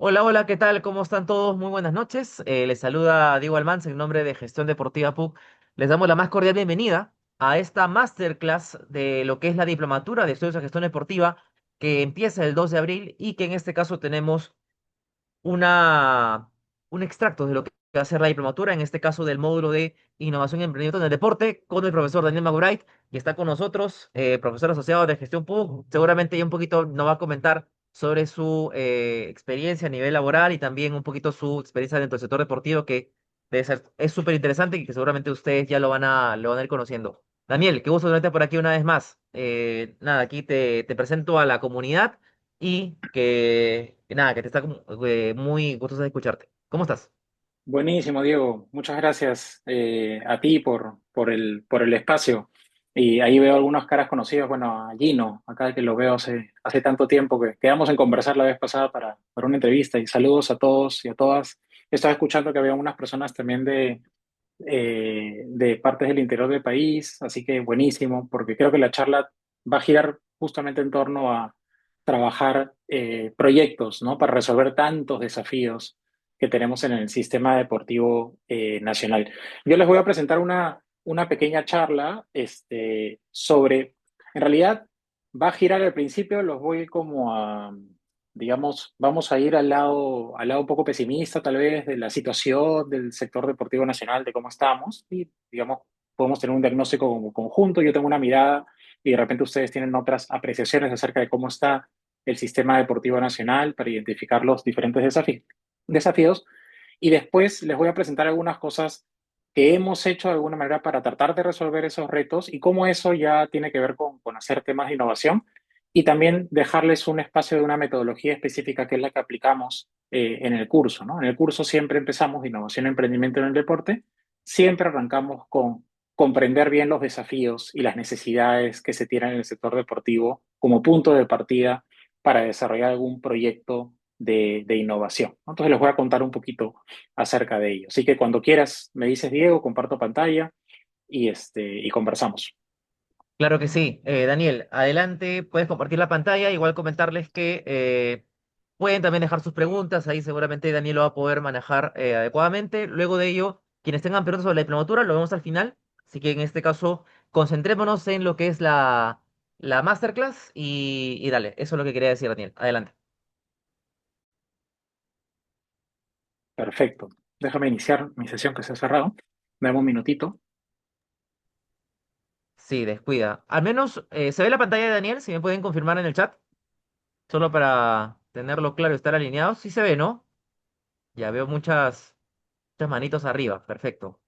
Hola, hola, ¿qué tal? ¿Cómo están todos? Muy buenas noches. Les saluda Diego Almanza en nombre de Gestión Deportiva PUC. Les damos la más cordial bienvenida a esta masterclass de lo que es la Diplomatura de Estudios de Gestión Deportiva que empieza el 2 de abril y que en este caso tenemos una, un extracto de lo que va a ser la diplomatura, en este caso del módulo de Innovación y Emprendimiento en el Deporte, con el profesor Daniel Magurait, y está con nosotros, profesor asociado de Gestión PUC. Seguramente ya un poquito nos va a comentar sobre su experiencia a nivel laboral y también un poquito su experiencia dentro del sector deportivo, que es súper interesante y que seguramente ustedes ya lo van a ir conociendo. Daniel, qué gusto tenerte por aquí una vez más. Nada, aquí te presento a la comunidad y que nada, que te está muy gustoso de escucharte. ¿Cómo estás? Buenísimo, Diego. Muchas gracias a ti por el espacio. Y ahí veo algunas caras conocidas. Bueno, a Gino, acá que lo veo hace tanto tiempo que quedamos en conversar la vez pasada para una entrevista. Y saludos a todos y a todas. Estaba escuchando que había unas personas también de partes del interior del país, así que buenísimo, porque creo que la charla va a girar justamente en torno a trabajar proyectos, ¿no? Para resolver tantos desafíos que tenemos en el sistema deportivo nacional. Yo les voy a presentar una pequeña charla sobre, en realidad va a girar al principio, los voy como a, digamos, vamos a ir al lado un poco pesimista tal vez de la situación del sector deportivo nacional, de cómo estamos y, digamos, podemos tener un diagnóstico como conjunto, yo tengo una mirada y de repente ustedes tienen otras apreciaciones acerca de cómo está el sistema deportivo nacional para identificar los diferentes desafíos. Y después les voy a presentar algunas cosas que hemos hecho de alguna manera para tratar de resolver esos retos y cómo eso ya tiene que ver con hacer temas de innovación y también dejarles un espacio de una metodología específica que es la que aplicamos en el curso, ¿no? En el curso siempre empezamos de innovación y emprendimiento en el deporte, siempre arrancamos con comprender bien los desafíos y las necesidades que se tienen en el sector deportivo como punto de partida para desarrollar algún proyecto de innovación, ¿no? Entonces les voy a contar un poquito acerca de ello. Así que cuando quieras me dices, Diego, comparto pantalla y conversamos. Claro que sí. Daniel, adelante, puedes compartir la pantalla, igual comentarles que pueden también dejar sus preguntas, ahí seguramente Daniel lo va a poder manejar adecuadamente. Luego de ello, quienes tengan preguntas sobre la diplomatura, lo vemos al final, así que en este caso, concentrémonos en lo que es la masterclass y dale, eso es lo que quería decir, Daniel. Adelante. Perfecto. Déjame iniciar mi sesión que se ha cerrado. Dame un minutito. Sí, descuida. Al menos, ¿se ve la pantalla de Daniel? Si me pueden confirmar en el chat, solo para tenerlo claro y estar alineados. Sí se ve, ¿no? Ya veo muchas manitos arriba. Perfecto.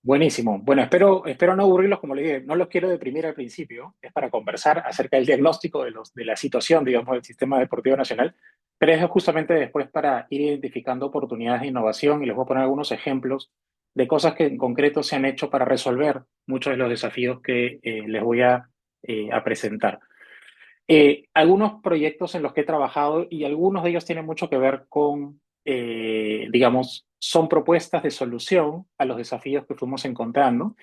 Buenísimo. Bueno, espero no aburrirlos, como les dije, no los quiero deprimir al principio, es para conversar acerca del diagnóstico de la situación, digamos, del sistema deportivo nacional, pero es justamente después para ir identificando oportunidades de innovación y les voy a poner algunos ejemplos de cosas que en concreto se han hecho para resolver muchos de los desafíos que les voy a presentar. Algunos proyectos en los que he trabajado y algunos de ellos tienen mucho que ver con, digamos, son propuestas de solución a los desafíos que fuimos encontrando.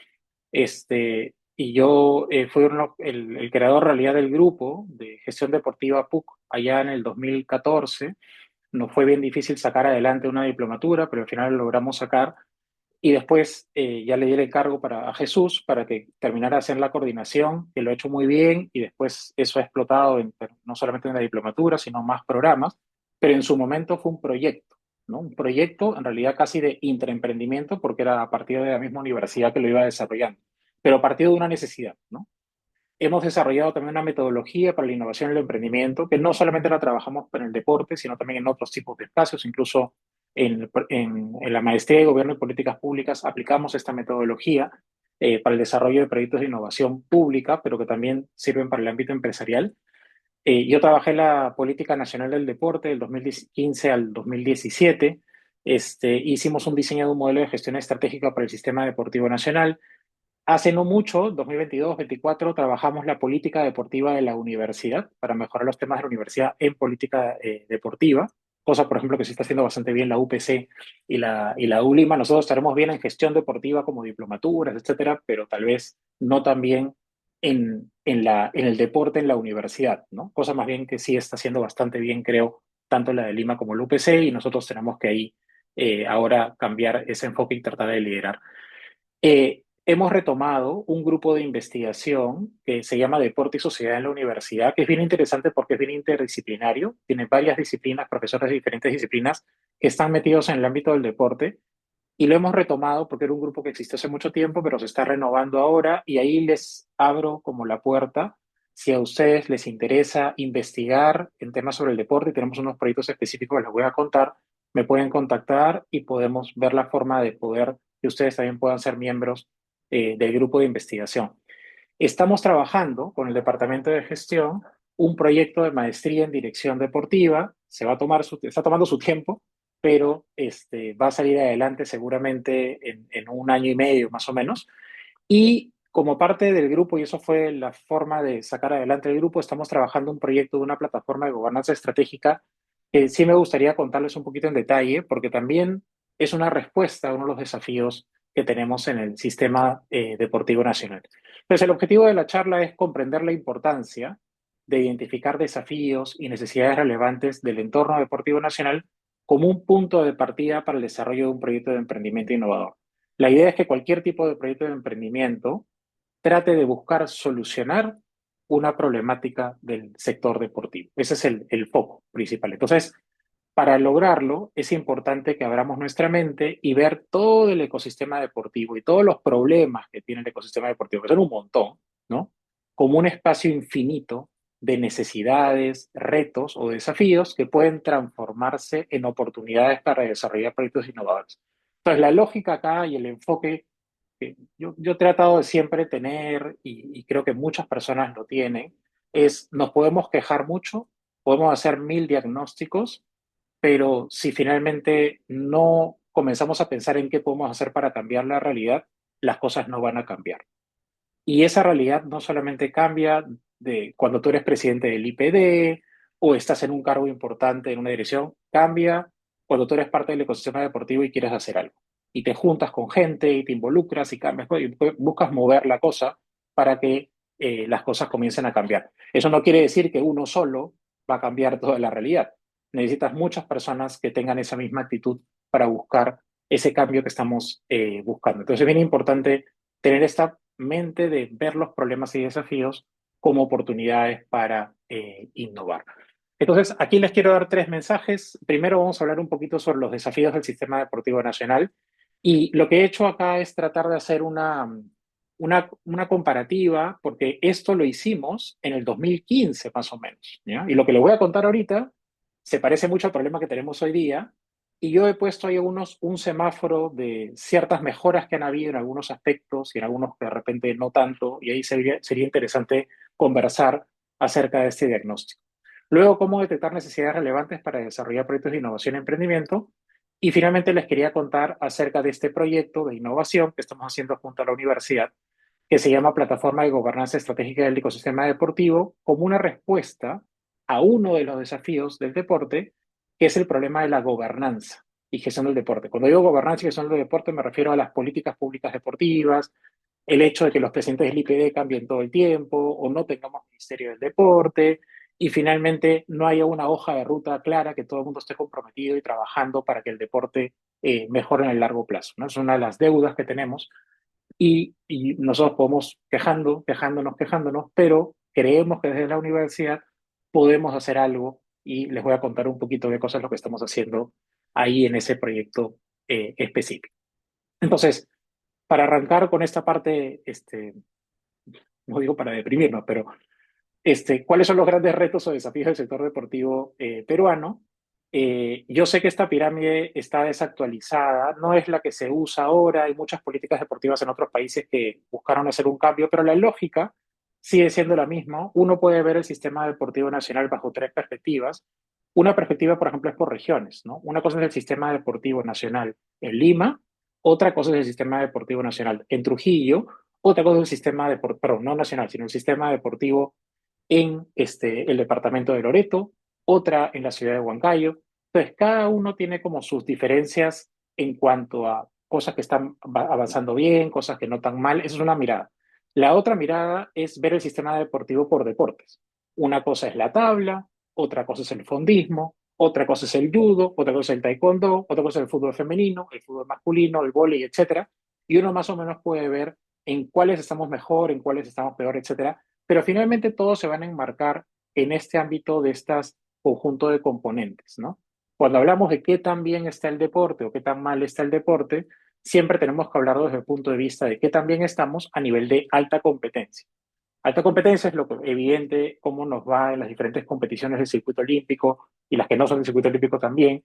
Y yo fui el creador en realidad del grupo de gestión deportiva PUC allá en el 2014. Nos fue bien difícil sacar adelante una diplomatura, pero al final lo logramos sacar y después ya le di el encargo a Jesús para que terminara de hacer la coordinación, que lo ha hecho muy bien, y después eso ha explotado no solamente en la diplomatura, sino más programas, pero en su momento fue un proyecto, ¿no? Un proyecto en realidad casi de intraemprendimiento, porque era a partir de la misma universidad que lo iba desarrollando, pero a partir de una necesidad, ¿no? Hemos desarrollado también una metodología para la innovación y el emprendimiento, que no solamente la trabajamos en el deporte, sino también en otros tipos de espacios, incluso en la maestría de Gobierno y Políticas Públicas aplicamos esta metodología para el desarrollo de proyectos de innovación pública, pero que también sirven para el ámbito empresarial. Yo trabajé en la Política Nacional del Deporte del 2015 al 2017. Hicimos un diseño de un modelo de gestión estratégica para el sistema deportivo nacional. Hace no mucho, 2022-24, trabajamos la política deportiva de la universidad para mejorar los temas de la universidad en política deportiva, cosa, por ejemplo, que se está haciendo bastante bien la UPC y la ULIMA. Nosotros estaremos bien en gestión deportiva como diplomaturas, etcétera, pero tal vez no tan bien en el deporte en la universidad, ¿no? Cosa más bien que sí está haciendo bastante bien, creo, tanto la de Lima como la UPC, y nosotros tenemos que ahí ahora cambiar ese enfoque y tratar de liderar. Hemos retomado un grupo de investigación que se llama Deporte y Sociedad en la Universidad, que es bien interesante porque es bien interdisciplinario, tiene varias disciplinas, profesores de diferentes disciplinas que están metidos en el ámbito del deporte, y lo hemos retomado porque era un grupo que existió hace mucho tiempo, pero se está renovando ahora, y ahí les abro como la puerta. Si a ustedes les interesa investigar en temas sobre el deporte, y tenemos unos proyectos específicos que les voy a contar, me pueden contactar y podemos ver la forma de poder que ustedes también puedan ser miembros del grupo de investigación. Estamos trabajando con el Departamento de Gestión un proyecto de maestría en dirección deportiva. Está tomando su tiempo, pero va a salir adelante seguramente en un año y medio más o menos. Y como parte del grupo, y eso fue la forma de sacar adelante el grupo, estamos trabajando un proyecto de una plataforma de gobernanza estratégica que sí me gustaría contarles un poquito en detalle, porque también es una respuesta a uno de los desafíos que tenemos en el sistema deportivo nacional. Entonces, el objetivo de la charla es comprender la importancia de identificar desafíos y necesidades relevantes del entorno deportivo nacional como un punto de partida para el desarrollo de un proyecto de emprendimiento innovador. La idea es que cualquier tipo de proyecto de emprendimiento trate de buscar solucionar una problemática del sector deportivo. Ese es el foco principal. Entonces, para lograrlo, es importante que abramos nuestra mente y ver todo el ecosistema deportivo y todos los problemas que tiene el ecosistema deportivo, que son un montón, ¿no? Como un espacio infinito de necesidades, retos o desafíos que pueden transformarse en oportunidades para desarrollar proyectos innovadores. Entonces, la lógica acá y el enfoque que yo he tratado de siempre tener, y creo que muchas personas lo tienen, es nos podemos quejar mucho, podemos hacer mil diagnósticos, pero si finalmente no comenzamos a pensar en qué podemos hacer para cambiar la realidad, las cosas no van a cambiar. Y esa realidad no solamente cambia de cuando tú eres presidente del IPD o estás en un cargo importante en una dirección, cambia cuando tú eres parte del ecosistema deportivo y quieres hacer algo. Y te juntas con gente y te involucras y cambias, y buscas mover la cosa para que las cosas comiencen a cambiar. Eso no quiere decir que uno solo va a cambiar toda la realidad. Necesitas muchas personas que tengan esa misma actitud para buscar ese cambio que estamos buscando. Entonces es bien importante tener esta mente de ver los problemas y desafíos como oportunidades para innovar. Entonces, aquí les quiero dar tres mensajes. Primero vamos a hablar un poquito sobre los desafíos del sistema deportivo nacional. Y lo que he hecho acá es tratar de hacer una comparativa, porque esto lo hicimos en el 2015 más o menos, ¿ya? Y lo que les voy a contar ahorita se parece mucho al problema que tenemos hoy día, y yo he puesto ahí un semáforo de ciertas mejoras que han habido en algunos aspectos y en algunos que de repente no tanto, y ahí sería interesante conversar acerca de este diagnóstico. Luego, cómo detectar necesidades relevantes para desarrollar proyectos de innovación y emprendimiento. Y finalmente les quería contar acerca de este proyecto de innovación que estamos haciendo junto a la universidad, que se llama Plataforma de Gobernanza Estratégica del Ecosistema Deportivo, como una respuesta a uno de los desafíos del deporte, que es el problema de la gobernanza y gestión del deporte. Cuando digo gobernanza y gestión del deporte, me refiero a las políticas públicas deportivas, el hecho de que los presidentes del IPD cambien todo el tiempo o no tengamos ministerio del deporte, y finalmente no haya una hoja de ruta clara, que todo el mundo esté comprometido y trabajando para que el deporte mejore en el largo plazo, ¿no? Es una de las deudas que tenemos, y nosotros podemos quejándonos, pero creemos que desde la universidad podemos hacer algo, y les voy a contar un poquito de cosas lo que estamos haciendo ahí en ese proyecto específico. Entonces, para arrancar con esta parte, no digo para deprimirnos, pero ¿cuáles son los grandes retos o desafíos del sector deportivo peruano? Yo sé que esta pirámide está desactualizada, no es la que se usa ahora, hay muchas políticas deportivas en otros países que buscaron hacer un cambio, pero la lógica sigue siendo la misma. Uno puede ver el sistema deportivo nacional bajo tres perspectivas. Una perspectiva, por ejemplo, es por regiones, ¿no? Una cosa es el sistema deportivo nacional en Lima, otra cosa es el sistema deportivo nacional en Trujillo, otra cosa es el sistema deportivo, perdón, no nacional, sino el sistema deportivo en el departamento de Loreto, otra en la ciudad de Huancayo. Entonces, cada uno tiene como sus diferencias en cuanto a cosas que están avanzando bien, cosas que no tan mal. Esa es una mirada. La otra mirada es ver el sistema deportivo por deportes. Una cosa es la tabla, otra cosa es el fondismo, otra cosa es el judo, otra cosa es el taekwondo, otra cosa es el fútbol femenino, el fútbol masculino, el vóley, etcétera. Y uno más o menos puede ver en cuáles estamos mejor, en cuáles estamos peor, etcétera. Pero finalmente todos se van a enmarcar en este ámbito de estas conjunto de componentes, ¿no? Cuando hablamos de qué tan bien está el deporte o qué tan mal está el deporte, siempre tenemos que hablar desde el punto de vista de qué tan bien estamos a nivel de alta competencia. Alta competencia es lo evidente, cómo nos va en las diferentes competiciones del circuito olímpico y las que no son del circuito olímpico también.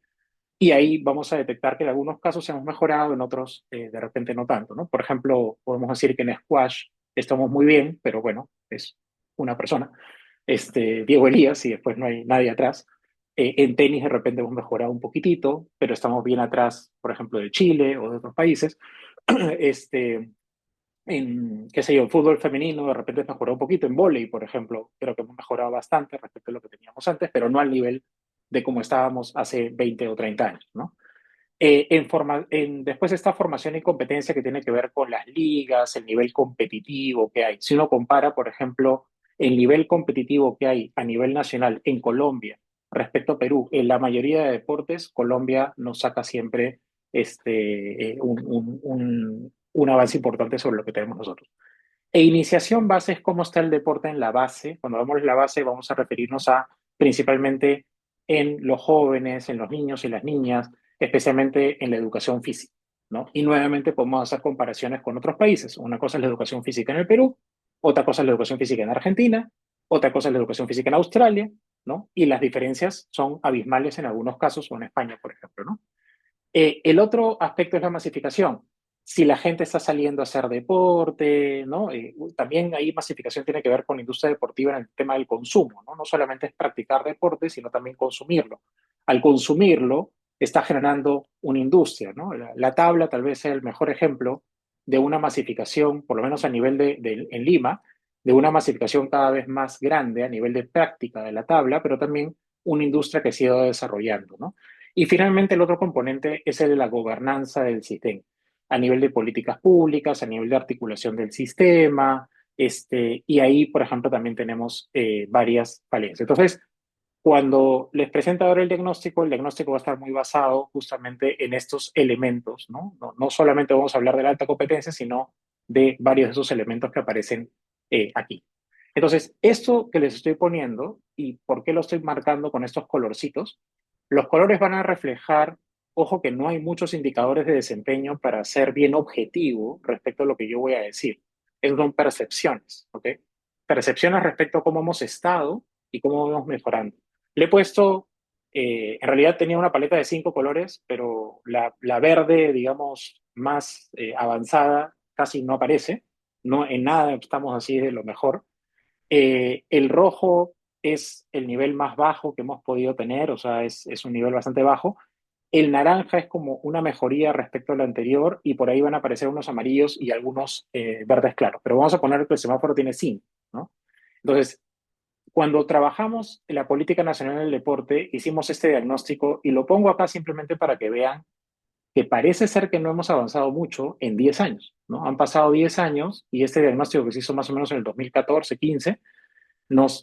Y ahí vamos a detectar que en algunos casos hemos mejorado, en otros de repente no tanto, ¿no? Por ejemplo, podemos decir que en squash estamos muy bien, pero bueno, es una persona, Diego Elías, y después no hay nadie atrás. En tenis de repente hemos mejorado un poquitito, pero estamos bien atrás, por ejemplo, de Chile o de otros países. este, en, qué sé yo, en fútbol femenino de repente mejoró un poquito, en vóley, por ejemplo, creo que hemos mejorado bastante respecto a lo que teníamos antes, pero no al nivel de como estábamos hace 20 o 30 años, ¿no? Después esta formación y competencia que tiene que ver con las ligas, el nivel competitivo que hay. Si uno compara, por ejemplo, el nivel competitivo que hay a nivel nacional en Colombia respecto a Perú, en la mayoría de deportes, Colombia nos saca siempre un avance importante sobre lo que tenemos nosotros. E iniciación base es cómo está el deporte en la base. Cuando hablamos de la base vamos a referirnos a principalmente en los jóvenes, en los niños y las niñas, especialmente en la educación física, ¿no? Y nuevamente podemos hacer comparaciones con otros países. Una cosa es la educación física en el Perú, otra cosa es la educación física en Argentina, otra cosa es la educación física en Australia, ¿no? Y las diferencias son abismales en algunos casos, o en España, por ejemplo, ¿no? El otro aspecto es la masificación. Si la gente está saliendo a hacer deporte, ¿no? También ahí masificación tiene que ver con la industria deportiva en el tema del consumo, ¿no? No solamente es practicar deporte, sino también consumirlo. Al consumirlo, está generando una industria, ¿no? La tabla tal vez sea el mejor ejemplo de una masificación, por lo menos a nivel en Lima, de una masificación cada vez más grande a nivel de práctica de la tabla, pero también una industria que se ha ido desarrollando, ¿no? Y finalmente el otro componente es el de la gobernanza del sistema, a nivel de políticas públicas, a nivel de articulación del sistema, y ahí, por ejemplo, también tenemos varias falencias. Entonces, cuando les presento ahora el diagnóstico va a estar muy basado justamente en estos elementos, ¿no? No solamente vamos a hablar de la alta competencia, sino de varios de esos elementos que aparecen aquí. Entonces, esto que les estoy poniendo y por qué lo estoy marcando con estos colorcitos, los colores van a reflejar, ojo que no hay muchos indicadores de desempeño para ser bien objetivo respecto a lo que yo voy a decir. Esas son percepciones, ¿ok? Percepciones respecto a cómo hemos estado y cómo vamos mejorando. Le he puesto, en realidad tenía una paleta de 5 colores, pero la verde, digamos, más avanzada casi no aparece. No, en nada estamos así de lo mejor. El rojo es el nivel más bajo que hemos podido tener, o sea, es un nivel bastante bajo. El naranja es como una mejoría respecto al anterior y por ahí van a aparecer unos amarillos y algunos verdes claros. Pero vamos a poner que el semáforo tiene 5, ¿no? Entonces, cuando trabajamos en la Política Nacional del Deporte, hicimos este diagnóstico y lo pongo acá simplemente para que vean que parece ser que no hemos avanzado mucho en 10 años, ¿no? Han pasado 10 años y este diagnóstico que se hizo más o menos en el 2014-15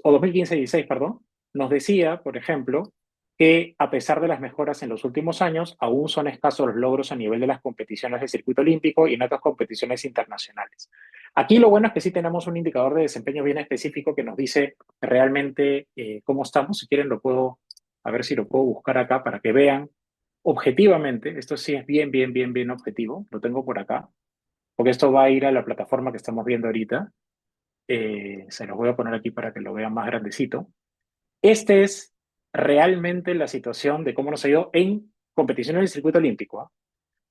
o 2015-16, perdón, nos decía, por ejemplo, que a pesar de las mejoras en los últimos años, aún son escasos los logros a nivel de las competiciones del circuito olímpico y en otras competiciones internacionales. Aquí lo bueno es que sí tenemos un indicador de desempeño bien específico que nos dice realmente cómo estamos. Si quieren, a ver si lo puedo buscar acá para que vean objetivamente. Esto sí es bien objetivo. Lo tengo por acá, porque esto va a ir a la plataforma que estamos viendo ahorita. Se los voy a poner aquí para que lo vean más grandecito. Este es realmente la situación de cómo nos ha ido en competiciones del circuito olímpico. ¿Ah?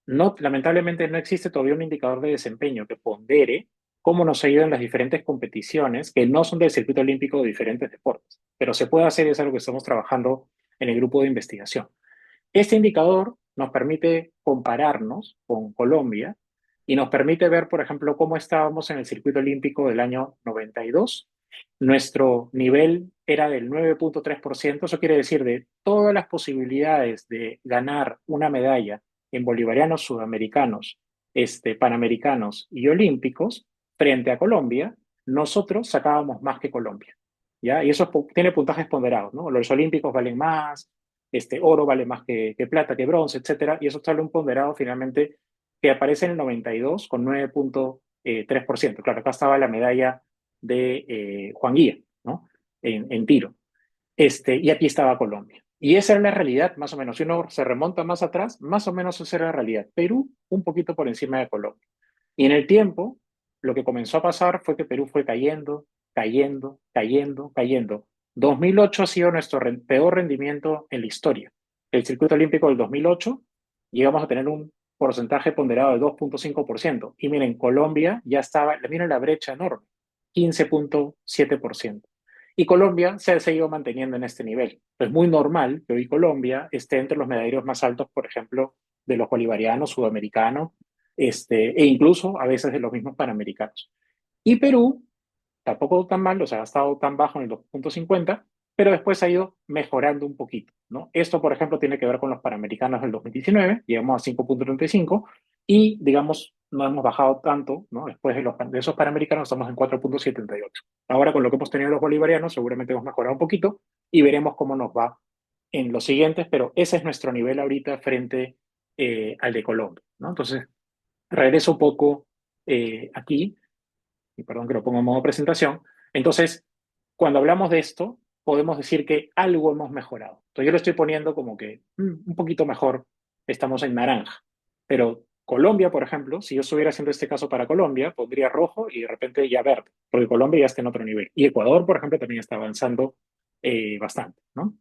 No, lamentablemente no existe todavía un indicador de desempeño que pondere cómo nos ha ido en las diferentes competiciones que no son del circuito olímpico de diferentes deportes. Pero se puede hacer y es algo que estamos trabajando en el grupo de investigación. Este indicador nos permite compararnos con Colombia y nos permite ver, por ejemplo, cómo estábamos en el circuito olímpico del año 92. Nuestro nivel era del 9.3%, eso quiere decir de todas las posibilidades de ganar una medalla en bolivarianos sudamericanos, panamericanos y olímpicos frente a Colombia, nosotros sacábamos más que Colombia. ¿Ya? Y eso tiene puntajes ponderados, ¿no? Los olímpicos valen más, oro vale más que plata, que bronce, etcétera, y eso sale un ponderado finalmente que aparece en el 92 con 9,3%. Claro, acá estaba la medalla de Juan Guilla, ¿no? En tiro. Y aquí estaba Colombia. Y esa era la realidad, más o menos. Si uno se remonta más atrás, más o menos esa era la realidad. Perú un poquito por encima de Colombia. Y en el tiempo, lo que comenzó a pasar fue que Perú fue cayendo, cayendo, cayendo, cayendo. 2008 ha sido nuestro peor rendimiento en la historia. El circuito olímpico del 2008 llegamos a tener un porcentaje ponderado de 2,5%. Y miren, Colombia ya estaba, miren la brecha enorme, 15,7%. Y Colombia se ha seguido manteniendo en este nivel. Es muy normal que hoy Colombia esté entre los medalleros más altos, por ejemplo, de los bolivarianos, sudamericanos, e incluso a veces de los mismos panamericanos. Y Perú, tampoco tan mal, o sea, ha estado tan bajo en el 2,50, pero después ha ido mejorando un poquito, ¿no? Esto, por ejemplo, tiene que ver con los panamericanos del 2019, llegamos a 5,35 y, digamos, no hemos bajado tanto, ¿no? Después de esos panamericanos estamos en 4,78. Ahora, con lo que hemos tenido los bolivarianos, seguramente hemos mejorado un poquito y veremos cómo nos va en los siguientes, pero ese es nuestro nivel ahorita frente al de Colombia, ¿no? Entonces, regreso un poco aquí, y perdón que lo pongo en modo presentación. Entonces, cuando hablamos de esto, podemos decir que algo hemos mejorado. Entonces, yo lo estoy poniendo como que un poquito mejor, estamos en naranja. Pero Colombia, por ejemplo, si yo estuviera haciendo este caso para Colombia, pondría rojo y de repente ya verde, porque Colombia ya está en otro nivel. Y Ecuador, por ejemplo, también está avanzando bastante, ¿no?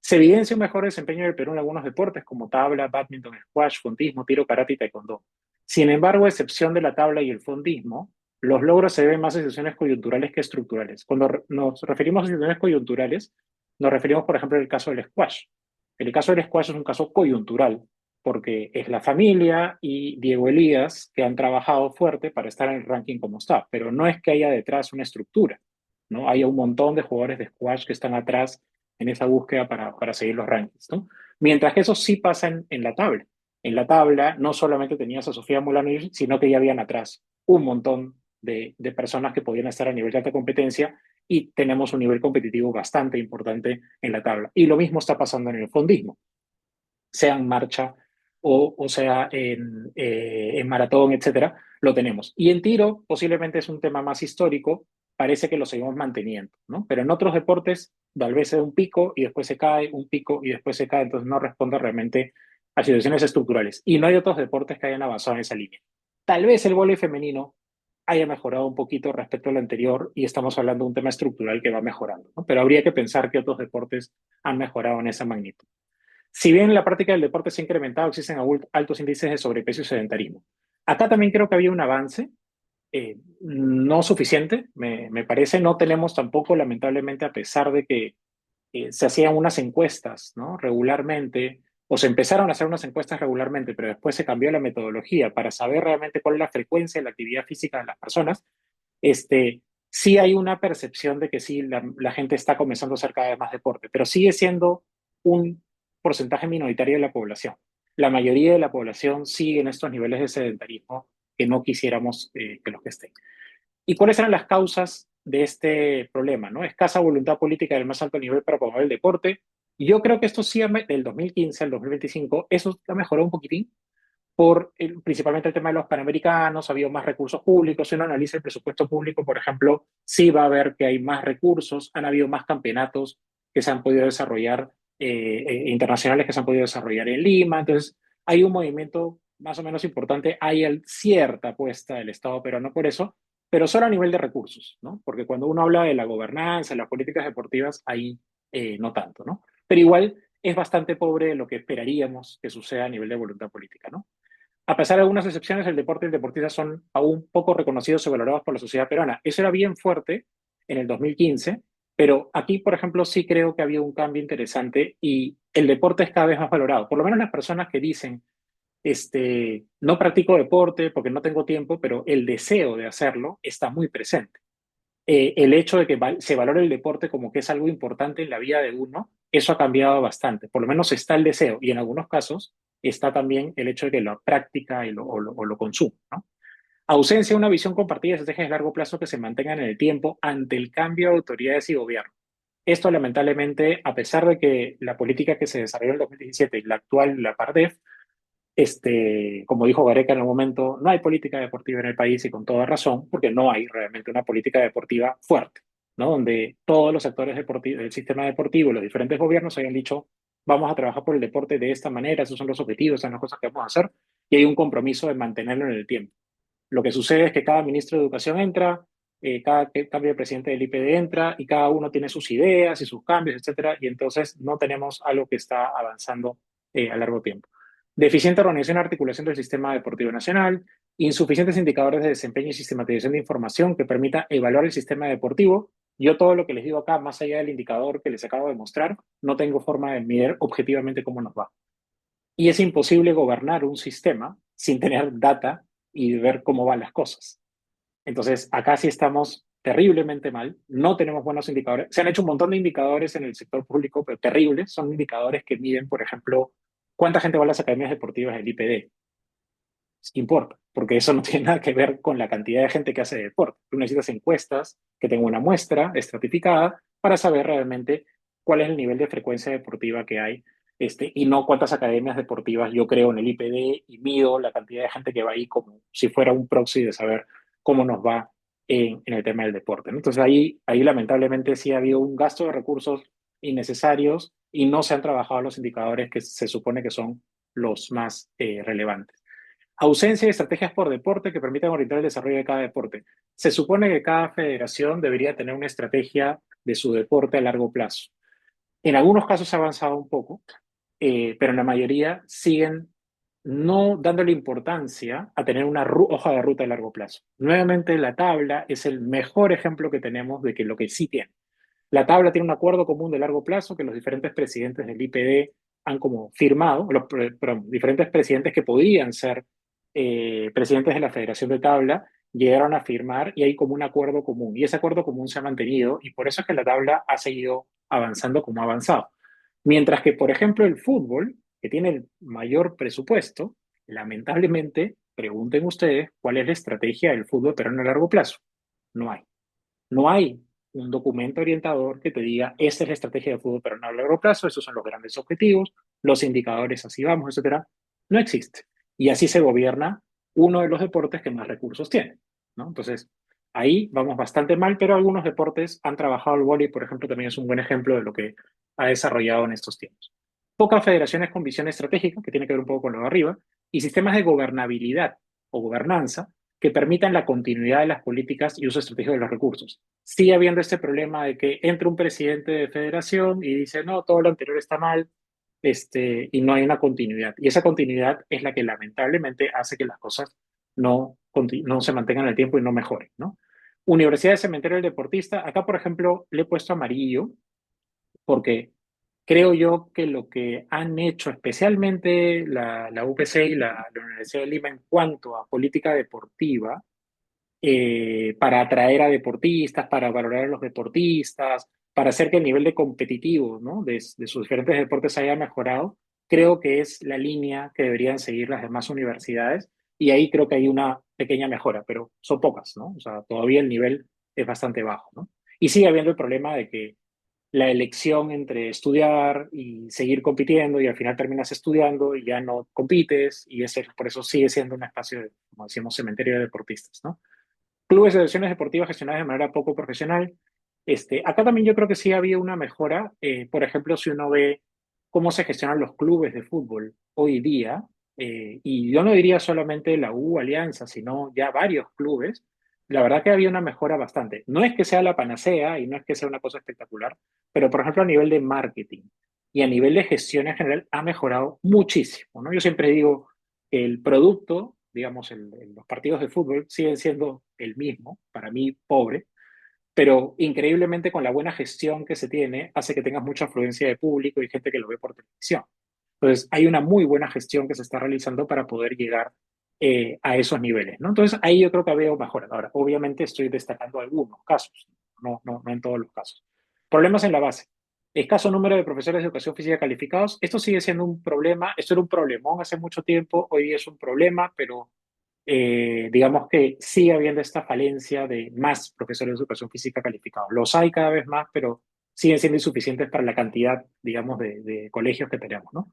Se evidencia un mejor desempeño del Perú en algunos deportes como tabla, badminton, squash, fondismo, tiro, karate y taekwondo. Sin embargo, a excepción de la tabla y el fondismo, los logros se deben más a situaciones coyunturales que estructurales. Cuando nos referimos a situaciones coyunturales, nos referimos, por ejemplo, al caso del squash. El caso del squash es un caso coyuntural, porque es la familia y Diego Elías que han trabajado fuerte para estar en el ranking como está, pero no es que haya detrás una estructura, ¿no? Hay un montón de jugadores de squash que están atrás en esa búsqueda para seguir los rankings, ¿no? Mientras que eso sí pasa en la tabla. En la tabla no solamente tenías a Sofía Molano, sino que ya habían atrás un montón de personas que podían estar a nivel de alta competencia y tenemos un nivel competitivo bastante importante en la tabla. Y lo mismo está pasando en el fondismo, sea en marcha o sea en maratón, etcétera, lo tenemos. Y en tiro posiblemente es un tema más histórico, parece que lo seguimos manteniendo, ¿no? Pero en otros deportes tal vez es un pico y después se cae, un pico y después se cae, entonces no responde realmente a situaciones estructurales. Y no hay otros deportes que hayan avanzado en esa línea. Tal vez el vóley femenino haya mejorado un poquito respecto al anterior y estamos hablando de un tema estructural que va mejorando, ¿no? Pero habría que pensar que otros deportes han mejorado en esa magnitud. Si bien la práctica del deporte se ha incrementado, existen altos índices de sobrepeso y sedentarismo. Acá también creo que había un avance, no suficiente, me parece. No tenemos tampoco, lamentablemente, a pesar de que se hacían unas encuestas, ¿no? Regularmente, o se empezaron a hacer unas encuestas regularmente, pero después se cambió la metodología para saber realmente cuál es la frecuencia de la actividad física de las personas. Sí hay una percepción de que sí, la gente está comenzando a hacer cada vez más deporte, pero sigue siendo un porcentaje minoritario de la población. La mayoría de la población sigue en estos niveles de sedentarismo que no quisiéramos que los que estén. ¿Y cuáles eran las causas de este problema? ¿No? Escasa voluntad política del más alto nivel para promover el deporte. Y yo creo que esto sí, del 2015 al 2025, eso ha mejorado un poquitín principalmente el tema de los panamericanos, ha habido más recursos públicos. Si uno analiza el presupuesto público, por ejemplo, sí va a ver que hay más recursos, han habido más campeonatos que se han podido desarrollar, internacionales que se han podido desarrollar en Lima. Entonces, hay un movimiento más o menos importante, hay cierta apuesta del Estado peruano por eso, pero solo a nivel de recursos, ¿no? Porque cuando uno habla de la gobernanza, de las políticas deportivas, ahí no tanto, ¿no? Pero igual es bastante pobre lo que esperaríamos que suceda a nivel de voluntad política, ¿no? A pesar de algunas excepciones, el deporte y el deportista son aún poco reconocidos y valorados por la sociedad peruana. Eso era bien fuerte en el 2015, pero aquí, por ejemplo, sí creo que ha habido un cambio interesante y el deporte es cada vez más valorado. Por lo menos las personas que dicen, no practico deporte porque no tengo tiempo, pero el deseo de hacerlo está muy presente. El hecho de que se valore el deporte como que es algo importante en la vida de uno, eso ha cambiado bastante. Por lo menos está el deseo y en algunos casos está también el hecho de que lo practica o lo consume, ¿no? Ausencia de una visión compartida de estrategias de largo plazo que se mantengan en el tiempo ante el cambio de autoridades y gobierno. Esto lamentablemente, a pesar de que la política que se desarrolló en el 2017 y la actual, la PARDEF, como dijo Gareca en el momento, no hay política deportiva en el país y con toda razón, porque no hay realmente una política deportiva fuerte, ¿no? Donde todos los sectores deportivos, del sistema deportivo, los diferentes gobiernos hayan dicho, vamos a trabajar por el deporte de esta manera, esos son los objetivos, esas son las cosas que vamos a hacer, y hay un compromiso de mantenerlo en el tiempo. Lo que sucede es que cada ministro de Educación entra, cada cambio de presidente del IPD entra y cada uno tiene sus ideas y sus cambios, etcétera, y entonces no tenemos algo que está avanzando a largo tiempo. Deficiente organización y articulación del sistema deportivo nacional, insuficientes indicadores de desempeño y sistematización de información que permita evaluar el sistema deportivo. Yo todo lo que les digo acá, más allá del indicador que les acabo de mostrar, no tengo forma de medir objetivamente cómo nos va. Y es imposible gobernar un sistema sin tener data y ver cómo van las cosas. Entonces, acá sí estamos terriblemente mal, no tenemos buenos indicadores. Se han hecho un montón de indicadores en el sector público, pero terribles. Son indicadores que miden, por ejemplo, cuánta gente va a las academias deportivas del IPD. Importa, porque eso no tiene nada que ver con la cantidad de gente que hace deporte. Tú necesitas encuestas que tengan una muestra estratificada para saber realmente cuál es el nivel de frecuencia deportiva que hay, y no cuántas academias deportivas yo creo en el IPD y mido la cantidad de gente que va ahí como si fuera un proxy de saber cómo nos va en el tema del deporte, ¿no? Entonces ahí lamentablemente sí ha habido un gasto de recursos innecesarios y no se han trabajado los indicadores que se supone que son los más relevantes. Ausencia de estrategias por deporte que permitan orientar el desarrollo de cada deporte. Se supone que cada federación debería tener una estrategia de su deporte a largo plazo. En algunos casos ha avanzado un poco, pero en la mayoría siguen no dándole importancia a tener una hoja de ruta a largo plazo. Nuevamente, la tabla es el mejor ejemplo que tenemos de que lo que sí tiene. La tabla tiene un acuerdo común de largo plazo que los diferentes presidentes del IPD han como firmado, perdón, diferentes presidentes que podían ser presidentes de la Federación de Tabla llegaron a firmar y hay como un acuerdo común. Y ese acuerdo común se ha mantenido y por eso es que la tabla ha seguido avanzando como ha avanzado. Mientras que, por ejemplo, el fútbol, que tiene el mayor presupuesto, lamentablemente, pregunten ustedes cuál es la estrategia del fútbol, pero no a largo plazo. No hay. No hay un documento orientador que te diga, esta es la estrategia de fútbol, pero no a largo plazo, estos son los grandes objetivos, los indicadores, así vamos, etcétera. No existe. Y así se gobierna uno de los deportes que más recursos tiene, ¿no? Entonces, ahí vamos bastante mal, pero algunos deportes han trabajado el vóley, por ejemplo, también es un buen ejemplo de lo que ha desarrollado en estos tiempos. Pocas federaciones con visión estratégica, que tiene que ver un poco con lo de arriba, y sistemas de gobernabilidad o gobernanza que permitan la continuidad de las políticas y uso estratégico de los recursos. Sigue habiendo este problema de que entra un presidente de federación y dice, no, todo lo anterior está mal, y no hay una continuidad. Y esa continuidad es la que lamentablemente hace que las cosas no se mantengan en el tiempo y no mejoren, ¿no? Universidad de Cementerio del Deportista, acá por ejemplo le he puesto amarillo porque creo yo que lo que han hecho especialmente la UPC y la Universidad de Lima en cuanto a política deportiva, para atraer a deportistas, para valorar a los deportistas, para hacer que el nivel de competitivo, ¿no? de sus diferentes deportes haya mejorado, creo que es la línea que deberían seguir las demás universidades y ahí creo que hay una pequeña mejora, pero son pocas, ¿no? O sea, todavía el nivel es bastante bajo, ¿no? Y sigue habiendo el problema de que la elección entre estudiar y seguir compitiendo y al final terminas estudiando y ya no compites y por eso sigue siendo un espacio, como decimos, cementerio de deportistas, ¿no? Clubes de selecciones deportivas gestionadas de manera poco profesional. Acá también yo creo que sí había una mejora. Por ejemplo, si uno ve cómo se gestionan los clubes de fútbol hoy día, y yo no diría solamente la U Alianza, sino ya varios clubes, la verdad que había una mejora bastante. No es que sea la panacea y no es que sea una cosa espectacular, pero por ejemplo a nivel de marketing y a nivel de gestión en general ha mejorado muchísimo, ¿no? Yo siempre digo que el producto, digamos, los partidos de fútbol siguen siendo el mismo, para mí pobre, pero increíblemente con la buena gestión que se tiene hace que tengas mucha afluencia de público y gente que lo ve por televisión. Entonces, hay una muy buena gestión que se está realizando para poder llegar a esos niveles, ¿no? Entonces, ahí yo creo que veo mejoras. Ahora, obviamente estoy destacando algunos casos, no en todos los casos. Problemas en la base. Escaso número de profesores de educación física calificados. Esto sigue siendo un problema. Esto era un problemón hace mucho tiempo. Hoy día es un problema, pero digamos que sigue habiendo esta falencia de más profesores de educación física calificados. Los hay cada vez más, pero siguen siendo insuficientes para la cantidad, digamos, de colegios que tenemos, ¿no?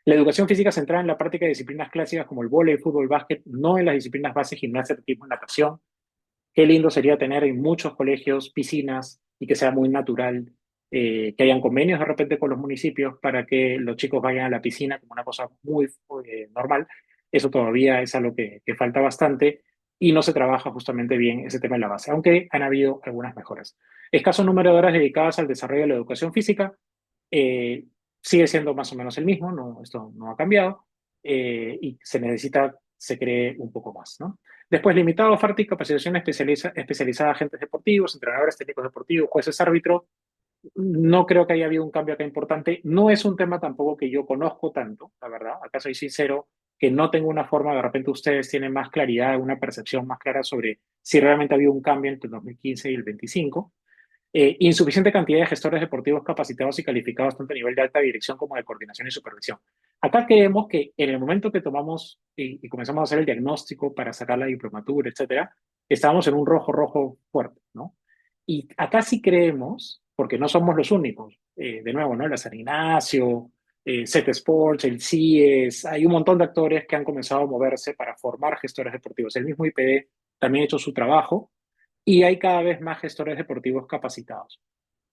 La educación física centrada en la práctica de disciplinas clásicas como el vóley, fútbol, básquet, no en las disciplinas básicas, gimnasia, atletismo, natación. Qué lindo sería tener en muchos colegios piscinas y que sea muy natural, que hayan convenios de repente con los municipios para que los chicos vayan a la piscina como una cosa muy normal. Eso todavía es algo que falta bastante y no se trabaja justamente bien ese tema en la base, aunque han habido algunas mejoras. Escaso número de horas dedicadas al desarrollo de la educación física, eh, sigue siendo más o menos el mismo, no, esto no ha cambiado, y se necesita, se cree un poco más, ¿no? Después, limitado oferta y capacitación especializada a agentes deportivos, entrenadores técnicos deportivos, jueces árbitros. No creo que haya habido un cambio acá importante. No es un tema tampoco que yo conozco tanto, la verdad. Acá soy sincero, que no tengo una forma, de repente ustedes tienen más claridad, una percepción más clara sobre si realmente ha habido un cambio entre el 2015 y el 25. Insuficiente cantidad de gestores deportivos capacitados y calificados tanto a nivel de alta dirección como de coordinación y supervisión. Acá creemos que en el momento que tomamos y comenzamos a hacer el diagnóstico para sacar la diplomatura, etcétera, estábamos en un rojo, rojo fuerte, ¿no? Y acá sí creemos, porque no somos los únicos, de nuevo, ¿no? La San Ignacio, Z Sports, el CIES, hay un montón de actores que han comenzado a moverse para formar gestores deportivos. El mismo IPD también ha hecho su trabajo y hay cada vez más gestores deportivos capacitados,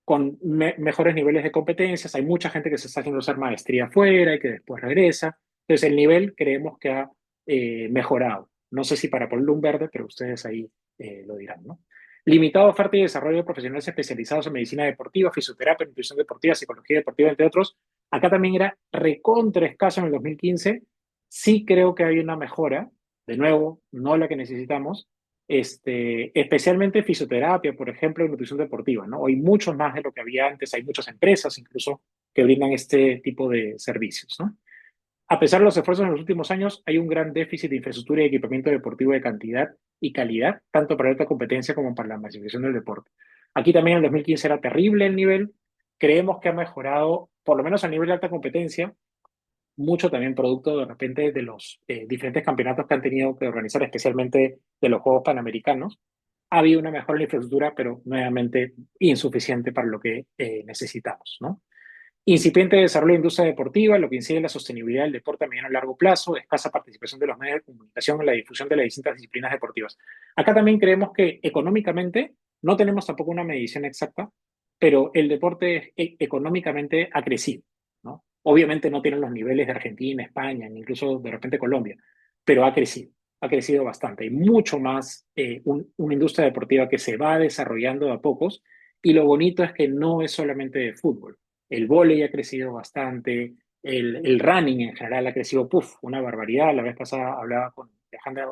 con mejores niveles de competencias. Hay mucha gente que se está haciendo hacer maestría afuera y que después regresa. Entonces el nivel creemos que ha mejorado. No sé si para ponerle un verde, pero ustedes ahí lo dirán, ¿no? Limitado oferta y desarrollo de profesionales especializados en medicina deportiva, fisioterapia, nutrición deportiva, psicología deportiva, entre otros. Acá también era recontra escaso en el 2015. Sí creo que hay una mejora, de nuevo, no la que necesitamos, especialmente fisioterapia, por ejemplo, y nutrición deportiva, ¿no? Hay mucho más de lo que había antes, hay muchas empresas incluso que brindan este tipo de servicios, ¿no? A pesar de los esfuerzos en los últimos años, hay un gran déficit de infraestructura y equipamiento deportivo de cantidad y calidad, tanto para alta competencia como para la masificación del deporte. Aquí también en el 2015 era terrible el nivel, creemos que ha mejorado, por lo menos a nivel de alta competencia, mucho también producto de repente de los diferentes campeonatos que han tenido que organizar, especialmente de los Juegos Panamericanos. Ha habido una mejora en la infraestructura, pero nuevamente insuficiente para lo que necesitamos, ¿no? Incipiente desarrollo de industria deportiva, lo que incide en la sostenibilidad del deporte a mediano y largo plazo, escasa participación de los medios de comunicación en la difusión de las distintas disciplinas deportivas. Acá también creemos que económicamente no tenemos tampoco una medición exacta, pero el deporte económicamente ha crecido, ¿no? Obviamente no tienen los niveles de Argentina, España, ni incluso de repente Colombia, pero ha crecido bastante. Hay mucho más una industria deportiva que se va desarrollando a pocos y lo bonito es que no es solamente de fútbol. El vóley ha crecido bastante, el running en general ha crecido, puff, una barbaridad. La vez pasada hablaba con Alejandra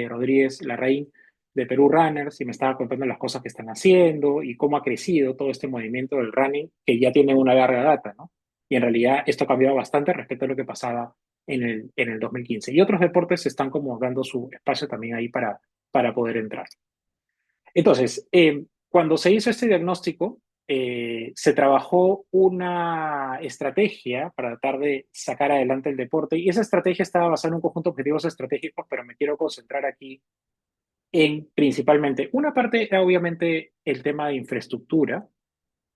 Rodríguez Larraín de Perú Runners y me estaba contando las cosas que están haciendo y cómo ha crecido todo este movimiento del running que ya tiene una larga data, ¿no? Y en realidad esto ha cambiado bastante respecto a lo que pasaba en el 2015. Y otros deportes están como dando su espacio también ahí para poder entrar. Entonces, cuando se hizo este diagnóstico, se trabajó una estrategia para tratar de sacar adelante el deporte y esa estrategia estaba basada en un conjunto de objetivos estratégicos, pero me quiero concentrar aquí en principalmente una parte era obviamente el tema de infraestructura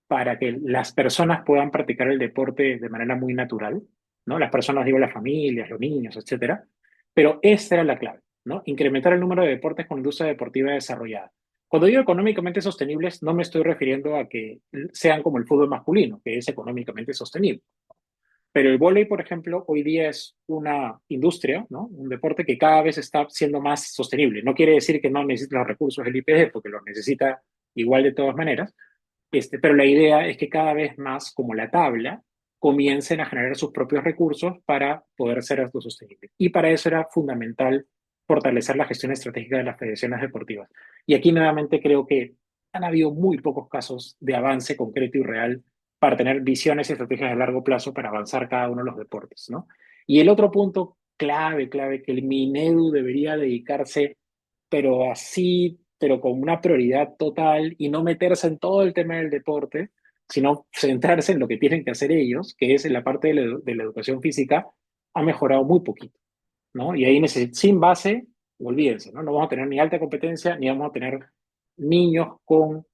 para que las personas puedan practicar el deporte de manera muy natural, ¿no? Las personas, digo, las familias, los niños, etcétera. Pero esa era la clave, ¿no? Incrementar el número de deportes con industria deportiva desarrollada. Cuando digo económicamente sostenibles, no me estoy refiriendo a que sean como el fútbol masculino, que es económicamente sostenible. Pero el vóley, por ejemplo, hoy día es una industria, ¿no? Un deporte que cada vez está siendo más sostenible. No quiere decir que no necesite los recursos del IPD, porque los necesita igual de todas maneras, pero la idea es que cada vez más, como la tabla, comiencen a generar sus propios recursos para poder ser autosostenibles. Y para eso era fundamental fortalecer la gestión estratégica de las federaciones deportivas. Y aquí nuevamente creo que han habido muy pocos casos de avance concreto y real para tener visiones y estrategias de largo plazo para avanzar cada uno de los deportes, ¿no? Y el otro punto clave, que el Minedu debería dedicarse, pero así, pero con una prioridad total y no meterse en todo el tema del deporte, sino centrarse en lo que tienen que hacer ellos, que es en la parte de la educación física, ha mejorado muy poquito, ¿no? Y ahí sin base, olvídense, ¿no? No vamos a tener ni alta competencia, ni vamos a tener niños con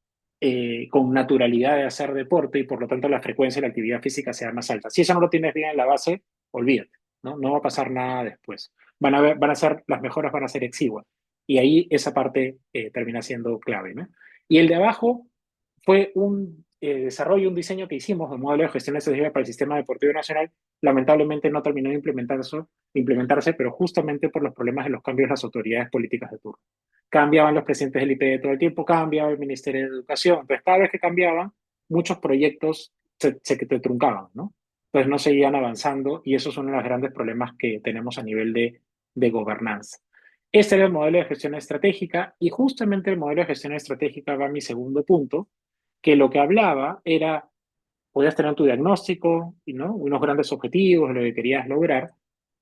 con naturalidad de hacer deporte y por lo tanto la frecuencia de la actividad física sea más alta. Si eso no lo tienes bien en la base, olvídate, ¿no? No va a pasar nada después. Van a ser, las mejoras van a ser exiguas. Y ahí esa parte termina siendo clave, ¿no? Y el de abajo fue un desarrollo, un diseño que hicimos de modelo de gestión estratégica para el sistema deportivo nacional. Lamentablemente no terminó de implementarse, pero justamente por los problemas de los cambios de las autoridades políticas de turno. Cambiaban los presidentes del IPD todo el tiempo, cambiaba el Ministerio de Educación. Entonces, cada vez que cambiaban, muchos proyectos se te truncaban, ¿no? Entonces, no seguían avanzando y esos son uno de los grandes problemas que tenemos a nivel de gobernanza. Este era el modelo de gestión estratégica y justamente el modelo de gestión estratégica va a mi segundo punto, que lo que hablaba era, podías tener tu diagnóstico, ¿no? Unos grandes objetivos, lo que querías lograr,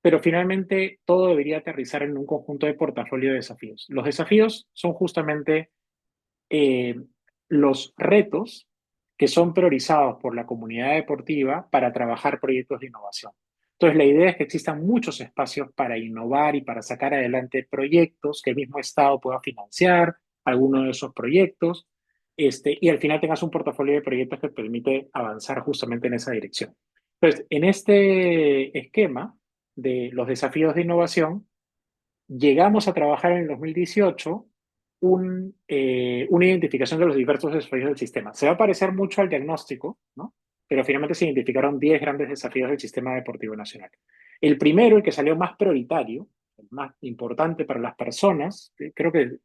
pero finalmente todo debería aterrizar en un conjunto de portafolio de desafíos. Los desafíos son justamente eh, los retos que son priorizados por la comunidad deportiva para trabajar proyectos de innovación. Entonces, la idea es que existan muchos espacios para innovar y para sacar adelante proyectos que el mismo Estado pueda financiar, alguno de esos proyectos, y al final tengas un portafolio de proyectos que permite avanzar justamente en esa dirección. Entonces, en este esquema de los desafíos de innovación, llegamos a trabajar en el 2018 una identificación de los diversos desafíos del sistema. Se va a parecer mucho al diagnóstico, ¿no? Pero finalmente se identificaron 10 grandes desafíos del sistema deportivo nacional. El primero, el que salió más prioritario, el más importante para las personas, creo que,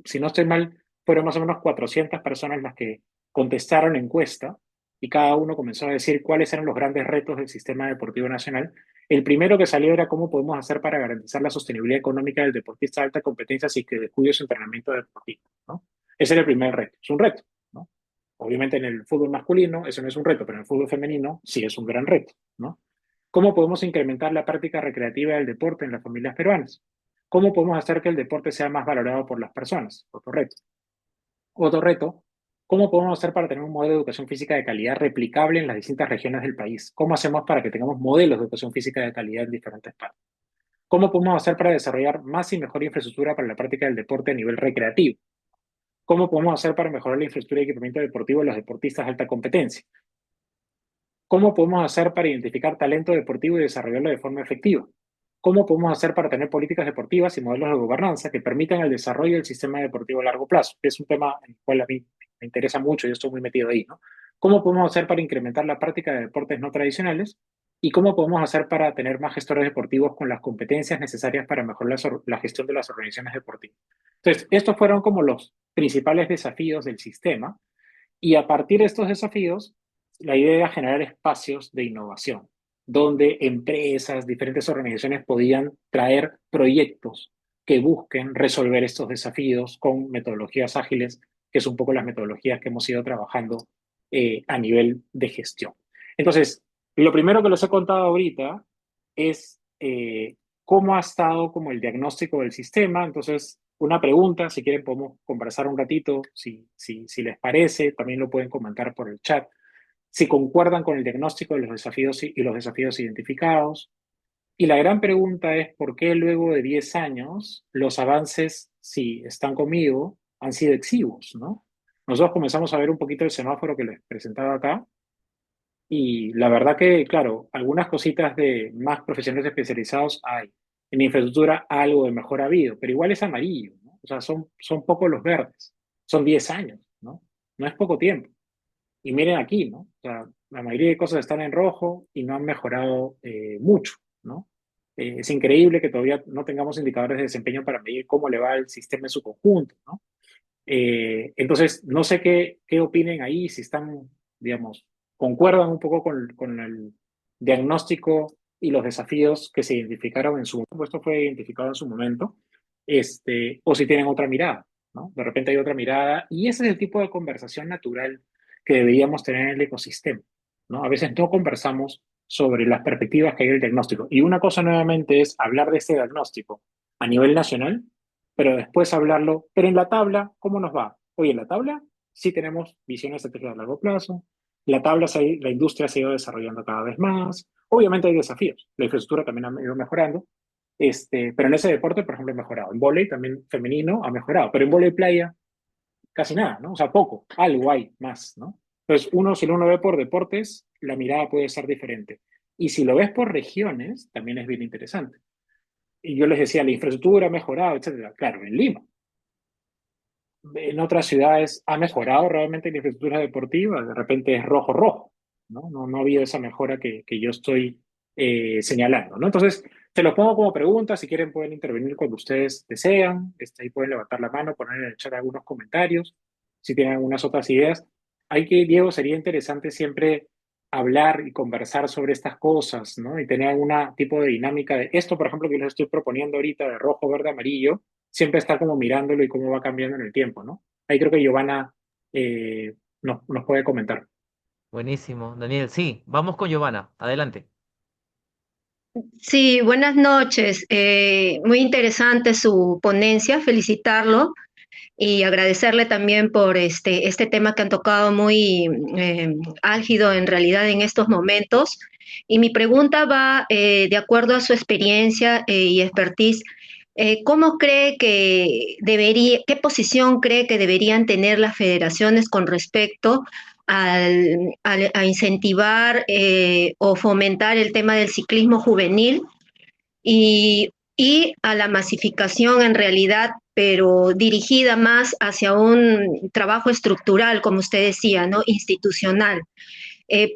si no estoy mal, fueron más o menos 400 personas las que contestaron la encuesta y cada uno comenzó a decir cuáles eran los grandes retos del sistema deportivo nacional. El primero que salió era cómo podemos hacer para garantizar la sostenibilidad económica del deportista de alta competencia sin que descuide su entrenamiento deportivo, ¿no? Ese era el primer reto. Es un reto, ¿no? Obviamente en el fútbol masculino eso no es un reto, pero en el fútbol femenino sí es un gran reto, ¿no? ¿Cómo podemos incrementar la práctica recreativa del deporte en las familias peruanas? ¿Cómo podemos hacer que el deporte sea más valorado por las personas? Otro reto. Otro reto, ¿cómo podemos hacer para tener un modelo de educación física de calidad replicable en las distintas regiones del país? ¿Cómo hacemos para que tengamos modelos de educación física de calidad en diferentes partes? ¿Cómo podemos hacer para desarrollar más y mejor infraestructura para la práctica del deporte a nivel recreativo? ¿Cómo podemos hacer para mejorar la infraestructura y equipamiento deportivo de los deportistas de alta competencia? ¿Cómo podemos hacer para identificar talento deportivo y desarrollarlo de forma efectiva? ¿Cómo podemos hacer para tener políticas deportivas y modelos de gobernanza que permitan el desarrollo del sistema deportivo a largo plazo? Es un tema en el cual a mí me interesa mucho y estoy muy metido ahí, ¿no? ¿Cómo podemos hacer para incrementar la práctica de deportes no tradicionales? ¿Y cómo podemos hacer para tener más gestores deportivos con las competencias necesarias para mejorar la gestión de las organizaciones deportivas? Entonces, estos fueron como los principales desafíos del sistema y a partir de estos desafíos, la idea era generar espacios de innovación, donde empresas, diferentes organizaciones podían traer proyectos que busquen resolver estos desafíos con metodologías ágiles, que es un poco las metodologías que hemos ido trabajando a nivel de gestión. Entonces, lo primero que les he contado ahorita es cómo ha estado como el diagnóstico del sistema. Entonces, una pregunta, si quieren podemos conversar un ratito, si les parece, también lo pueden comentar por el chat. Si concuerdan con el diagnóstico de los desafíos y los desafíos identificados. Y la gran pregunta es, ¿por qué luego de 10 años los avances, si están conmigo, han sido exiguos, ¿no? Nosotros comenzamos a ver un poquito el semáforo que les presentaba acá y la verdad que, claro, algunas cositas de más profesionales especializados hay. En infraestructura algo de mejor ha habido, pero igual es amarillo, ¿no? O sea, son pocos los verdes. Son 10 años, ¿no? No es poco tiempo. Y miren aquí, ¿no? O sea, la mayoría de cosas están en rojo y no han mejorado mucho, ¿no? Es increíble que todavía no tengamos indicadores de desempeño para medir cómo le va el sistema en su conjunto, ¿no? Entonces, no sé qué opinen ahí, si están, digamos, concuerdan un poco con el diagnóstico y los desafíos que se identificaron en su momento, esto fue identificado en su momento, o si tienen otra mirada, ¿no? De repente hay otra mirada y ese es el tipo de conversación natural que deberíamos tener en el ecosistema, ¿no? A veces no conversamos sobre las perspectivas que hay del diagnóstico. Y una cosa nuevamente es hablar de este diagnóstico a nivel nacional, pero después hablarlo, pero en la tabla, ¿cómo nos va? Oye, en la tabla sí tenemos visiones estratégicas a largo plazo, la industria se ha ido desarrollando cada vez más, obviamente hay desafíos, la infraestructura también ha ido mejorando, pero en ese deporte, por ejemplo, ha mejorado, en vóley también femenino ha mejorado, pero en vóley playa casi nada, ¿no? O sea, poco, algo hay más, ¿no? Entonces, si uno ve por deportes, la mirada puede ser diferente. Y si lo ves por regiones, también es bien interesante. Y yo les decía, la infraestructura ha mejorado, etcétera. Claro, en Lima. En otras ciudades ha mejorado realmente la infraestructura deportiva, de repente es rojo, rojo, ¿no? No ha habido esa mejora que yo estoy señalando, ¿no? Entonces, te lo pongo como pregunta, si quieren pueden intervenir cuando ustedes desean, ahí pueden levantar la mano, poner en el chat algunos comentarios, si tienen algunas otras ideas. Diego, sería interesante siempre hablar y conversar sobre estas cosas, ¿no? Y tener algún tipo de dinámica de esto, por ejemplo, que les estoy proponiendo ahorita de rojo, verde, amarillo, siempre estar como mirándolo y cómo va cambiando en el tiempo, ¿no? Ahí creo que Giovanna nos puede comentar. Buenísimo, Daniel. Sí, vamos con Giovanna. Adelante. Sí, buenas noches. Muy interesante su ponencia, felicitarlo y agradecerle también por este tema que han tocado muy álgido en realidad en estos momentos. Y mi pregunta va de acuerdo a su experiencia y expertise. ¿Cómo cree que qué posición cree que deberían tener las federaciones con respecto a incentivar o fomentar el tema del ciclismo juvenil y a la masificación en realidad, pero dirigida más hacia un trabajo estructural, como usted decía, ¿no? Institucional?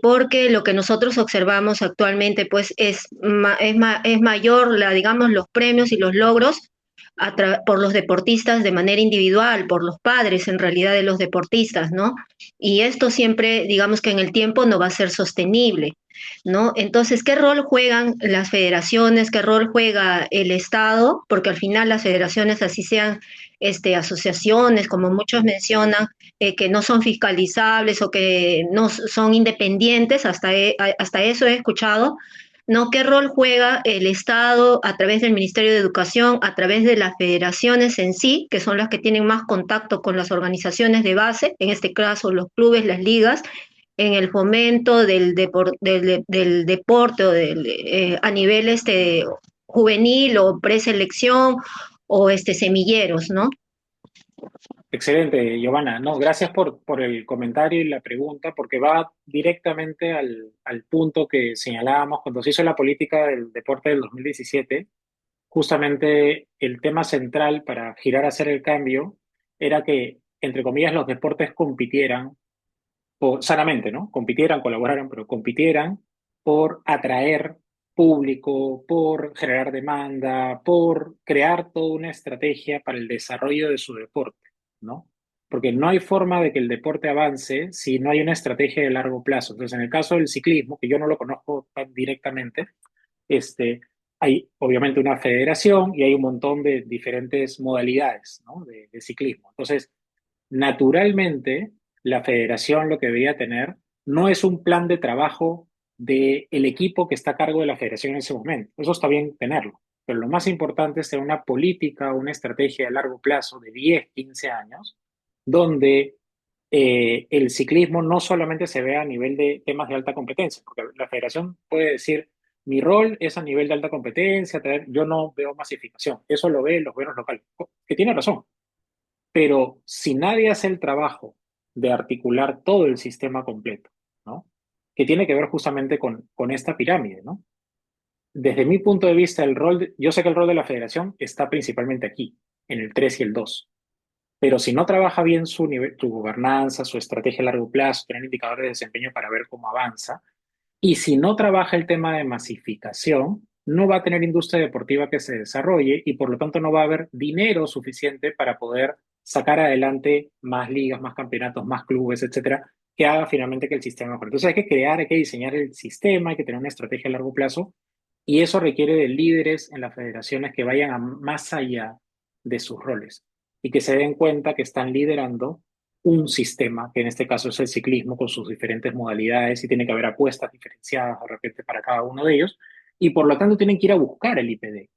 Porque lo que nosotros observamos actualmente pues es mayor digamos, los premios y los logros por los deportistas de manera individual, por los padres en realidad de los deportistas, ¿no? Y esto siempre, digamos que en el tiempo no va a ser sostenible, ¿no? Entonces, ¿qué rol juegan las federaciones? ¿Qué rol juega el Estado? Porque al final las federaciones, así sean asociaciones, como muchos mencionan, que no son fiscalizables o que no son independientes, hasta eso he escuchado, ¿no? ¿Qué rol juega el Estado a través del Ministerio de Educación, a través de las federaciones en sí, que son las que tienen más contacto con las organizaciones de base, en este caso los clubes, las ligas, en el fomento del deporte o a nivel juvenil o preselección o semilleros, ¿no? Excelente, Giovanna. No, gracias por el comentario y la pregunta, porque va directamente al punto que señalábamos cuando se hizo la política del deporte del 2017. Justamente el tema central para girar a hacer el cambio era que, entre comillas, los deportes compitieran sanamente, ¿no? Compitieran, colaboraran, pero compitieran por atraer público, por generar demanda, por crear toda una estrategia para el desarrollo de su deporte, ¿no? Porque no hay forma de que el deporte avance si no hay una estrategia de largo plazo. Entonces, en el caso del ciclismo, que yo no lo conozco tan directamente, hay obviamente una federación y hay un montón de diferentes modalidades, ¿no? de ciclismo. Entonces, naturalmente, la federación lo que debería tener no es un plan de trabajo del equipo que está a cargo de la federación en ese momento. Eso está bien tenerlo, pero lo más importante es tener una política, una estrategia de largo plazo de 10, 15 años, donde el ciclismo no solamente se vea a nivel de temas de alta competencia, porque la federación puede decir, mi rol es a nivel de alta competencia, yo no veo masificación, eso lo ve los gobiernos locales, que tiene razón, pero si nadie hace el trabajo de articular todo el sistema completo, ¿no? Que tiene que ver justamente con esta pirámide, ¿no? Desde mi punto de vista, yo sé que el rol de la federación está principalmente aquí, en el 3 y el 2, pero si no trabaja bien su gobernanza, su estrategia a largo plazo, tener indicadores de desempeño para ver cómo avanza, y si no trabaja el tema de masificación, no va a tener industria deportiva que se desarrolle y por lo tanto no va a haber dinero suficiente para poder sacar adelante más ligas, más campeonatos, más clubes, etcétera, que haga finalmente que el sistema mejore. Entonces hay que crear, hay que diseñar el sistema, hay que tener una estrategia a largo plazo y eso requiere de líderes en las federaciones que vayan más allá de sus roles y que se den cuenta que están liderando un sistema, que en este caso es el ciclismo con sus diferentes modalidades y tiene que haber apuestas diferenciadas de repente para cada uno de ellos y por lo tanto tienen que ir a buscar el IPD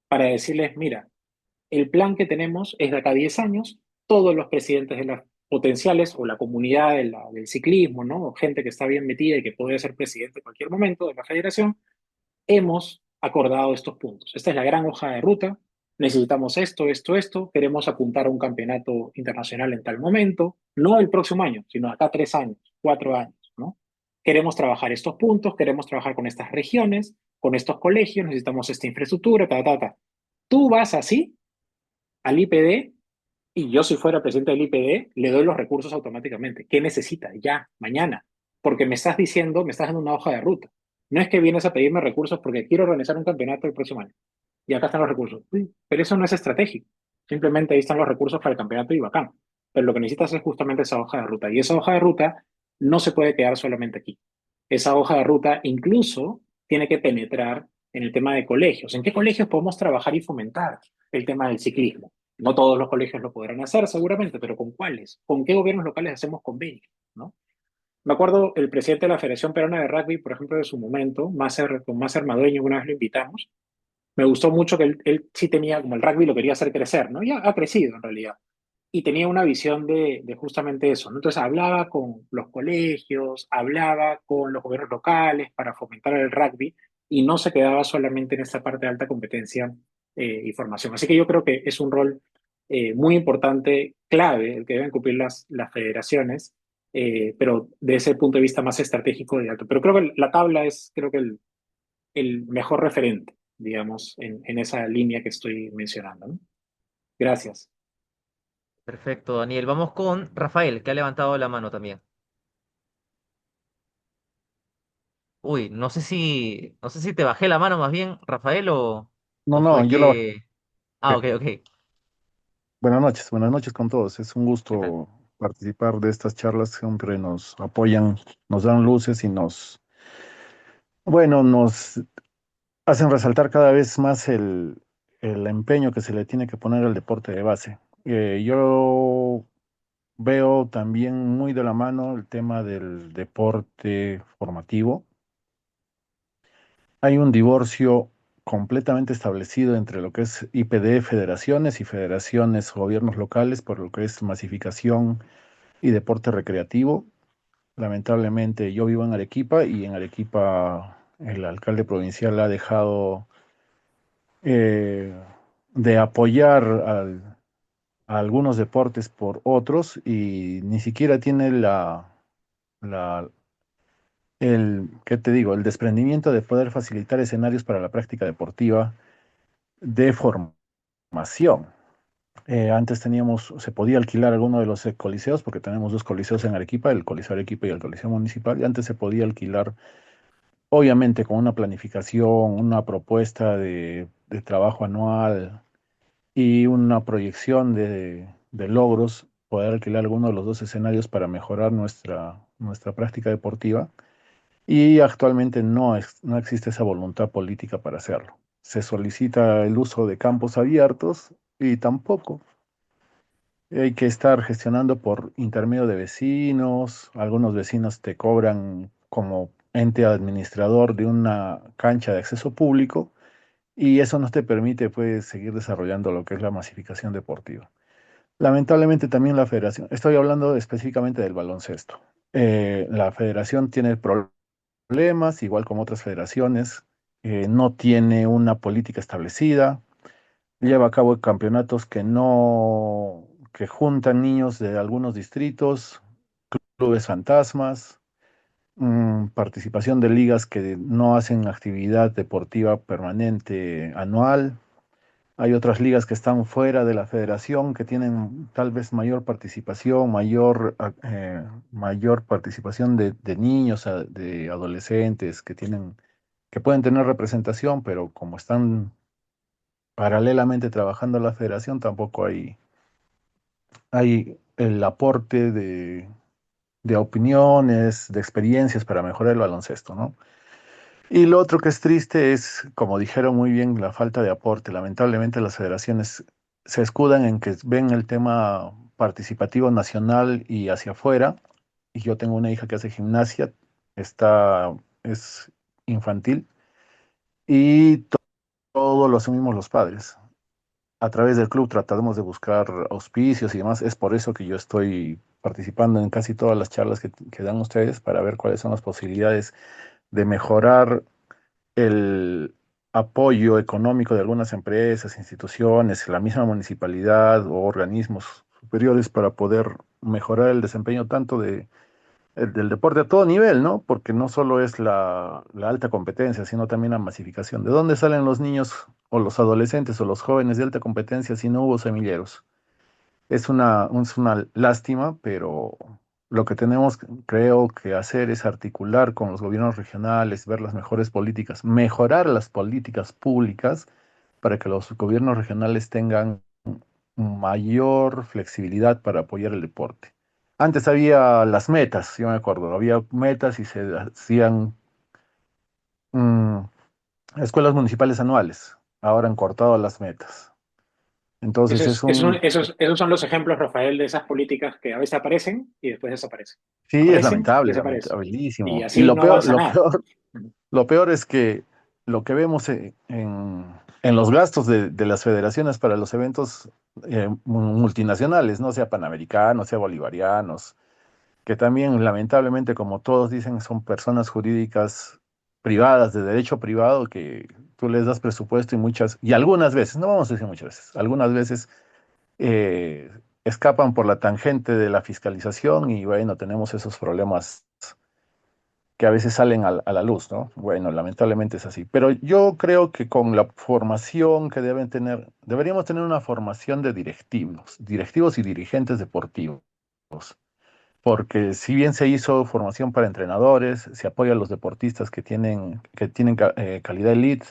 para decirles, mira, el plan que tenemos es de acá a 10 años, todos los presidentes de las potenciales o la comunidad del ciclismo, ¿no? O gente que está bien metida y que puede ser presidente en cualquier momento de la federación, hemos acordado estos puntos. Esta es la gran hoja de ruta. necesitamos esto, queremos apuntar a un campeonato internacional en tal momento, no el próximo año, sino acá 3 años, 4 años, ¿no? Queremos trabajar estos puntos, queremos trabajar con estas regiones, con estos colegios, necesitamos esta infraestructura, ta, ta, ta. Tú vas así al IPD y yo si fuera presidente del IPD le doy los recursos automáticamente. ¿Qué necesita? Ya, mañana. Porque me estás diciendo, me estás dando una hoja de ruta. No es que vienes a pedirme recursos porque quiero organizar un campeonato el próximo año y acá están los recursos. Sí, pero eso no es estratégico. Simplemente ahí están los recursos para el campeonato y bacán. Pero lo que necesitas es justamente esa hoja de ruta. Y esa hoja de ruta no se puede quedar solamente aquí. Esa hoja de ruta incluso tiene que penetrar en el tema de colegios. ¿En qué colegios podemos trabajar y fomentar el tema del ciclismo? No todos los colegios lo podrán hacer seguramente, pero ¿con cuáles? ¿Con qué gobiernos locales hacemos convenios? ¿No? Me acuerdo el presidente de la Federación Peruana de Rugby, por ejemplo, de su momento, con Máser Madueño, una vez lo invitamos, me gustó mucho que él sí tenía, como el rugby lo quería hacer crecer, ¿no? Ya ha crecido en realidad. Y tenía una visión de justamente eso, ¿no? Entonces hablaba con los colegios, hablaba con los gobiernos locales para fomentar el rugby y no se quedaba solamente en esta parte de alta competencia y formación. Así que yo creo que es un rol muy importante, clave, el que deben cumplir las federaciones, pero de ese punto de vista más estratégico de alto. Pero creo que la tabla es, creo que el mejor referente, digamos, en esa línea que estoy mencionando, ¿no? Gracias. Perfecto, Daniel. Vamos con Rafael, que ha levantado la mano también. Uy, no sé si te bajé la mano más bien, Rafael, No, o no, fue yo la que... Ah, ok, bajé. ok. Buenas noches con todos. Es un ¿Qué tal? gusto participar de estas charlas. Siempre nos apoyan, nos dan luces y nos hacen resaltar cada vez más el empeño que se le tiene que poner al deporte de base. Yo veo también muy de la mano el tema del deporte formativo. Hay un divorcio completamente establecido entre lo que es IPD, federaciones y federaciones, gobiernos locales, por lo que es masificación y deporte recreativo. Lamentablemente yo vivo en Arequipa y en Arequipa el alcalde provincial ha dejado eh, de apoyar a algunos deportes por otros y ni siquiera tiene la, ¿qué te digo? El desprendimiento de poder facilitar escenarios para la práctica deportiva de formación. Antes se podía alquilar alguno de los coliseos, porque tenemos dos coliseos en Arequipa, el Coliseo Arequipa y el Coliseo Municipal, y antes se podía alquilar, obviamente, con una planificación, una propuesta de trabajo anual y una proyección de logros, poder alquilar alguno de los dos escenarios para mejorar nuestra práctica deportiva. Y actualmente no existe esa voluntad política para hacerlo. Se solicita el uso de campos abiertos y tampoco. Hay que estar gestionando por intermedio de vecinos. Algunos vecinos te cobran como ente administrador de una cancha de acceso público y eso no te permite pues seguir desarrollando lo que es la masificación deportiva. Lamentablemente también la federación, estoy hablando específicamente del baloncesto. La federación tiene problemas, igual como otras federaciones, no tiene una política establecida, lleva a cabo campeonatos que juntan niños de algunos distritos, clubes fantasmas, participación de ligas que no hacen actividad deportiva permanente anual. Hay otras ligas que están fuera de la federación que tienen tal vez mayor participación, mayor participación de niños, de adolescentes que pueden tener representación, pero como están paralelamente trabajando en la federación, tampoco hay el aporte de opiniones, de experiencias para mejorar el baloncesto, ¿no? Y lo otro que es triste es, como dijeron muy bien, la falta de aporte. Lamentablemente las federaciones se escudan en que ven el tema participativo nacional y hacia afuera. Y yo tengo una hija que hace gimnasia, es infantil, y todo lo asumimos los padres. A través del club tratamos de buscar auspicios y demás. Es por eso que yo estoy participando en casi todas las charlas que dan ustedes para ver cuáles son las posibilidades de mejorar el apoyo económico de algunas empresas, instituciones, la misma municipalidad o organismos superiores para poder mejorar el desempeño tanto del deporte a todo nivel, ¿no? Porque no solo es la alta competencia, sino también la masificación. ¿De dónde salen los niños o los adolescentes o los jóvenes de alta competencia si no hubo semilleros? Es una lástima, pero lo que tenemos, creo que hacer es articular con los gobiernos regionales, ver las mejores políticas, mejorar las políticas públicas para que los gobiernos regionales tengan mayor flexibilidad para apoyar el deporte. Antes había las metas, yo me acuerdo, había metas y se hacían mm, escuelas municipales anuales. Ahora han cortado las metas. Entonces es un, Esos son los ejemplos, Rafael, de esas políticas que a veces aparecen y después desaparecen. sí, es Aparecen y lamentable, desaparecen. Y lamentabilísimo. Y así no avanza lo nada. peor, lo peor es que lo que vemos en los gastos de las federaciones para los eventos multinacionales, no sea panamericanos, sea bolivarianos, que también lamentablemente, como todos dicen, son personas jurídicas privadas, de derecho privado, que tú les das presupuesto y algunas veces, no vamos a decir muchas veces, algunas veces eh, escapan por la tangente de la fiscalización y bueno, tenemos esos problemas que a veces salen a la luz, ¿no? Bueno, lamentablemente es así. Pero yo creo que con la formación que deben tener, deberíamos tener una formación de directivos y dirigentes deportivos. Porque si bien se hizo formación para entrenadores, se apoya a los deportistas que tienen calidad elite,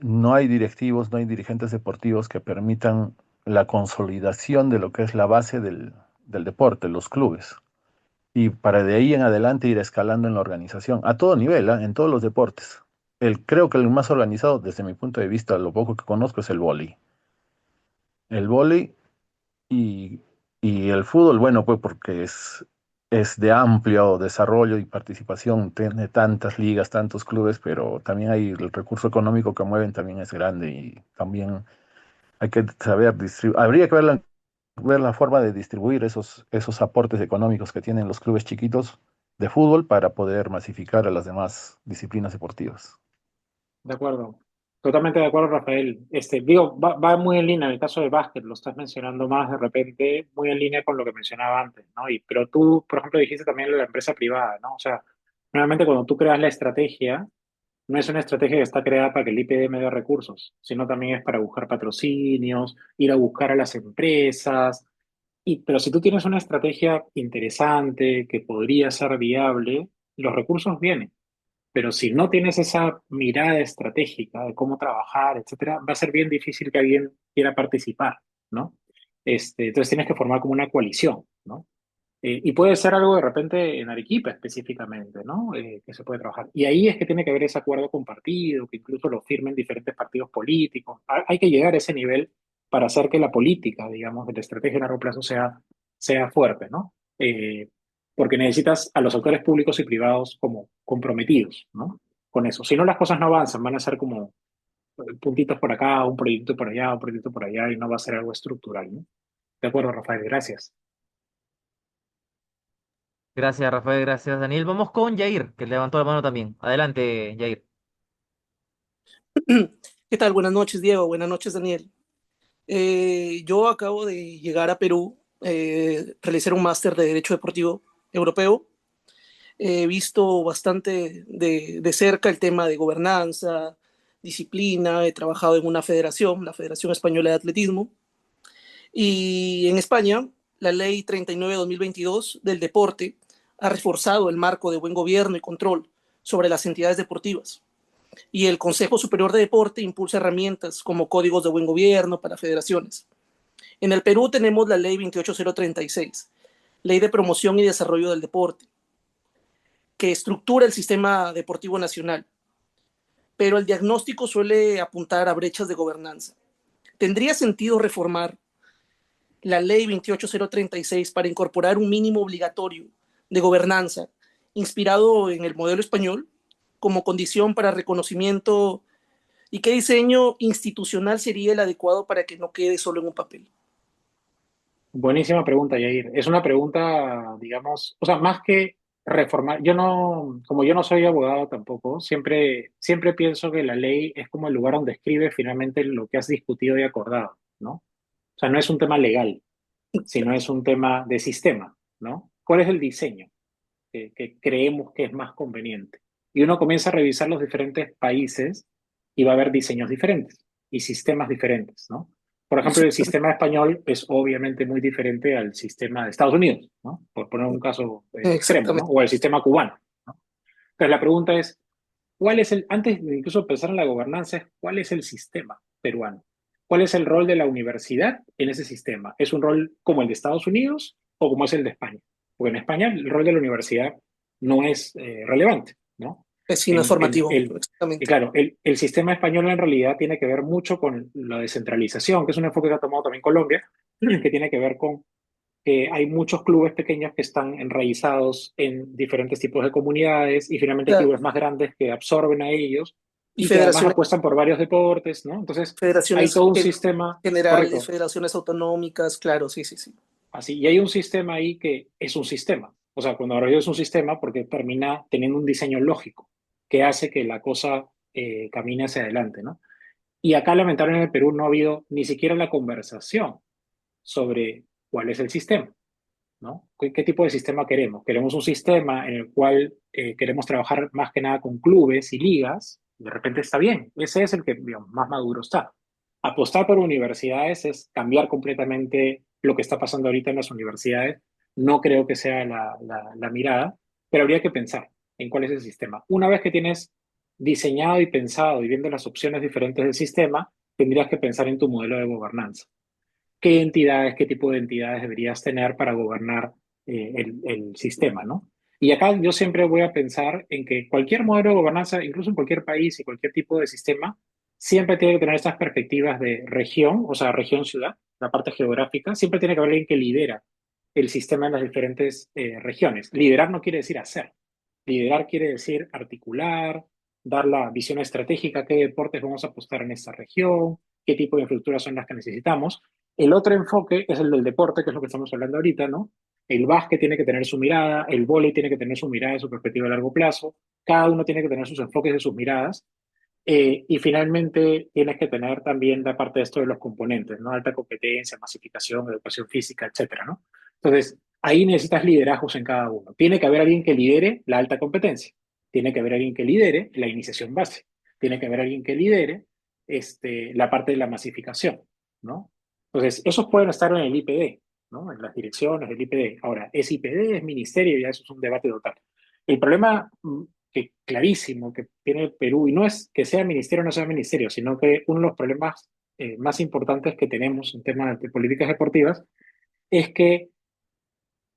no hay directivos, no hay dirigentes deportivos que permitan la consolidación de lo que es la base del deporte, los clubes. Y para de ahí en adelante ir escalando en la organización, a todo nivel, ¿ah? En todos los deportes. Creo que el más organizado, desde mi punto de vista, lo poco que conozco, es el vóley. El vóley y, y el fútbol, bueno, pues porque es de amplio desarrollo y participación, tiene tantas ligas, tantos clubes, pero también hay el recurso económico que mueven también es grande y también hay que saber distribuir, habría que ver la forma de distribuir esos aportes económicos que tienen los clubes chiquitos de fútbol para poder masificar a las demás disciplinas deportivas. De acuerdo. Totalmente de acuerdo, Rafael. Digo, va muy en línea en el caso de básquet, lo estás mencionando más de repente, muy en línea con lo que mencionaba antes, ¿no? Pero tú, por ejemplo, dijiste también la empresa privada, ¿no? O sea, nuevamente cuando tú creas la estrategia, no es una estrategia que está creada para que el IPD me dé recursos, sino también es para buscar patrocinios, ir a buscar a las empresas. Pero si tú tienes una estrategia interesante que podría ser viable, los recursos vienen. Pero si no tienes esa mirada estratégica de cómo trabajar, etcétera, va a ser bien difícil que alguien quiera participar, ¿no? Entonces tienes que formar como una coalición, ¿no? Y puede ser algo de repente en Arequipa específicamente, ¿no? Que se puede trabajar. Y ahí es que tiene que haber ese acuerdo compartido, que incluso lo firmen diferentes partidos políticos. Hay que llegar a ese nivel para hacer que la política, digamos, de la estrategia a largo plazo sea fuerte, ¿no? Porque necesitas a los actores públicos y privados como comprometidos, ¿no? Con eso. Si no, las cosas no avanzan, van a ser como puntitos por acá, un proyecto por allá, un proyecto por allá, y no va a ser algo estructural, ¿no? De acuerdo, Rafael, gracias. Gracias, Rafael, gracias, Daniel. Vamos con Jair, que levantó la mano también. Adelante, Jair. ¿Qué tal? Buenas noches, Diego. Buenas noches, Daniel. Yo acabo de llegar a Perú, realizar un máster de Derecho Deportivo Europeo. He visto bastante de cerca el tema de gobernanza, disciplina. He trabajado en una federación, la Federación Española de Atletismo. Y en España, la Ley 39/2022 del deporte ha reforzado el marco de buen gobierno y control sobre las entidades deportivas. Y el Consejo Superior de Deporte impulsa herramientas como códigos de buen gobierno para federaciones. En el Perú tenemos la Ley 28036, Ley de Promoción y Desarrollo del Deporte, que estructura el sistema deportivo nacional, pero el diagnóstico suele apuntar a brechas de gobernanza. ¿Tendría sentido reformar la Ley 28036 para incorporar un mínimo obligatorio de gobernanza inspirado en el modelo español como condición para reconocimiento, y qué diseño institucional sería el adecuado para que no quede solo en un papel? Buenísima pregunta, Yair. Es una pregunta, digamos, o sea, más que reformar, yo no, como yo no soy abogado tampoco, siempre pienso que la ley es como el lugar donde escribe finalmente lo que has discutido y acordado, ¿no? O sea, no es un tema legal, sino es un tema de sistema, ¿no? ¿Cuál es el diseño que creemos que es más conveniente? Y uno comienza a revisar los diferentes países y va a haber diseños diferentes y sistemas diferentes, ¿no? Por ejemplo, el sistema español es obviamente muy diferente al sistema de Estados Unidos, ¿no? Por poner un caso extremo, ¿no? Exactamente. O el sistema cubano, ¿no? Entonces la pregunta es, ¿cuál es antes de incluso pensar en la gobernanza, cuál es el sistema peruano? ¿Cuál es el rol de la universidad en ese sistema? ¿Es un rol como el de Estados Unidos o como es el de España? Porque en España el rol de la universidad no es relevante, ¿no? Sí, no es formativo, Y exactamente. claro, el sistema español en realidad tiene que ver mucho con la descentralización, que es un enfoque que ha tomado también Colombia, que tiene que ver con que hay muchos clubes pequeños que están enraizados en diferentes tipos de comunidades y finalmente Claro. clubes más grandes que absorben a ellos Y y que además federaciones, apuestan por varios deportes, ¿no? Entonces, hay federaciones todo un sistema, generales, correcto, federaciones autonómicas, claro, sí, sí, sí. así, y hay un sistema ahí que es un sistema. O sea, cuando hablo yo es un sistema porque termina teniendo un diseño lógico que hace que la cosa camine hacia adelante, ¿no? Y acá, lamentablemente, en el Perú no ha habido ni siquiera la conversación sobre cuál es el sistema. ¿No? ¿Qué tipo de sistema queremos? ¿Queremos un sistema en el cual queremos trabajar más que nada con clubes y ligas? De repente está bien, ese es el que digamos, más maduro está. Apostar por universidades es cambiar completamente lo que está pasando ahorita en las universidades. No creo que sea la mirada, pero habría que pensar en cuál es el sistema. Una vez que tienes diseñado y pensado y viendo las opciones diferentes del sistema, tendrías que pensar en tu modelo de gobernanza. ¿Qué entidades, qué tipo de entidades deberías tener para gobernar el sistema, ¿no? Y acá yo siempre voy a pensar en que cualquier modelo de gobernanza, incluso en cualquier país y cualquier tipo de sistema, siempre tiene que tener estas perspectivas de región, o sea, región-ciudad, la parte geográfica, siempre tiene que haber alguien que lidera el sistema en las diferentes regiones. Liderar no quiere decir hacer. Liderar quiere decir articular, dar la visión estratégica, qué deportes vamos a apostar en esta región, qué tipo de infraestructuras son las que necesitamos. El otro enfoque es el del deporte, que es lo que estamos hablando ahorita, ¿no? El básquet tiene que tener su mirada, el vóley tiene que tener su mirada y su perspectiva a largo plazo, cada uno tiene que tener sus enfoques y sus miradas, y finalmente tienes que tener también la parte de esto de los componentes, ¿no? Alta competencia, masificación, educación física, etcétera, ¿no? Entonces, ahí necesitas liderazgos en cada uno. Tiene que haber alguien que lidere la alta competencia, tiene que haber alguien que lidere la iniciación base, tiene que haber alguien que lidere la parte de la masificación, ¿no? Entonces, esos pueden estar en el IPD, ¿no? En las direcciones del IPD. Ahora, ¿es IPD, es ministerio? Ya eso es un debate total. El problema que clarísimo que tiene el Perú, y no es que sea ministerio o no sea ministerio, sino que uno de los problemas más importantes que tenemos en temas de políticas deportivas es que,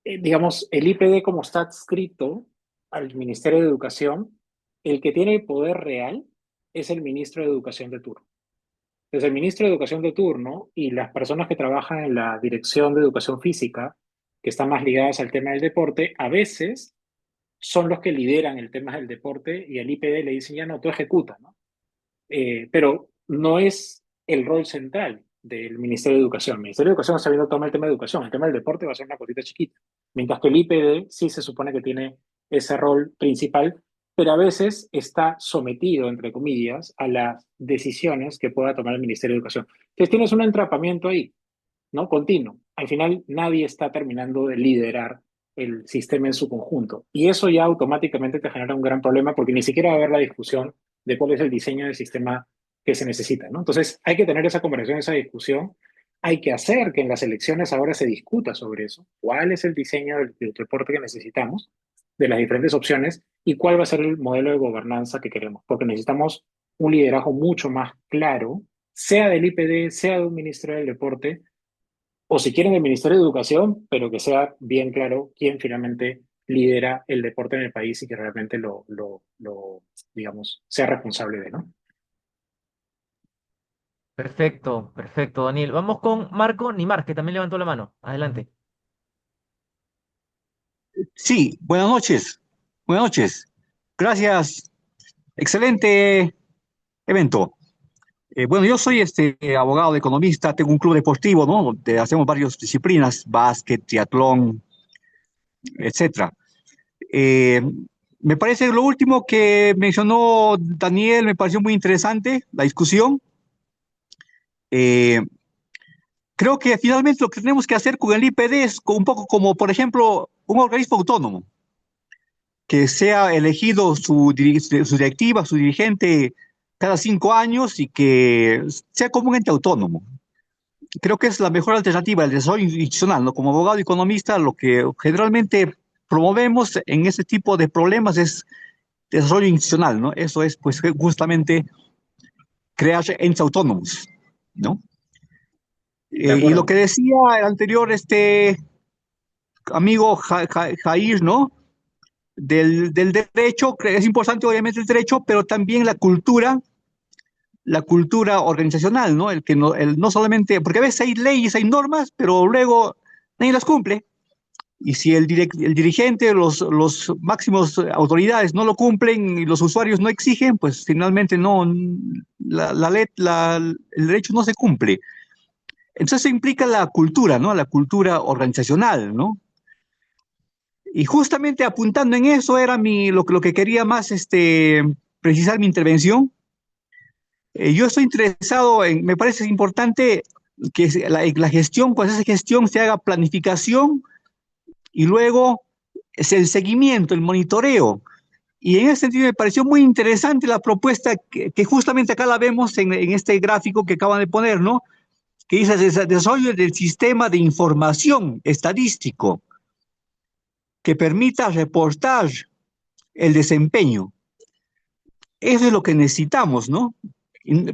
digamos, el IPD como está adscrito al Ministerio de Educación, el que tiene el poder real es el ministro de Educación de turno. Entonces, el ministro de Educación de turno y las personas que trabajan en la Dirección de Educación Física, que están más ligadas al tema del deporte, a veces son los que lideran el tema del deporte y al IPD le dicen, ya no, tú ejecuta, ¿no? Pero no es el rol central del Ministerio de Educación. El Ministerio de Educación está viendo todo el tema de educación, el tema del deporte va a ser una cosita chiquita, mientras que el IPD sí se supone que tiene ese rol principal, pero a veces está sometido, entre comillas, a las decisiones que pueda tomar el Ministerio de Educación. Entonces tienes un entrapamiento ahí, ¿no? Continuo. Al final nadie está terminando de liderar el sistema en su conjunto. Y eso ya automáticamente te genera un gran problema porque ni siquiera va a haber la discusión de cuál es el diseño del sistema que se necesita, ¿no? Entonces hay que tener esa conversación, esa discusión. Hay que hacer que en las elecciones ahora se discuta sobre eso. ¿Cuál es el diseño del deporte que necesitamos? De las diferentes opciones y cuál va a ser el modelo de gobernanza que queremos. Porque necesitamos un liderazgo mucho más claro, sea del IPD, sea de un ministro del deporte, o si quieren del Ministerio de Educación, pero que sea bien claro quién finalmente lidera el deporte en el país y que realmente digamos, sea responsable de, ¿no? Perfecto, perfecto, Daniel. Vamos con Marco Nimar, que también levantó la mano. Adelante. Sí, buenas noches. Buenas noches. Gracias. Excelente evento. Bueno, yo soy abogado, economista, tengo un club deportivo, ¿no? Donde hacemos varias disciplinas, básquet, triatlón, etcétera. Eh, Me parece lo último que mencionó Daniel, me pareció muy interesante, la discusión. Eh, Creo que finalmente lo que tenemos que hacer con el IPD es un poco como, por ejemplo, un organismo autónomo, que sea elegido su directiva, su dirigente cada 5 años y que sea como un ente autónomo. Creo que es la mejor alternativa, el desarrollo institucional, ¿no? Como abogado y economista, lo que generalmente promovemos en ese tipo de problemas es desarrollo institucional, ¿no? Eso es, pues, justamente crear entes autónomos, ¿no? De Y lo acuerdo. que decía el anterior, amigo Jair, ¿no? Del derecho, es importante obviamente el derecho, pero también la cultura organizacional, ¿no? El que no, no solamente, porque a veces hay leyes, hay normas, pero luego nadie las cumple. Y si el dirigente, los máximos autoridades no lo cumplen y los usuarios no exigen, pues finalmente no, el derecho no se cumple. Entonces eso implica la cultura, ¿no? La cultura organizacional, ¿no? Y justamente apuntando en eso era lo que quería más precisar mi intervención. Yo estoy interesado en, me parece importante que la gestión, cuando se hace gestión, se haga planificación y luego es el seguimiento, el monitoreo. Y en ese sentido me pareció muy interesante la propuesta que justamente acá la vemos en este gráfico que acaban de poner, ¿no? Que dice desarrollo del sistema de información estadístico que permita reportar el desempeño. Eso es lo que necesitamos, ¿no?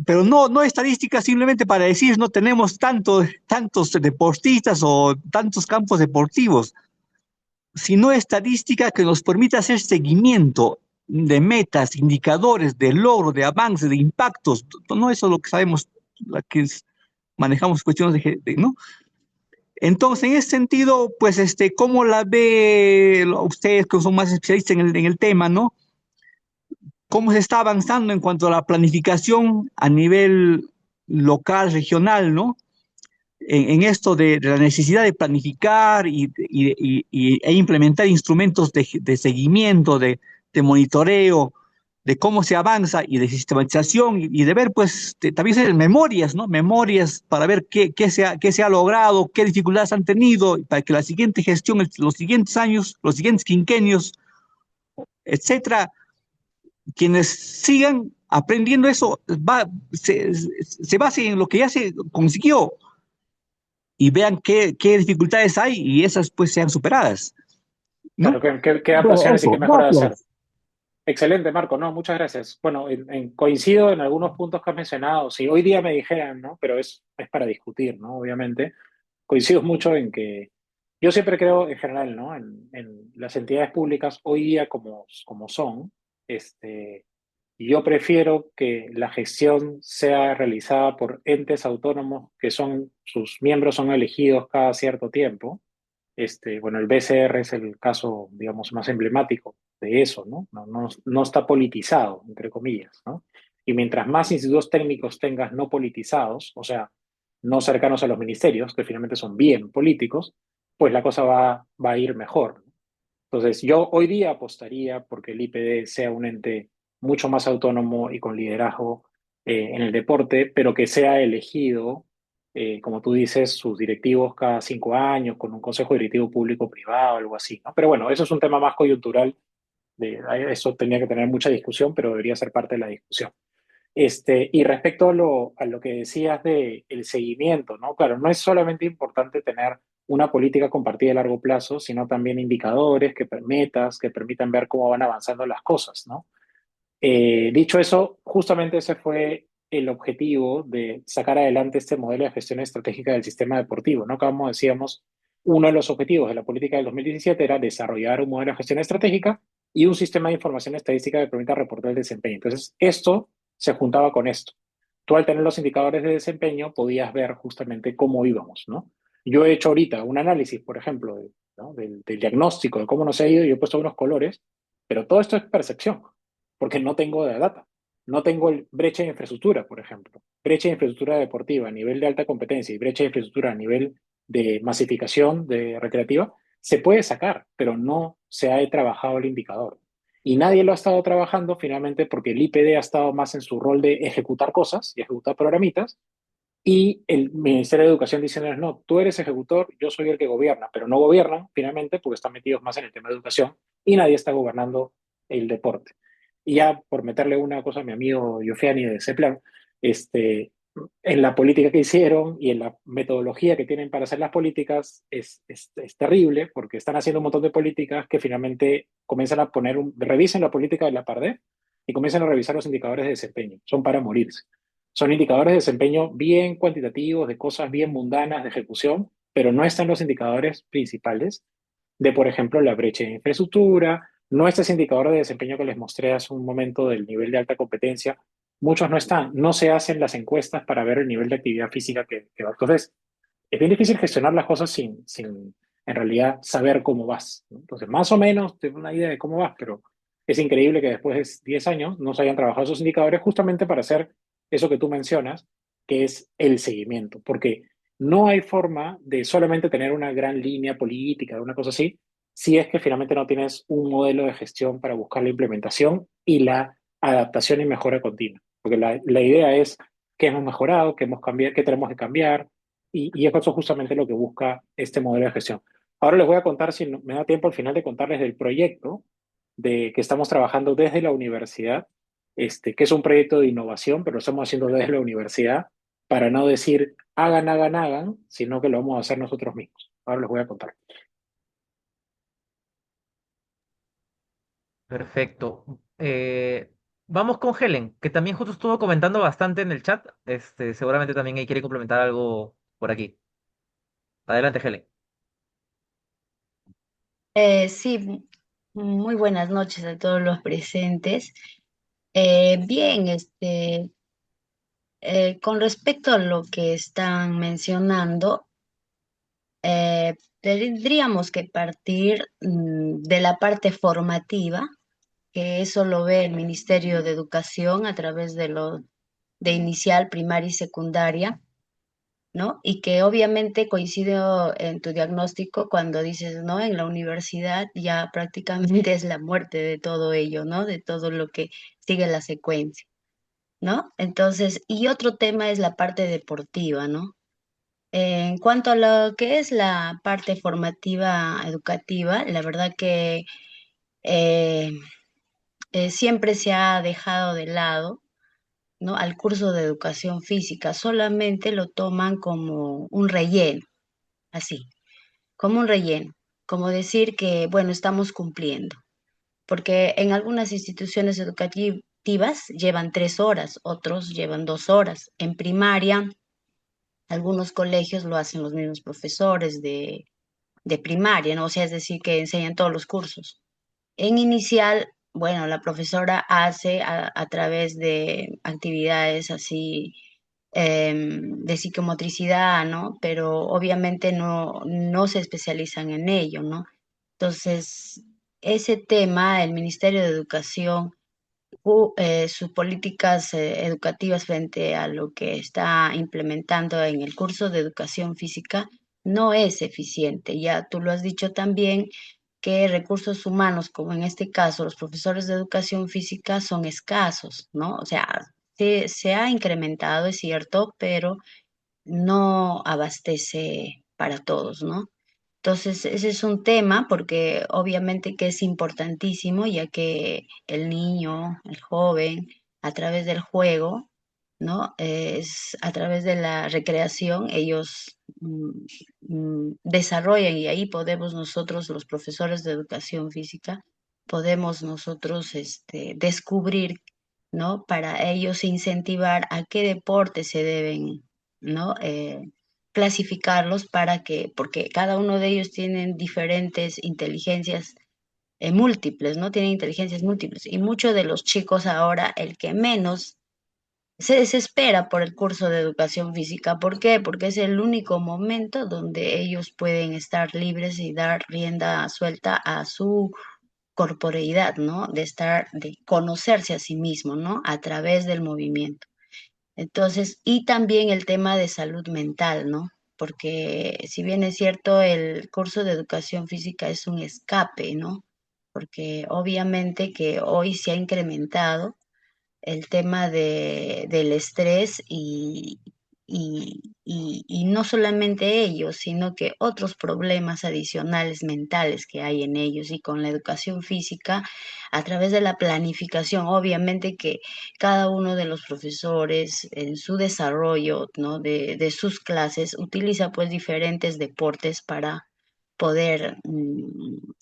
Pero no estadísticas simplemente para decir no tenemos tantos deportistas o tantos campos deportivos, sino estadística que nos permita hacer seguimiento de metas, indicadores, de logro, de avance, de impactos. No eso es lo que sabemos, la que manejamos cuestiones ¿no? Entonces, en ese sentido, pues, ¿cómo la ve ustedes que son más especialistas en el tema, ¿no? ¿Cómo se está avanzando en cuanto a la planificación a nivel local, regional, ¿no? En esto de la necesidad de planificar e implementar instrumentos de seguimiento, de monitoreo, de cómo se avanza y de sistematización y de ver, pues, también hacer memorias, ¿no? Memorias para ver qué se ha logrado, qué dificultades han tenido, para que la siguiente gestión, los siguientes años, los siguientes quinquenios, etcétera, quienes sigan aprendiendo eso, se base en lo que ya se consiguió y vean qué dificultades hay y esas pues sean superadas, ¿no? Claro, qué Bueno, adaptaciones y qué eso, mejoras hacer. gracias. Excelente, Marco. No, muchas gracias. Bueno, coincido en algunos puntos que has mencionado. Si hoy día me dijeran, ¿no? Pero es para discutir, ¿no? Obviamente. Coincido mucho en que yo siempre creo, en general, ¿no? En las entidades públicas hoy día como son, yo prefiero que la gestión sea realizada por entes autónomos que sus miembros son elegidos cada cierto tiempo. Bueno, el BCR es el caso, digamos, más emblemático de eso, ¿no? No está politizado, entre comillas, ¿no? Y mientras más institutos técnicos tengas no politizados, o sea, no cercanos a los ministerios, que finalmente son bien políticos, pues la cosa va a ir mejor, ¿no? Entonces, yo hoy día apostaría porque el IPD sea un ente mucho más autónomo y con liderazgo en el deporte, pero que sea elegido, como tú dices, sus directivos cada 5 años, con un consejo directivo público-privado, algo así, ¿no? Pero bueno, eso es un tema más coyuntural, eso tenía que tener mucha discusión, pero debería ser parte de la discusión. Y respecto a lo que decías de el seguimiento, ¿no? Claro, no es solamente importante tener una política compartida a largo plazo, sino también indicadores, metas, que permitan ver cómo van avanzando las cosas, ¿no? Dicho eso, justamente ese fue el objetivo de sacar adelante este modelo de gestión estratégica del sistema deportivo, ¿no? Como decíamos, uno de los objetivos de la política del 2017 era desarrollar un modelo de gestión estratégica y un sistema de información estadística que permita reportar el desempeño. Entonces, esto se juntaba con esto. Tú al tener los indicadores de desempeño podías ver justamente cómo íbamos, ¿no? Yo he hecho ahorita un análisis, por ejemplo, ¿no? del diagnóstico, de cómo nos ha ido, y he puesto unos colores, pero todo esto es percepción porque no tengo de data. No tengo brecha de infraestructura, por ejemplo. Brecha de infraestructura deportiva a nivel de alta competencia y brecha de infraestructura a nivel de masificación de recreativa. se puede sacar, pero no se ha trabajado el indicador. Y nadie lo ha estado trabajando finalmente porque el IPD ha estado más en su rol de ejecutar cosas y ejecutar programitas, y el Ministerio de Educación diciéndoles, no, tú eres ejecutor, yo soy el que gobierna, pero no gobiernan finalmente porque están metidos más en el tema de educación y nadie está gobernando el deporte. Y ya por meterle una cosa a mi amigo Yofiani de CEPLAN, este, en la política que hicieron y en la metodología que tienen para hacer las políticas es terrible porque están haciendo un montón de políticas que finalmente comienzan a poner, revisen la política de la PARDE y comienzan a revisar los indicadores de desempeño. Son para morirse. Son indicadores de desempeño bien cuantitativos, de cosas bien mundanas, de ejecución, pero no están los indicadores principales de, por ejemplo, la brecha de infraestructura, no está ese indicador de desempeño que les mostré hace un momento del nivel de alta competencia. Muchos no están, no se hacen las encuestas para ver el nivel de actividad física que va. Entonces, es bien difícil gestionar las cosas sin en realidad saber cómo vas, ¿no? Entonces, más o menos tengo una idea de cómo vas, pero es increíble que después de 10 años no se hayan trabajado esos indicadores justamente para hacer eso que tú mencionas, que es el seguimiento, porque no hay forma de solamente tener una gran línea política, una cosa así, si es que finalmente no tienes un modelo de gestión para buscar la implementación y la adaptación y mejora continua. Porque la idea es qué hemos mejorado, qué hemos cambiado, qué tenemos que cambiar, y eso es justamente lo que busca este modelo de gestión. Ahora les voy a contar, si me da tiempo al final de contarles del proyecto de que estamos trabajando desde la universidad, que es un proyecto de innovación, pero lo estamos haciendo desde la universidad para no decir hagan, hagan, hagan, sino que lo vamos a hacer nosotros mismos. Ahora les voy a contar. Perfecto. Vamos con Helen, que también justo estuvo comentando bastante en el chat. Seguramente también ella quiere complementar algo por aquí. Adelante, Helen. Sí, muy buenas noches a todos los presentes. Bien, con respecto a lo que están mencionando, tendríamos que partir de la parte formativa, que eso lo ve el Ministerio de Educación a través de lo de inicial, primaria y secundaria, ¿no? Y que obviamente coincido en tu diagnóstico cuando dices, ¿no? En la universidad ya prácticamente es la muerte de todo ello, ¿no? De todo lo que sigue la secuencia, ¿no? Entonces, y otro tema es la parte deportiva, ¿no? En cuanto a lo que es la parte formativa educativa, la verdad que eh, siempre se ha dejado de lado, ¿no? Al curso de educación física, solamente lo toman como un relleno, así, como un relleno, como decir que, bueno, estamos cumpliendo, porque en algunas instituciones educativas llevan 3 horas, otros llevan 2 horas. En primaria, algunos colegios lo hacen los mismos profesores de primaria, ¿no? O sea, es decir, que enseñan todos los cursos. En inicial, bueno, la profesora hace a través de actividades así de psicomotricidad, ¿no? Pero obviamente no se especializan en ello, ¿no? Entonces, ese tema, el Ministerio de Educación, sus políticas educativas frente a lo que está implementando en el curso de educación física no es eficiente. Ya tú lo has dicho también que recursos humanos, como en este caso los profesores de educación física, son escasos, ¿no? O sea, se ha incrementado, es cierto, pero no abastece para todos, ¿no? Entonces, ese es un tema porque obviamente que es importantísimo, ya que el niño, el joven, a través del juego, ¿no? Es a través de la recreación, ellos desarrollan y ahí podemos nosotros, los profesores de educación física, podemos nosotros descubrir, ¿no? Para ellos incentivar a qué deportes se deben, ¿no? Clasificarlos para que, porque cada uno de ellos tienen diferentes inteligencias múltiples, ¿no? Tienen inteligencias múltiples. Y muchos de los chicos ahora, el que menos se desespera por el curso de educación física. ¿Por qué? Porque es el único momento donde ellos pueden estar libres y dar rienda suelta a su corporeidad, ¿no? De estar, de conocerse a sí mismo, ¿no? A través del movimiento. Entonces, y también el tema de salud mental, ¿no? porque si bien es cierto, el curso de educación física es un escape, ¿no? Porque obviamente que hoy se ha incrementado el tema del estrés y no solamente ellos, sino que otros problemas adicionales mentales que hay en ellos y con la educación física a través de la planificación. Obviamente que cada uno de los profesores en su desarrollo, ¿no? de sus clases utiliza pues diferentes deportes para poder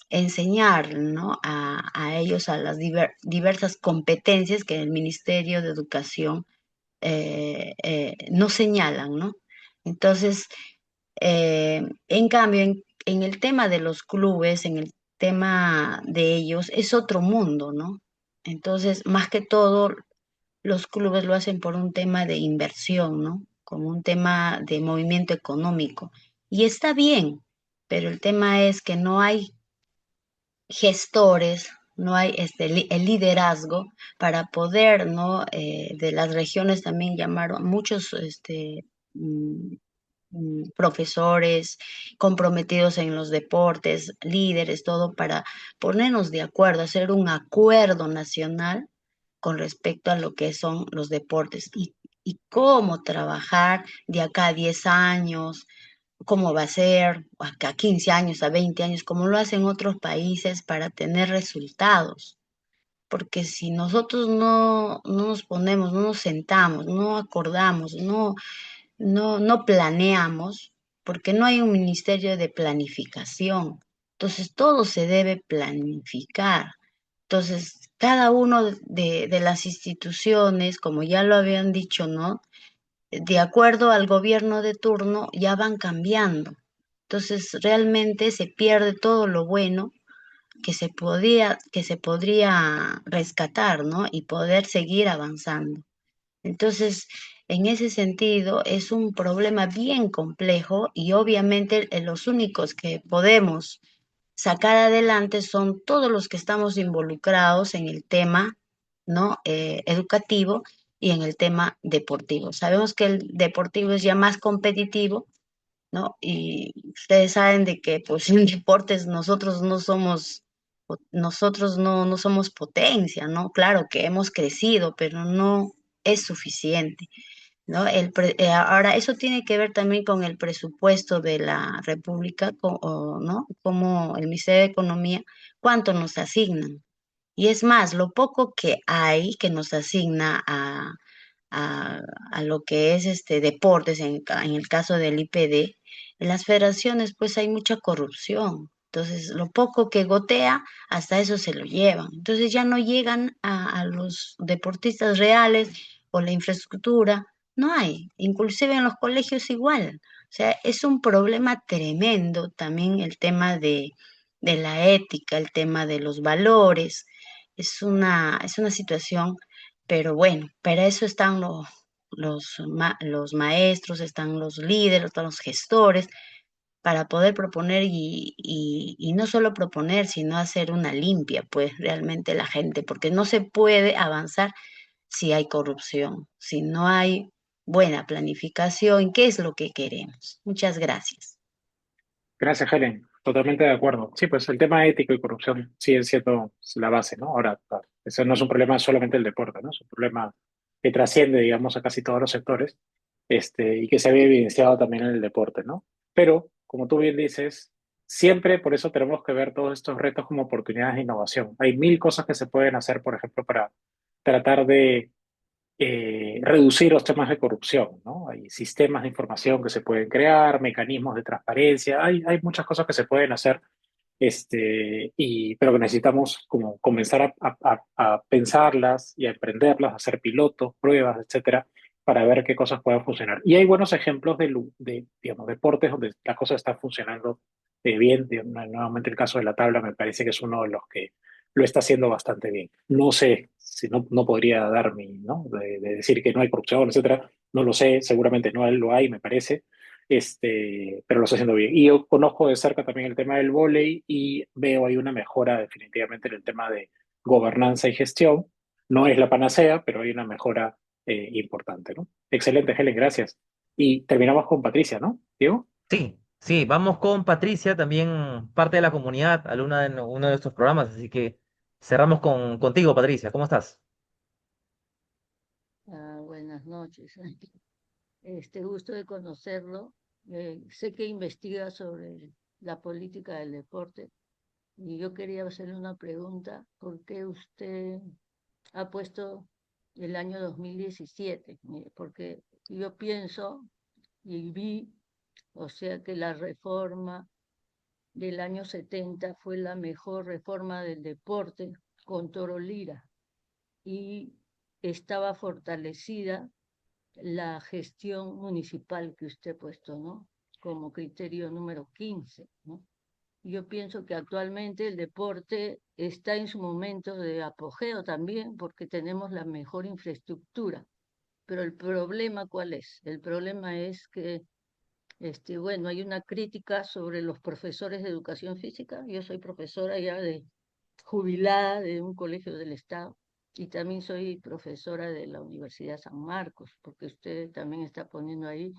enseñar, ¿no? a ellos a las diversas competencias que el Ministerio de Educación no señalan, ¿no? Entonces, en cambio, en el tema de los clubes, en el tema de ellos, es otro mundo, ¿no? Entonces, más que todo, los clubes lo hacen por un tema de inversión, ¿no? Como un tema de movimiento económico. Y está bien, pero el tema es que no hay gestores, no hay el liderazgo para poder, ¿no? De las regiones también llamaron muchos mm, profesores comprometidos en los deportes, líderes, todo para ponernos de acuerdo, hacer un acuerdo nacional con respecto a lo que son los deportes y cómo trabajar de acá a 10 años, cómo va a ser acá a 15 años, a 20 años, como lo hacen otros países para tener resultados. Porque si nosotros no nos ponemos, no nos sentamos, no acordamos, no planeamos, porque no hay un ministerio de planificación. Entonces, todo se debe planificar. Entonces, cada uno de las instituciones, como ya lo habían dicho, ¿no? De acuerdo al gobierno de turno, ya van cambiando. Entonces, realmente se pierde todo lo bueno que se podría rescatar, ¿no? Y poder seguir avanzando. Entonces, en ese sentido, es un problema bien complejo y obviamente los únicos que podemos sacar adelante son todos los que estamos involucrados en el tema, ¿no? Educativo y en el tema deportivo. Sabemos que el deportivo es ya más competitivo, ¿no? Y ustedes saben de que pues en deportes nosotros no somos potencia, ¿no? Claro que hemos crecido, pero no es suficiente, ¿no? Ahora, eso tiene que ver también con el presupuesto de la República, ¿no? Como el Ministerio de Economía, cuánto nos asignan. Y es más, lo poco que hay que nos asigna a, a lo que es deportes, en el caso del IPD, en las federaciones pues hay mucha corrupción. Entonces, lo poco que gotea, hasta eso se lo llevan. Entonces ya no llegan a los deportistas reales o la infraestructura, no hay. Inclusive en los colegios igual. O sea, es un problema tremendo también el tema de la ética, el tema de los valores. Es una situación, pero bueno, para eso están los maestros, están los líderes, están los gestores, para poder proponer y no solo proponer, sino hacer una limpia, pues realmente la gente, porque no se puede avanzar si hay corrupción, si no hay buena planificación, ¿qué es lo que queremos? Muchas gracias. Gracias, Helen. Totalmente de acuerdo. Sí, pues el tema ético y corrupción sigue siendo la base, ¿no? Ahora, eso no es un problema solamente del deporte, ¿no? Es un problema que trasciende, digamos, a casi todos los sectores, y que se ve evidenciado también en el deporte, ¿no? Pero, como tú bien dices, siempre por eso tenemos que ver todos estos retos como oportunidades de innovación. Hay mil cosas que se pueden hacer, por ejemplo, para tratar de reducir los temas de corrupción, ¿no? Hay sistemas de información que se pueden crear, mecanismos de transparencia, hay muchas cosas que se pueden hacer, pero que necesitamos como comenzar a pensarlas y a emprenderlas, a hacer pilotos, pruebas, etcétera, para ver qué cosas puedan funcionar. Y hay buenos ejemplos digamos, deportes donde la cosa está funcionando bien. Nuevamente el caso de la tabla me parece que es uno de los que lo está haciendo bastante bien. No sé si no podría dar ¿no? De decir que no hay corrupción, etcétera. No lo sé, seguramente no lo hay, me parece, pero lo está haciendo bien. Y yo conozco de cerca también el tema del vóley y veo ahí una mejora definitivamente en el tema de gobernanza y gestión. No es la panacea, pero hay una mejora importante, ¿no? Excelente, Helen, gracias. Y terminamos con Patricia, ¿no? Diego. Sí, sí, vamos con Patricia, también parte de la comunidad, alumna de uno de estos programas, así que cerramos contigo, Patricia. ¿Cómo estás? Buenas noches. Gusto de conocerlo. Sé que investiga sobre la política del deporte y yo quería hacerle una pregunta. ¿Por qué usted ha puesto el año 2017? Porque yo pienso y vi, o sea, que la reforma del año 70 fue la mejor reforma del deporte con Toro Lira y estaba fortalecida la gestión municipal que usted ha puesto, ¿no? Como criterio número 15, ¿no? Yo pienso que actualmente el deporte está en su momento de apogeo también porque tenemos la mejor infraestructura. Pero el problema, ¿cuál es? El problema es que, bueno, hay una crítica sobre los profesores de educación física. Yo soy profesora ya de jubilada de un colegio del Estado y también soy profesora de la Universidad San Marcos, porque usted también está poniendo ahí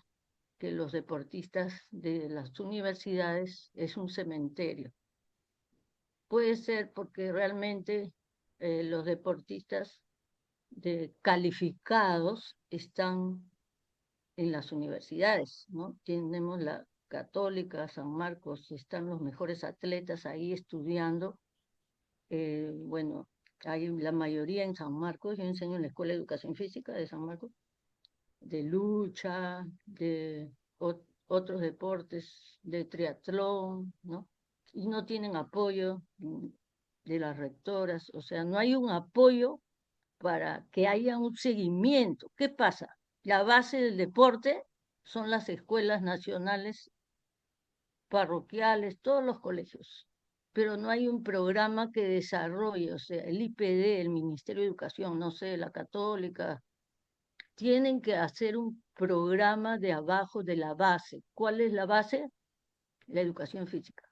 que los deportistas de las universidades es un cementerio. Puede ser porque realmente los deportistas calificados están en las universidades, ¿no? Tenemos la Católica, San Marcos, están los mejores atletas ahí estudiando. Bueno, hay la mayoría en San Marcos, yo enseño en la Escuela de Educación Física de San Marcos, de lucha, de otros deportes, de triatlón, ¿no? Y no tienen apoyo de las rectoras, o sea, no hay un apoyo para que haya un seguimiento. ¿Qué pasa? La base del deporte son las escuelas nacionales parroquiales, todos los colegios, pero no hay un programa que desarrolle, o sea, el IPD, el Ministerio de Educación, no sé, la Católica, tienen que hacer un programa de abajo de la base. ¿Cuál es la base? La educación física.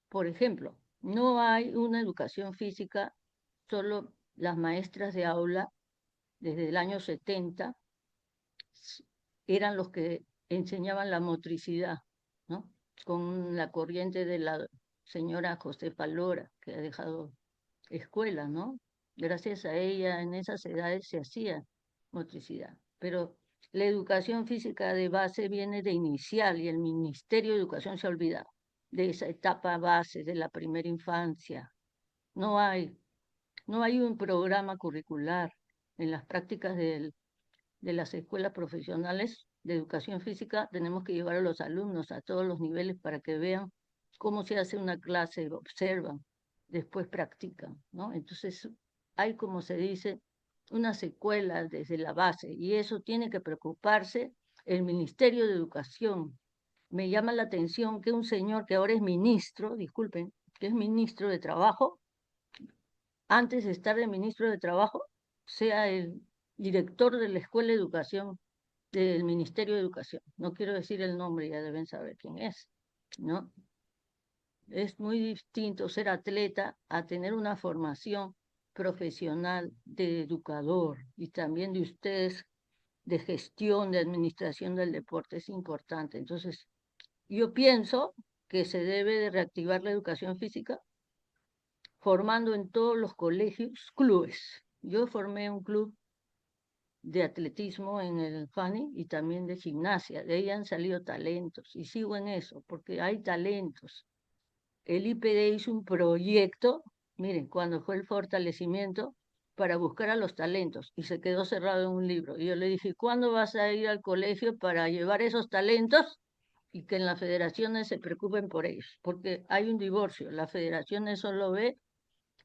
Por ejemplo, no hay una educación física, solo las maestras de aula desde el año 70 eran los que enseñaban la motricidad, ¿no? Con la corriente de la señora Josefa Lora, que ha dejado escuela, ¿no? Gracias a ella en esas edades se hacía motricidad. Pero la educación física de base viene de inicial y el Ministerio de Educación se ha olvidado de esa etapa base de la primera infancia. No hay, no hay un programa curricular en las prácticas de las escuelas profesionales de educación física. Tenemos que llevar a los alumnos a todos los niveles para que vean cómo se hace una clase, observan, después practican, ¿no? Entonces, hay, como se dice, una secuela desde la base y eso tiene que preocuparse el Ministerio de Educación. Me llama la atención que un señor que ahora es ministro, disculpen, que es ministro de Trabajo, antes de estar de ministro de Trabajo, sea el director de la Escuela de Educación del Ministerio de Educación. No quiero decir el nombre, ya deben saber quién es, ¿no? Es muy distinto ser atleta a tener una formación profesional de educador y también de ustedes de gestión, de administración del deporte, es importante. Entonces, yo pienso que se debe de reactivar la educación física formando en todos los colegios clubes. Yo formé un club de atletismo en el FANI y también de gimnasia. De ahí han salido talentos y sigo en eso porque hay talentos. El IPD hizo un proyecto, miren, cuando fue el fortalecimiento, para buscar a los talentos y se quedó cerrado en un libro. Y yo le dije, ¿cuándo vas a ir al colegio para llevar esos talentos y que en las federaciones se preocupen por ellos? Porque hay un divorcio. Las federaciones solo ve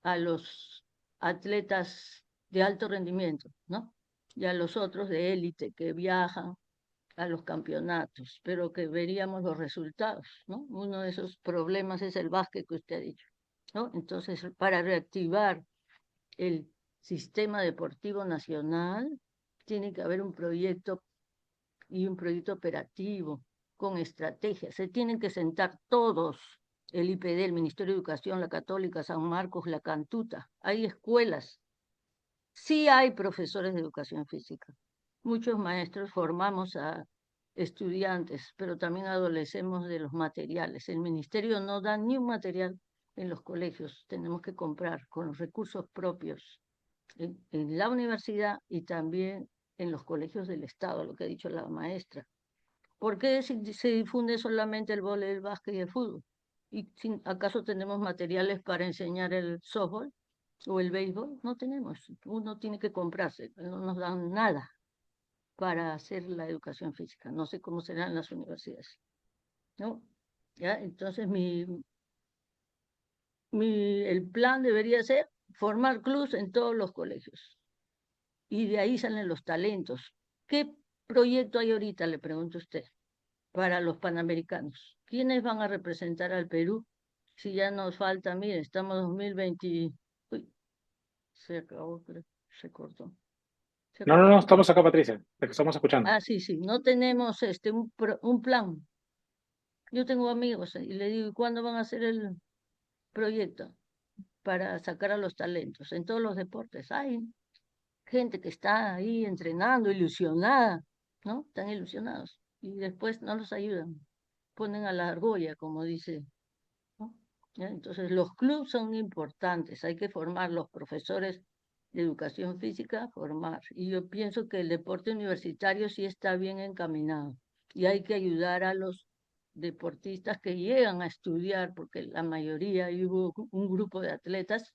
a los atletas de alto rendimiento, ¿no? Y a los otros de élite que viajan a los campeonatos, pero que veríamos los resultados, ¿no? Uno de esos problemas es el básquet que usted ha dicho, ¿no? Entonces, para reactivar el sistema deportivo nacional, tiene que haber un proyecto y un proyecto operativo con estrategias. Se tienen que sentar todos, el IPD, el Ministerio de Educación, la Católica, San Marcos, la Cantuta. Hay escuelas. Sí hay profesores de educación física. Muchos maestros formamos a estudiantes, pero también adolecemos de los materiales. El ministerio no da ni un material en los colegios, tenemos que comprar con los recursos propios en la universidad y también en los colegios del Estado, lo que ha dicho la maestra. ¿Por qué se difunde solamente el vóley, el básquet y el fútbol? ¿Y acaso tenemos materiales para enseñar el softball o el béisbol? No tenemos. Uno tiene que comprarse. No nos dan nada para hacer la educación física. No sé cómo serán las universidades, ¿no? ¿Ya? Entonces, el plan debería ser formar clubs en todos los colegios. Y de ahí salen los talentos. ¿Qué proyecto hay ahorita, le pregunto a usted, para los panamericanos? ¿Quiénes van a representar al Perú? Si ya nos falta, mire, estamos en 2020. Uy, se acabó, creo, se cortó. ¿Se No, no, acabó? no, estamos acá, Patricia, te estamos escuchando. Ah, sí, sí, no tenemos un plan. Yo tengo amigos y le digo, ¿cuándo van a hacer el proyecto para sacar a los talentos? En todos los deportes hay gente que está ahí entrenando, ilusionada, ¿no? Están ilusionados y después no los ayudan, ponen a la argolla, como dice, ¿no? ¿Ya? Entonces, los clubes son importantes, hay que formar los profesores de educación física, formar. Y yo pienso que el deporte universitario sí está bien encaminado y hay que ayudar a los deportistas que llegan a estudiar, porque la mayoría, hubo un grupo de atletas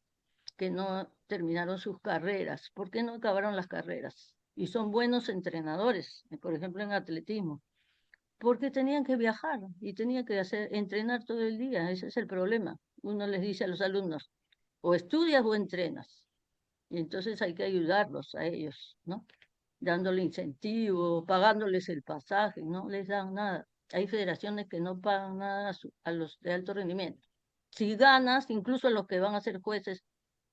que no terminaron sus carreras. ¿Por qué no acabaron las carreras? Y son buenos entrenadores, por ejemplo, en atletismo, porque tenían que viajar y tenían que entrenar todo el día. Ese es el problema. Uno les dice a los alumnos, o estudias o entrenas. Y entonces hay que ayudarlos a ellos, ¿no? Dándole incentivo, pagándoles el pasaje, no les dan nada. Hay federaciones que no pagan nada a los de alto rendimiento. Si ganas, incluso a los que van a ser jueces,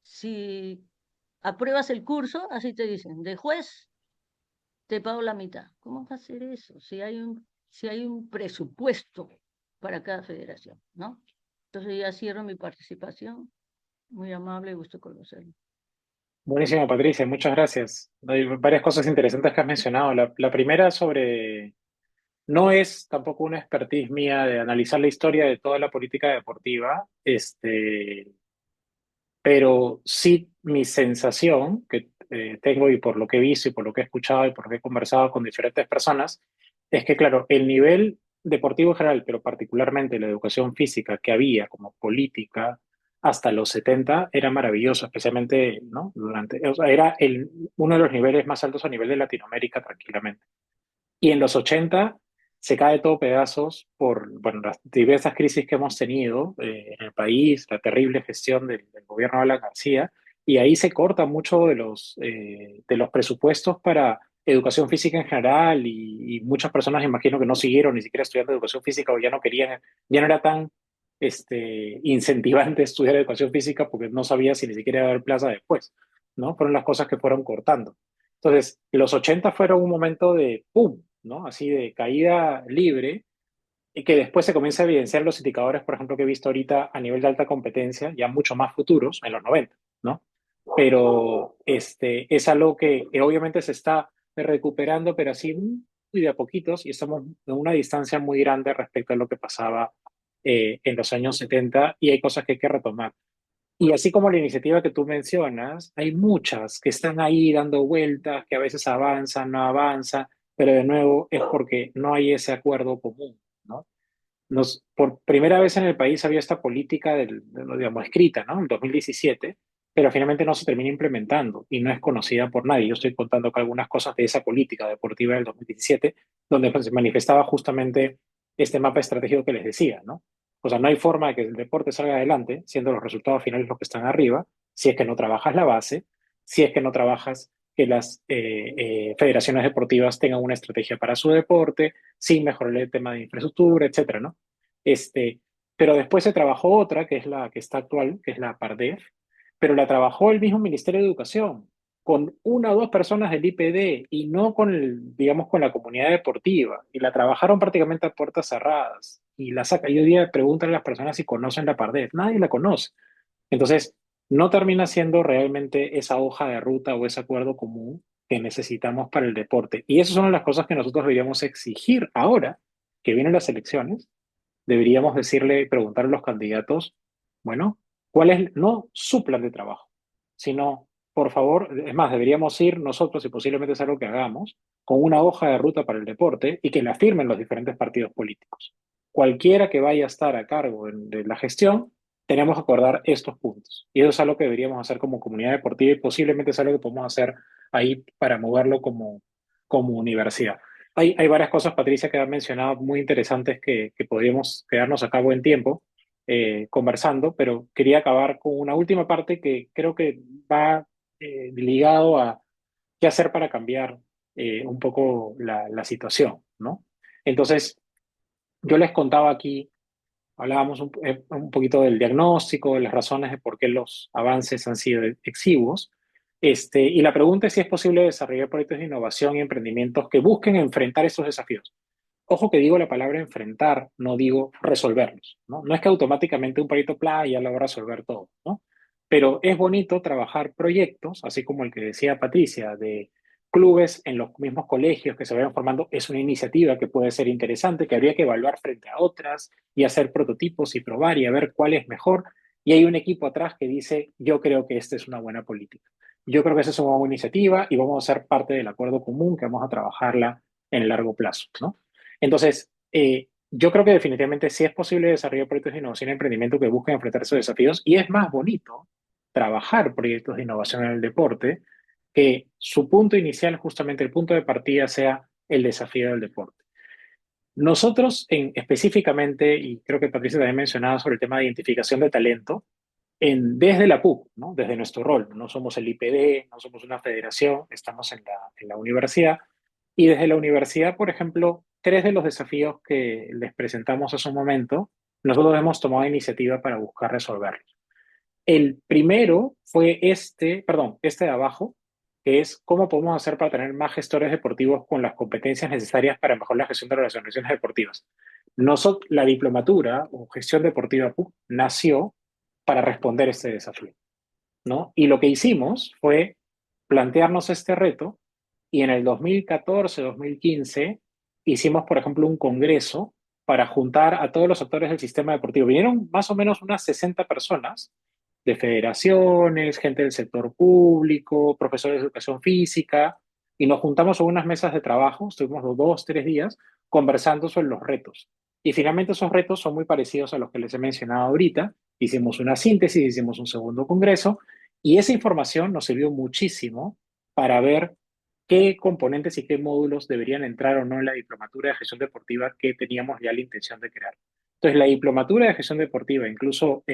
si apruebas el curso, así te dicen, de juez te pago la mitad. ¿Cómo va a ser eso? Si hay un presupuesto para cada federación, ¿no? Entonces ya cierro mi participación. Muy amable, gusto conocerlo. Buenísimo, Patricia, muchas gracias. Hay varias cosas interesantes que has mencionado. La primera sobre, no es tampoco una expertise mía de analizar la historia de toda la política deportiva, pero sí mi sensación que tengo y por lo que he visto y por lo que he escuchado y por lo que he conversado con diferentes personas, es que, claro, el nivel deportivo en general, pero particularmente la educación física que había como política hasta los 70 era maravilloso, especialmente, ¿no? O sea, era uno de los niveles más altos a nivel de Latinoamérica tranquilamente. Y en los 80 se cae todo pedazos por, bueno, las diversas crisis que hemos tenido en el país, la terrible gestión del gobierno de Alan García, y ahí se corta mucho de los presupuestos para educación física en general, y muchas personas imagino que no siguieron ni siquiera estudiando educación física o ya no querían, ya no era tan incentivante estudiar educación física porque no sabía si ni siquiera iba a haber plaza después, ¿no? Fueron las cosas que fueron cortando. Entonces, los 80 fueron un momento de ¡pum!, ¿no? Así de caída libre, y que después se comienza a evidenciar los indicadores, por ejemplo, que he visto ahorita a nivel de alta competencia, ya mucho más futuros, en los 90, ¿no? Pero es algo que obviamente se está recuperando, pero así muy de a poquitos, y estamos en una distancia muy grande respecto a lo que pasaba en los años 70, y hay cosas que hay que retomar. Y así como la iniciativa que tú mencionas, hay muchas que están ahí dando vueltas, que a veces avanzan, no avanzan, pero de nuevo es porque no hay ese acuerdo común, ¿no? Por primera vez en el país había esta política digamos, escrita, ¿no? En 2017, pero finalmente no se termina implementando y no es conocida por nadie. Yo estoy contando que algunas cosas de esa política deportiva del 2017, donde pues, se manifestaba justamente este mapa estratégico que les decía, ¿no? O sea, no hay forma de que el deporte salga adelante, siendo los resultados finales los que están arriba, si es que no trabajas la base, si es que no trabajas que las federaciones deportivas tengan una estrategia para su deporte, sin mejorar el tema de infraestructura, etcétera, ¿no? Este, pero después se trabajó otra, que es la que está actual, que es la PARDEF, pero la trabajó el mismo Ministerio de Educación, con una o dos personas del IPD y no con digamos, con la comunidad deportiva. Y la trabajaron prácticamente a puertas cerradas. Y la saca. Y hoy día preguntan a las personas si conocen la PARDEF. Nadie la conoce. Entonces, no termina siendo realmente esa hoja de ruta o ese acuerdo común que necesitamos para el deporte. Y esas son las cosas que nosotros deberíamos exigir ahora que vienen las elecciones. Deberíamos decirle, preguntar a los candidatos, bueno, ¿cuál es no su plan de trabajo? Sino, por favor, es más, deberíamos ir nosotros, y posiblemente es algo que hagamos, con una hoja de ruta para el deporte y que la firmen los diferentes partidos políticos. Cualquiera que vaya a estar a cargo de la gestión, tenemos que acordar estos puntos. Y eso es algo que deberíamos hacer como comunidad deportiva y posiblemente es algo que podemos hacer ahí para moverlo como universidad. Hay varias cosas, Patricia, que han mencionado muy interesantes que podríamos quedarnos acá buen tiempo conversando, pero quería acabar con una última parte que creo que va ligado a qué hacer para cambiar un poco la situación, ¿no? Entonces, yo les contaba aquí, hablábamos un poquito del diagnóstico, de las razones de por qué los avances han sido exiguos. Y la pregunta es si es posible desarrollar proyectos de innovación y emprendimientos que busquen enfrentar esos desafíos. Ojo que digo la palabra enfrentar, no digo resolverlos, ¿no? No es que automáticamente un proyecto ya lo va a resolver todo, ¿no? Pero es bonito trabajar proyectos, así como el que decía Patricia, de clubes en los mismos colegios que se vayan formando, es una iniciativa que puede ser interesante, que habría que evaluar frente a otras y hacer prototipos y probar y a ver cuál es mejor. Y hay un equipo atrás que dice, yo creo que esta es una buena política. Yo creo que esa es una buena iniciativa y vamos a ser parte del acuerdo común que vamos a trabajarla en el largo plazo, ¿no? Entonces, yo creo que definitivamente sí es posible desarrollar proyectos de innovación y emprendimiento que busquen enfrentar esos desafíos y es más bonito trabajar proyectos de innovación en el deporte que su punto inicial, justamente el punto de partida, sea el desafío del deporte. Nosotros específicamente, y creo que Patricia también mencionaba sobre el tema de identificación de talento, desde la PUC, ¿no? Desde nuestro rol, no somos el IPD, no somos una federación, estamos en la universidad, y desde la universidad, por ejemplo, tres de los desafíos que les presentamos hace un momento, nosotros hemos tomado iniciativa para buscar resolverlos. El primero fue este de abajo, que es cómo podemos hacer para tener más gestores deportivos con las competencias necesarias para mejorar la gestión de las organizaciones deportivas. La diplomatura o gestión deportiva PUC nació para responder a este desafío, ¿no? Y lo que hicimos fue plantearnos este reto y en el 2014, 2015 hicimos, por ejemplo, un congreso para juntar a todos los actores del sistema deportivo. Vinieron más o menos unas 60 personas de federaciones, gente del sector público, profesores de educación física, y nos juntamos en unas mesas de trabajo, estuvimos 2, 3 días conversando sobre los retos. Y finalmente esos retos son muy parecidos a los que les he mencionado ahorita. Hicimos una síntesis, hicimos un segundo congreso, y esa información nos sirvió muchísimo para ver qué componentes y qué módulos deberían entrar o no en la diplomatura de gestión deportiva que teníamos ya la intención de crear. Entonces, la diplomatura de gestión deportiva, incluso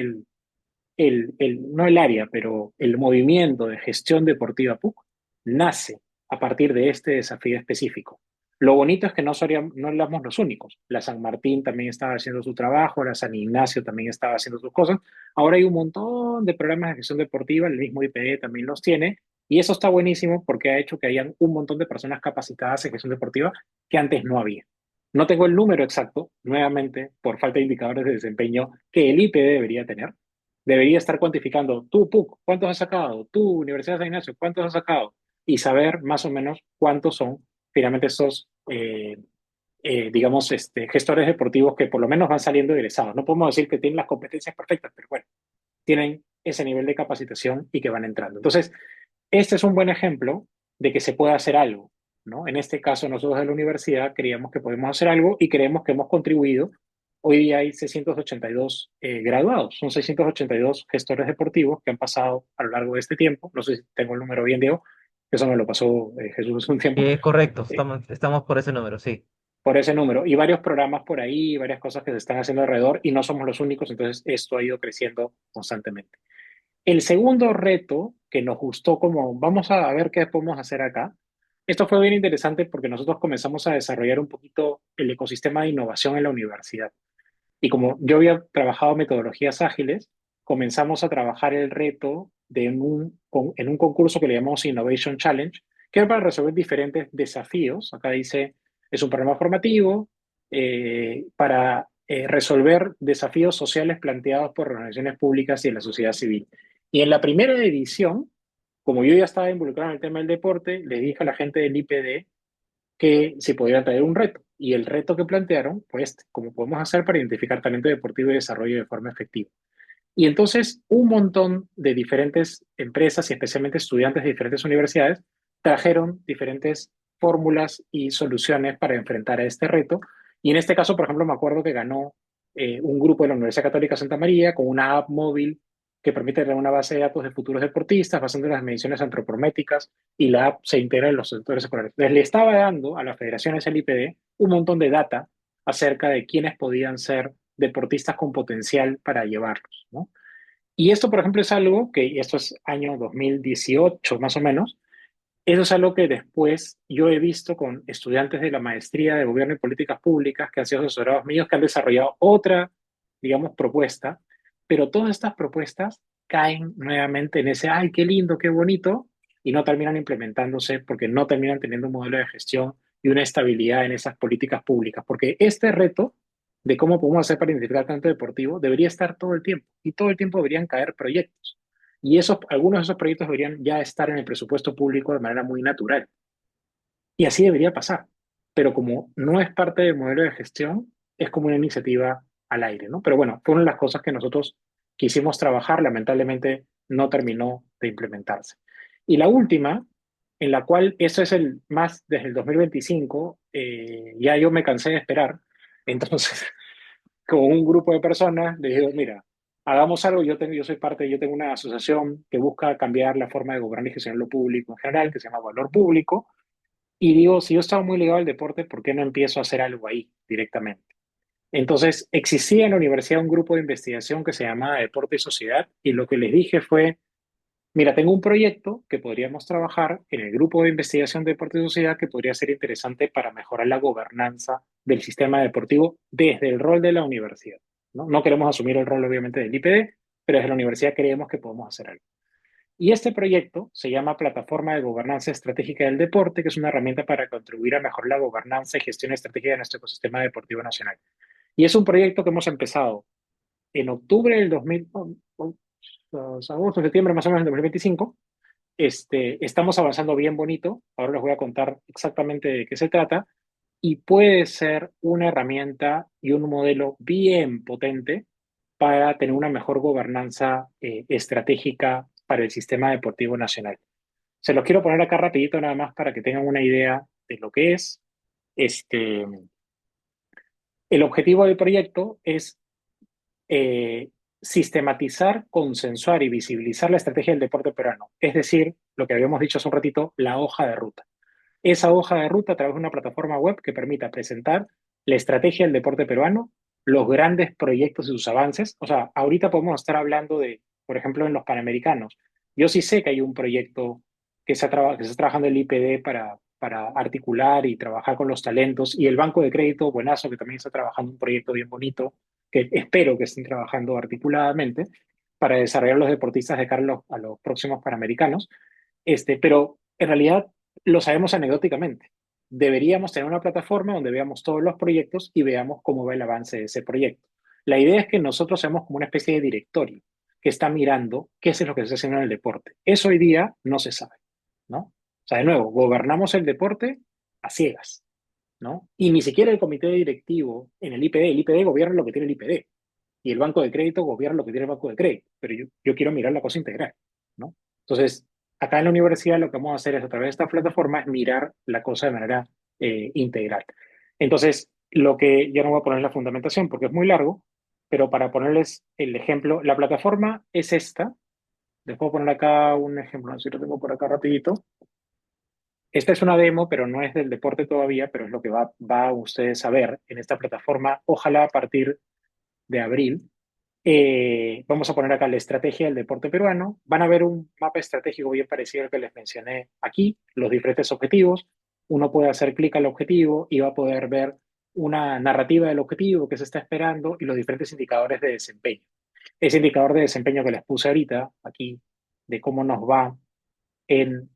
no el área, pero el movimiento de gestión deportiva PUC, nace a partir de este desafío específico. Lo bonito es que no éramos los únicos. La San Martín también estaba haciendo su trabajo, la San Ignacio también estaba haciendo sus cosas. Ahora hay un montón de programas de gestión deportiva, el mismo IPE también los tiene, y eso está buenísimo porque ha hecho que hayan un montón de personas capacitadas en gestión deportiva que antes no había. No tengo el número exacto, nuevamente, por falta de indicadores de desempeño que el IPD debería tener. Debería estar cuantificando, tú, PUC, ¿cuántos has sacado? Tú, Universidad de San Ignacio, ¿cuántos has sacado? Y saber más o menos cuántos son finalmente estos, digamos, gestores deportivos que por lo menos van saliendo egresados. No podemos decir que tienen las competencias perfectas, pero bueno, tienen ese nivel de capacitación y que van entrando. Entonces, este es un buen ejemplo de que se puede hacer algo, ¿no? En este caso, nosotros de la universidad creíamos que podemos hacer algo y creemos que hemos contribuido. Hoy día hay 682 graduados, son 682 gestores deportivos que han pasado a lo largo de este tiempo. No sé si tengo el número bien, Diego, eso me lo pasó Jesús hace un tiempo. Correcto, Eh, estamos por ese número, sí. por ese número. Y varios programas por ahí, varias cosas que se están haciendo alrededor y no somos los únicos, entonces esto ha ido creciendo constantemente. El segundo reto que nos gustó como vamos a ver qué podemos hacer acá, esto fue bien interesante porque nosotros comenzamos a desarrollar un poquito el ecosistema de innovación en la universidad. Y como yo había trabajado metodologías ágiles, comenzamos a trabajar el reto en un concurso que le llamamos Innovation Challenge, que era para resolver diferentes desafíos. Acá dice, es un programa formativo para resolver desafíos sociales planteados por organizaciones públicas y en la sociedad civil. Y en la primera edición Como yo ya estaba involucrado en el tema del deporte, le dije a la gente del IPD que se podía traer un reto. Y el reto que plantearon fue este: cómo podemos hacer para identificar talento deportivo y desarrollo de forma efectiva. Y entonces un montón de diferentes empresas y especialmente estudiantes de diferentes universidades trajeron diferentes fórmulas y soluciones para enfrentar a este reto. Y en este caso, por ejemplo, me acuerdo que ganó un grupo de la Universidad Católica Santa María con una app móvil que permite tener una base de datos de futuros deportistas basando en las mediciones antropométricas, y la app se integra en los sectores escolares. Entonces, le estaba dando a las federaciones el IPD un montón de data acerca de quiénes podían ser deportistas con potencial para llevarlos, ¿no? Y esto, por ejemplo, es algo que, y esto es año 2018 más o menos, eso es algo que después yo he visto con estudiantes de la maestría de Gobierno y Políticas Públicas que han sido asesorados míos, que han desarrollado otra, digamos, propuesta, pero todas estas propuestas caen nuevamente en ese, ay, qué lindo, qué bonito, y no terminan implementándose porque no terminan teniendo un modelo de gestión y una estabilidad en esas políticas públicas, porque este reto de cómo podemos hacer para identificar talento deportivo debería estar todo el tiempo, y todo el tiempo deberían caer proyectos. Y esos, algunos de esos proyectos deberían ya estar en el presupuesto público de manera muy natural. Y así debería pasar. Pero como no es parte del modelo de gestión, es como una iniciativa al aire, ¿no? Pero bueno, fue una de las cosas que nosotros quisimos trabajar, lamentablemente no terminó de implementarse. Y la última, en la cual eso es el más desde el 2025, ya yo me cansé de esperar. Entonces, con un grupo de personas, les digo, mira, hagamos algo. Yo soy parte, yo tengo una asociación que busca cambiar la forma de gobernar y gestionar lo público en general, que se llama Valor Público. Y digo, si yo estaba muy ligado al deporte, ¿por qué no empiezo a hacer algo ahí directamente? Entonces, existía en la universidad un grupo de investigación que se llamaba Deporte y Sociedad, y lo que les dije fue, mira, tengo un proyecto que podríamos trabajar en el grupo de investigación de deporte y sociedad que podría ser interesante para mejorar la gobernanza del sistema deportivo desde el rol de la universidad, ¿no? No queremos asumir el rol, obviamente, del IPD, pero desde la universidad creemos que podemos hacer algo. Y este proyecto se llama Plataforma de Gobernanza Estratégica del Deporte, que es una herramienta para contribuir a mejorar la gobernanza y gestión estratégica de nuestro ecosistema deportivo nacional. Y es un proyecto que hemos empezado en octubre del 2000, agosto, septiembre más o menos del 2025. Estamos avanzando bien bonito. Ahora les voy a contar exactamente de qué se trata. Y puede ser una herramienta y un modelo bien potente para tener una mejor gobernanza estratégica para el sistema deportivo nacional. Se los quiero poner acá rapidito nada más para que tengan una idea de lo que es. Este, el objetivo del proyecto es eh, sistematizar, consensuar y visibilizar la estrategia del deporte peruano. Es decir, lo que habíamos dicho hace un ratito, la hoja de ruta. Esa hoja de ruta a través de una plataforma web que permita presentar la estrategia del deporte peruano, los grandes proyectos y sus avances. O sea, ahorita podemos estar hablando de, por ejemplo, en los Panamericanos. Yo sí sé que hay un proyecto que se está trabajando en el IPD para articular y trabajar con los talentos, y el Banco de Crédito, buenazo, que también está trabajando un proyecto bien bonito, que espero que estén trabajando articuladamente para desarrollar los deportistas de cara a los próximos Panamericanos. Pero en realidad lo sabemos anecdóticamente. Deberíamos tener una plataforma donde veamos todos los proyectos y veamos cómo va el avance de ese proyecto. La idea es que nosotros seamos como una especie de directorio que está mirando qué es lo que se está haciendo en el deporte. Eso hoy día no se sabe, ¿no? O sea, de nuevo, gobernamos el deporte a ciegas, ¿no? Y ni siquiera el comité directivo en el IPD gobierna lo que tiene el IPD, y el banco de crédito gobierna lo que tiene el banco de crédito, pero yo quiero mirar la cosa integral, ¿no? Entonces, acá en la universidad lo que vamos a hacer es, a través de esta plataforma, es mirar la cosa de manera integral. Entonces, lo que yo no voy a poner la fundamentación porque es muy largo, pero para ponerles el ejemplo, la plataforma es esta. Les puedo poner acá un ejemplo, no sé si lo tengo por acá rapidito. Esta es una demo, pero no es del deporte todavía, pero es lo que va ustedes a ver en esta plataforma, ojalá a partir de abril. Vamos a poner acá la estrategia del deporte peruano. Van a ver un mapa estratégico bien parecido al que les mencioné aquí, los diferentes objetivos. Uno puede hacer clic al objetivo y va a poder ver una narrativa del objetivo que se está esperando y los diferentes indicadores de desempeño. Ese indicador de desempeño que les puse ahorita aquí, de cómo nos va en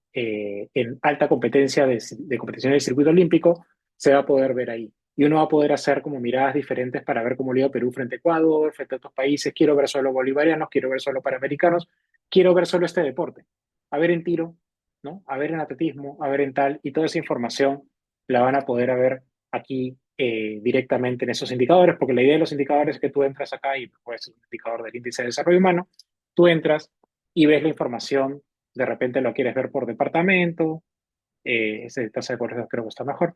alta competencia de competición del circuito olímpico, se va a poder ver ahí. Y uno va a poder hacer como miradas diferentes para ver cómo le iba Perú frente a Ecuador, frente a otros países. Quiero ver solo bolivarianos, quiero ver solo panamericanos, quiero ver solo este deporte. a ver en tiro, ¿no? A ver en atletismo, a ver en tal, y toda esa información la van a poder ver aquí directamente en esos indicadores, porque la idea de los indicadores es que tú entras acá y puedes ser un indicador del índice de desarrollo humano, tú entras y ves la información, de repente lo quieres ver por departamento, ese tasa de corrección creo que está mejor.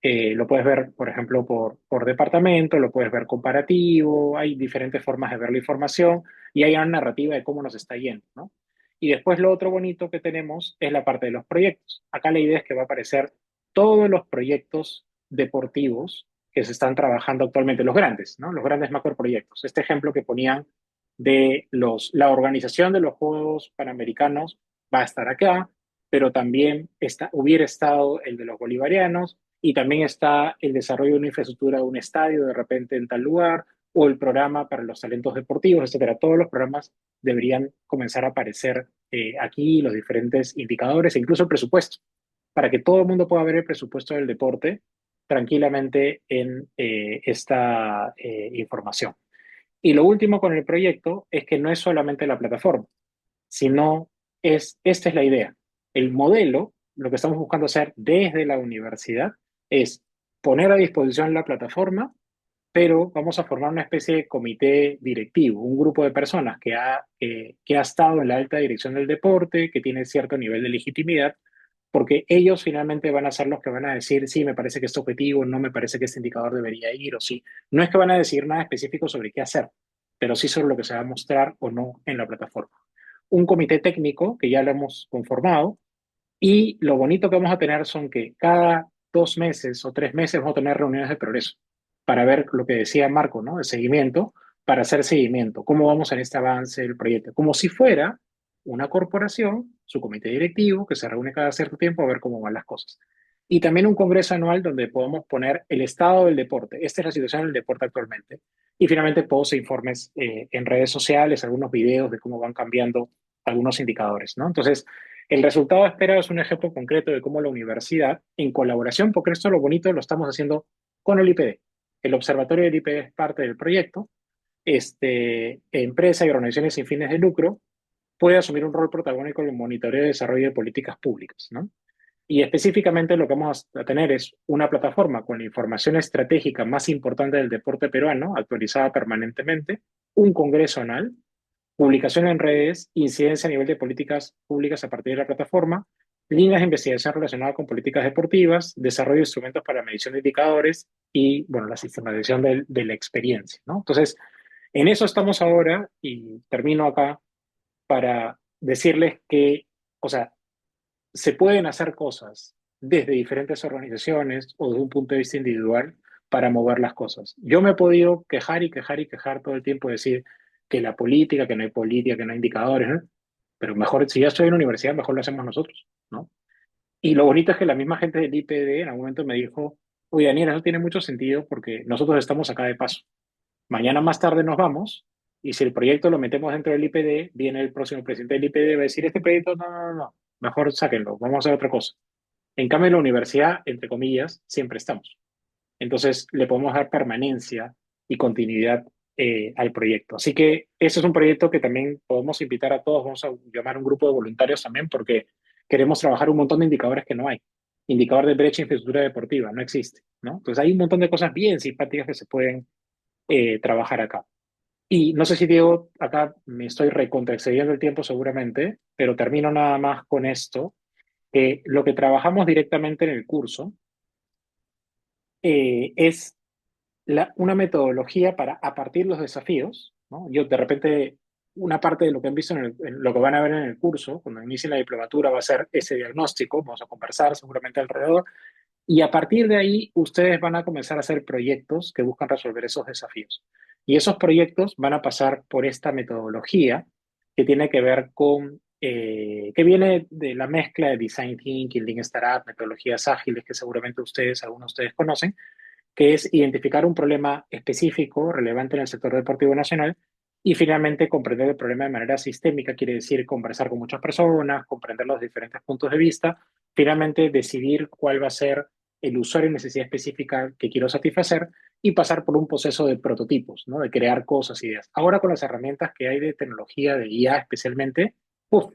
Lo puedes ver, por ejemplo, por departamento, lo puedes ver comparativo, hay diferentes formas de ver la información y hay una narrativa de cómo nos está yendo, ¿no? Y después lo otro bonito que tenemos es la parte de los proyectos. Acá la idea es que va a aparecer todos los proyectos deportivos que se están trabajando actualmente, los grandes, ¿no? Los grandes macroproyectos. Este ejemplo que ponían de la organización de los Juegos Panamericanos va a estar acá, pero también hubiera estado el de los bolivarianos, y también está el desarrollo de una infraestructura de un estadio de repente en tal lugar, o el programa para los talentos deportivos, etcétera. Todos los programas deberían comenzar a aparecer aquí, los diferentes indicadores e incluso el presupuesto, para que todo el mundo pueda ver el presupuesto del deporte tranquilamente en esta información. Y lo último con el proyecto es que no es solamente la plataforma, sino esta es la idea. El modelo, lo que estamos buscando hacer desde la universidad, es poner a disposición la plataforma, pero vamos a formar una especie de comité directivo, un grupo de personas que ha estado en la alta dirección del deporte, que tiene cierto nivel de legitimidad, porque ellos finalmente van a ser los que van a decir, sí, me parece que este objetivo, no me parece que este indicador debería ir, o sí. No es que van a decir nada específico sobre qué hacer, pero sí sobre lo que se va a mostrar o no en la plataforma. Un comité técnico que ya lo hemos conformado, y lo bonito que vamos a tener son que cada 2 meses o 3 meses vamos a tener reuniones de progreso para ver lo que decía Marco, ¿no? El seguimiento, para hacer seguimiento, cómo vamos en este avance del proyecto, como si fuera una corporación, su comité directivo, que se reúne cada cierto tiempo a ver cómo van las cosas. Y también un congreso anual donde podamos poner el estado del deporte. Esta es la situación del deporte actualmente. Y finalmente posts e informes en redes sociales, algunos videos de cómo van cambiando algunos indicadores, ¿no? Entonces, el resultado esperado es un ejemplo concreto de cómo la universidad, en colaboración, porque esto lo bonito lo estamos haciendo con el IPD. El observatorio del IPD es parte del proyecto. Empresas y organizaciones sin fines de lucro puede asumir un rol protagónico en el monitoreo y desarrollo de políticas públicas, ¿no? Y específicamente lo que vamos a tener es una plataforma con la información estratégica más importante del deporte peruano, actualizada permanentemente, un congreso anual, publicación en redes, incidencia a nivel de políticas públicas a partir de la plataforma, líneas de investigación relacionadas con políticas deportivas, desarrollo de instrumentos para medición de indicadores y, bueno, la sistematización de la experiencia, ¿no? Entonces, en eso estamos ahora y termino acá para decirles que, o sea, se pueden hacer cosas desde diferentes organizaciones o desde un punto de vista individual para mover las cosas. Yo me he podido quejar y quejar y quejar todo el tiempo, decir que la política, que no hay política, que no hay indicadores, ¿no? Pero mejor, si ya estoy en la universidad, mejor lo hacemos nosotros, ¿no? Y lo bonito es que la misma gente del IPD en algún momento me dijo, oye, Daniel, eso tiene mucho sentido porque nosotros estamos acá de paso. Mañana más tarde nos vamos y si el proyecto lo metemos dentro del IPD, viene el próximo presidente del IPD y va a decir, este proyecto no, no, no, no, mejor sáquenlo, vamos a hacer otra cosa. En cambio, en la universidad, entre comillas, siempre estamos. Entonces, le podemos dar permanencia y continuidad al proyecto. Así que ese es un proyecto que también podemos invitar a todos, vamos a llamar a un grupo de voluntarios también, porque queremos trabajar un montón de indicadores que no hay. Indicador de brecha en infraestructura deportiva, no existe, ¿no? Entonces, hay un montón de cosas bien simpáticas que se pueden trabajar acá. Y no sé si Diego, acá me estoy recontraexcediendo el tiempo seguramente, pero termino nada más con esto. Lo que trabajamos directamente en el curso es una metodología para, a partir de los desafíos, ¿no? Yo de repente, una parte de lo que han visto en lo que van a ver en el curso, cuando inicien la diplomatura, va a ser ese diagnóstico, vamos a conversar seguramente alrededor, y a partir de ahí ustedes van a comenzar a hacer proyectos que buscan resolver esos desafíos. Y esos proyectos van a pasar por esta metodología que tiene que ver con, que viene de la mezcla de Design Thinking, Lean Startup, metodologías ágiles que seguramente algunos de ustedes conocen, que es identificar un problema específico, relevante en el sector deportivo nacional, y finalmente comprender el problema de manera sistémica, quiere decir conversar con muchas personas, comprender los diferentes puntos de vista, finalmente decidir cuál va a ser el usuario y necesidad específica que quiero satisfacer y pasar por un proceso de prototipos, ¿no? De crear cosas, ideas. Ahora con las herramientas que hay de tecnología, de IA especialmente, ¡uf!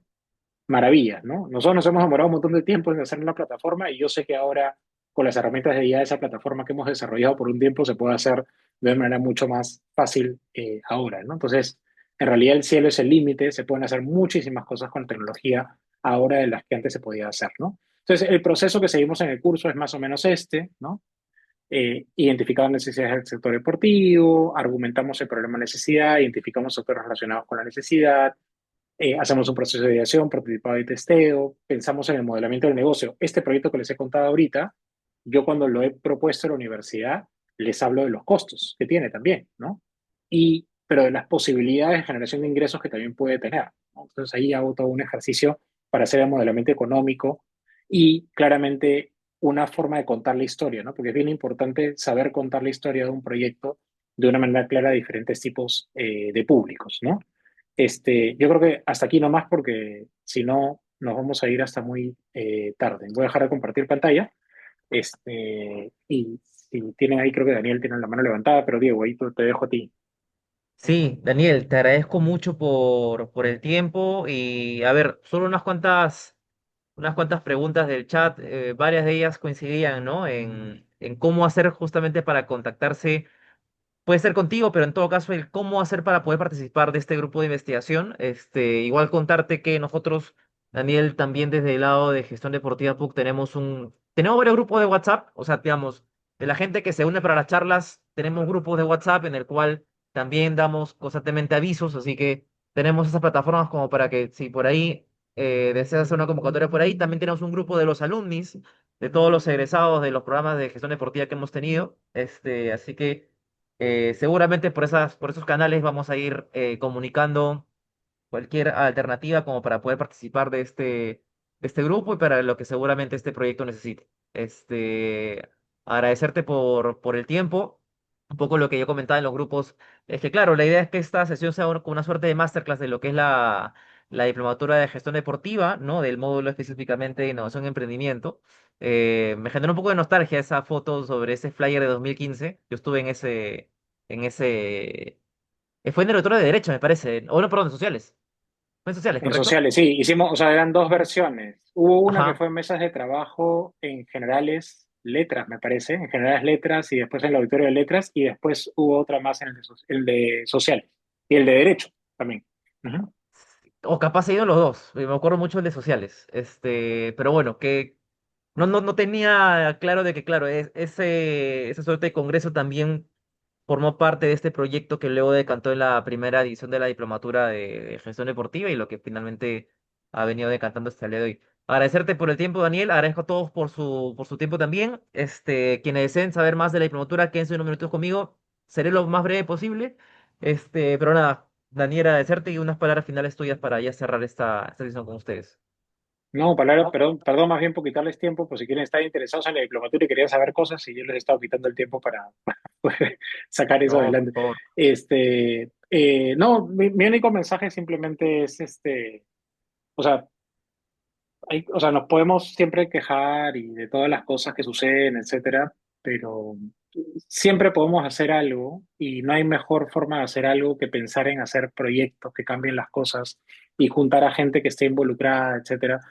maravillas, ¿no? Nosotros nos hemos demorado un montón de tiempo en hacer una plataforma y yo sé que ahora con las herramientas de IA, esa plataforma que hemos desarrollado por un tiempo se puede hacer de una manera mucho más fácil ahora, ¿no? Entonces, en realidad el cielo es el límite, se pueden hacer muchísimas cosas con tecnología ahora de las que antes se podía hacer, ¿no? Entonces, el proceso que seguimos en el curso es más o menos este, ¿no? Identificamos necesidades del sector deportivo, argumentamos el problema de necesidad, identificamos sectores relacionados con la necesidad, hacemos un proceso de ideación, prototipado y testeo, pensamos en el modelamiento del negocio. Este proyecto que les he contado ahorita, yo cuando lo he propuesto a la universidad, les hablo de los costos que tiene también, ¿no? Pero de las posibilidades de generación de ingresos que también puede tener, ¿no? Entonces ahí hago todo un ejercicio para hacer el modelamiento económico y claramente una forma de contar la historia, ¿no? Porque es bien importante saber contar la historia de un proyecto de una manera clara a diferentes tipos de públicos, ¿no? Yo creo que hasta aquí nomás porque si no nos vamos a ir hasta muy tarde. Voy a dejar de compartir pantalla. Y si tienen ahí, creo que Daniel tiene la mano levantada, pero Diego, ahí te dejo a ti. Sí, Daniel, te agradezco mucho por el tiempo y a ver, solo unas cuantas preguntas del chat, varias de ellas coincidían, ¿no? En cómo hacer justamente para contactarse. Puede ser contigo, pero en todo caso, el cómo hacer para poder participar de este grupo de investigación. Igual contarte que nosotros, Daniel, también desde el lado de gestión deportiva PUC, tenemos varios grupos de WhatsApp, o sea, digamos, de la gente que se une para las charlas, tenemos grupos de WhatsApp en el cual también damos constantemente avisos, así que tenemos esas plataformas como para que si por ahí deseas hacer una convocatoria por ahí, también tenemos un grupo de los alumnis, de todos los egresados de los programas de gestión deportiva que hemos tenido, así que seguramente por esos canales vamos a ir comunicando cualquier alternativa como para poder participar de este grupo y para lo que seguramente este proyecto necesite. Agradecerte por el tiempo. Un poco lo que yo comentaba en los grupos es que, claro, la idea es que esta sesión sea como una suerte de masterclass de lo que es la diplomatura de gestión deportiva, ¿no? Del módulo específicamente de innovación y emprendimiento. Me generó un poco de nostalgia esa foto sobre ese flyer de 2015. Yo estuve en ese, fue en el director de Derecho, me parece, o no, perdón, de Sociales. Fue en Sociales, En ¿correcto? sociales, sí, hicimos, o sea, eran dos versiones. Hubo una que Ajá. fue mesas de trabajo en generales letras, me parece, en generales letras y después en el auditorio de letras y después hubo otra más en el de sociales y el de derecho también. Ujú. O capaz he ido los dos, me acuerdo mucho el de Sociales. Pero bueno, que no tenía claro de que, claro, ese suerte de congreso también formó parte de este proyecto que luego decantó en la primera edición de la diplomatura de gestión deportiva y lo que finalmente ha venido decantando hasta el día de hoy. Agradecerte por el tiempo, Daniel. Agradezco a todos por su tiempo también. Quienes deseen saber más de la diplomatura, quédense unos minutos conmigo. Seré lo más breve posible. Pero nada, Daniel, agradecerte y unas palabras finales tuyas para ya cerrar esta sesión con ustedes. No, palabra, perdón más bien por quitarles tiempo, pues si quieren estar interesados en la diplomatura y querían saber cosas, y yo les he estado quitando el tiempo para poder sacar eso No, por adelante. favor. No, mi único mensaje simplemente es o sea, o sea, nos podemos siempre quejar y de todas las cosas que suceden, etcétera, pero siempre podemos hacer algo y no hay mejor forma de hacer algo que pensar en hacer proyectos que cambien las cosas y juntar a gente que esté involucrada, etcétera.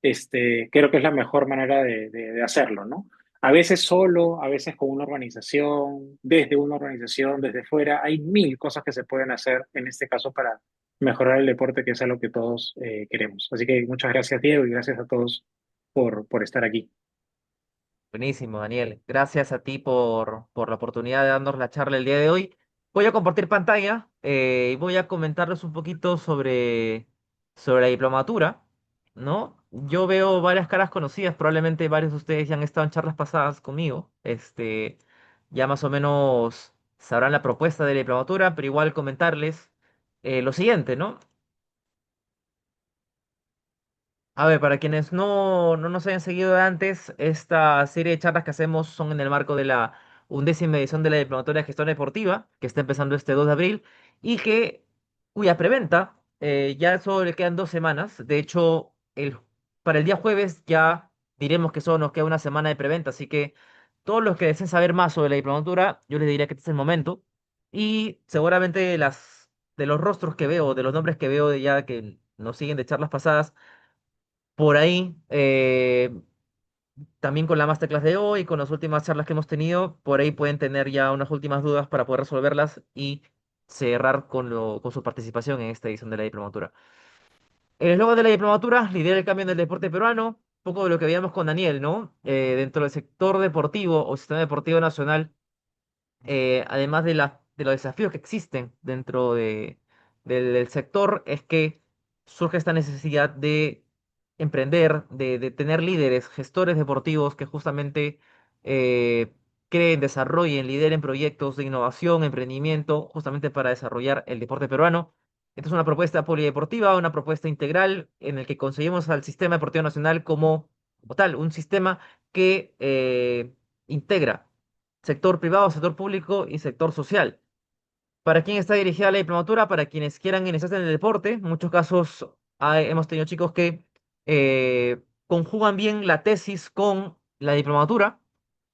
Creo que es la mejor manera de hacerlo, ¿no? A veces solo, a veces con una organización, desde fuera, hay mil cosas que se pueden hacer en este caso para mejorar el deporte, que es algo que todos queremos. Así que muchas gracias, Diego, y gracias a todos por estar aquí. Buenísimo, Daniel. Gracias a ti por la oportunidad de darnos la charla el día de hoy. Voy a compartir pantalla y voy a comentarles un poquito sobre la diplomatura, ¿no? Yo veo varias caras conocidas, probablemente varios de ustedes ya han estado en charlas pasadas conmigo. Ya más o menos sabrán la propuesta de la diplomatura, pero igual comentarles lo siguiente, ¿no? A ver, para quienes no nos hayan seguido de antes, esta serie de charlas que hacemos son en el marco de la 11ª edición de la Diplomatura de Gestión Deportiva, que está empezando este 2 de abril, y cuya preventa ya solo le quedan 2 semanas. De hecho, para el día jueves ya diremos que solo nos queda una semana de preventa, así que todos los que deseen saber más sobre la diplomatura, yo les diría que este es el momento. Y seguramente de los rostros que veo, de los nombres que veo de ya que nos siguen de charlas pasadas, Por ahí, también con la masterclass de hoy, con las últimas charlas que hemos tenido, por ahí pueden tener ya unas últimas dudas para poder resolverlas y cerrar con su participación en esta edición de la diplomatura. El eslogan de la diplomatura, lidera el cambio en el deporte peruano, un poco de lo que veíamos con Daniel, ¿no? Dentro del sector deportivo o sistema deportivo nacional, además de los desafíos que existen dentro del sector, es que surge esta necesidad de emprender, de tener líderes, gestores deportivos que justamente eh, creen, desarrollen, lideren proyectos de innovación, emprendimiento, justamente para desarrollar el deporte peruano. Esta es una propuesta polideportiva, una propuesta integral en el que conseguimos al sistema deportivo nacional como tal, un sistema que integra sector privado, sector público y sector social. ¿Para quién está dirigida la diplomatura? Para quienes quieran iniciarse en el deporte. En muchos casos hemos tenido chicos que conjugan bien la tesis con la diplomatura.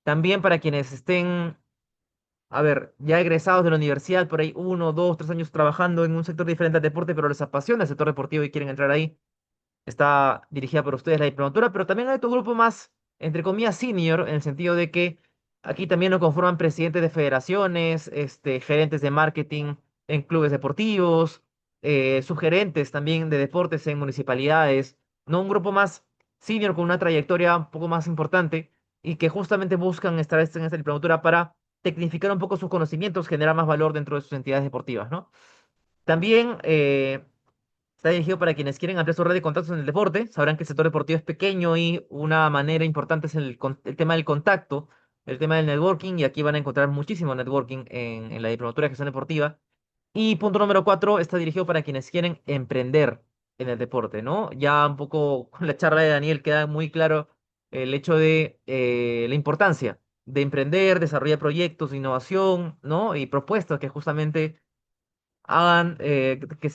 También para quienes estén, a ver, ya egresados de la universidad, por ahí 1, 2, 3 años trabajando en un sector diferente al deporte, pero les apasiona el sector deportivo y quieren entrar ahí. Está dirigida por ustedes la diplomatura, pero también hay otro grupo más, entre comillas, senior, en el sentido de que aquí también lo conforman presidentes de federaciones, gerentes de marketing en clubes deportivos, subgerentes también de deportes en municipalidades, ¿no? Un grupo más senior con una trayectoria un poco más importante y que justamente buscan estar en esta diplomatura para tecnificar un poco sus conocimientos, generar más valor dentro de sus entidades deportivas, ¿no? También está dirigido para quienes quieren ampliar su red de contactos en el deporte. Sabrán que el sector deportivo es pequeño y una manera importante es el tema del contacto, el tema del networking, y aquí van a encontrar muchísimo networking en la diplomatura de gestión deportiva. Y punto número 4, está dirigido para quienes quieren emprender en el deporte, ¿no? Ya un poco con la charla de Daniel queda muy claro el hecho de la importancia de emprender, desarrollar proyectos de innovación, ¿no? Y propuestas que justamente hagan que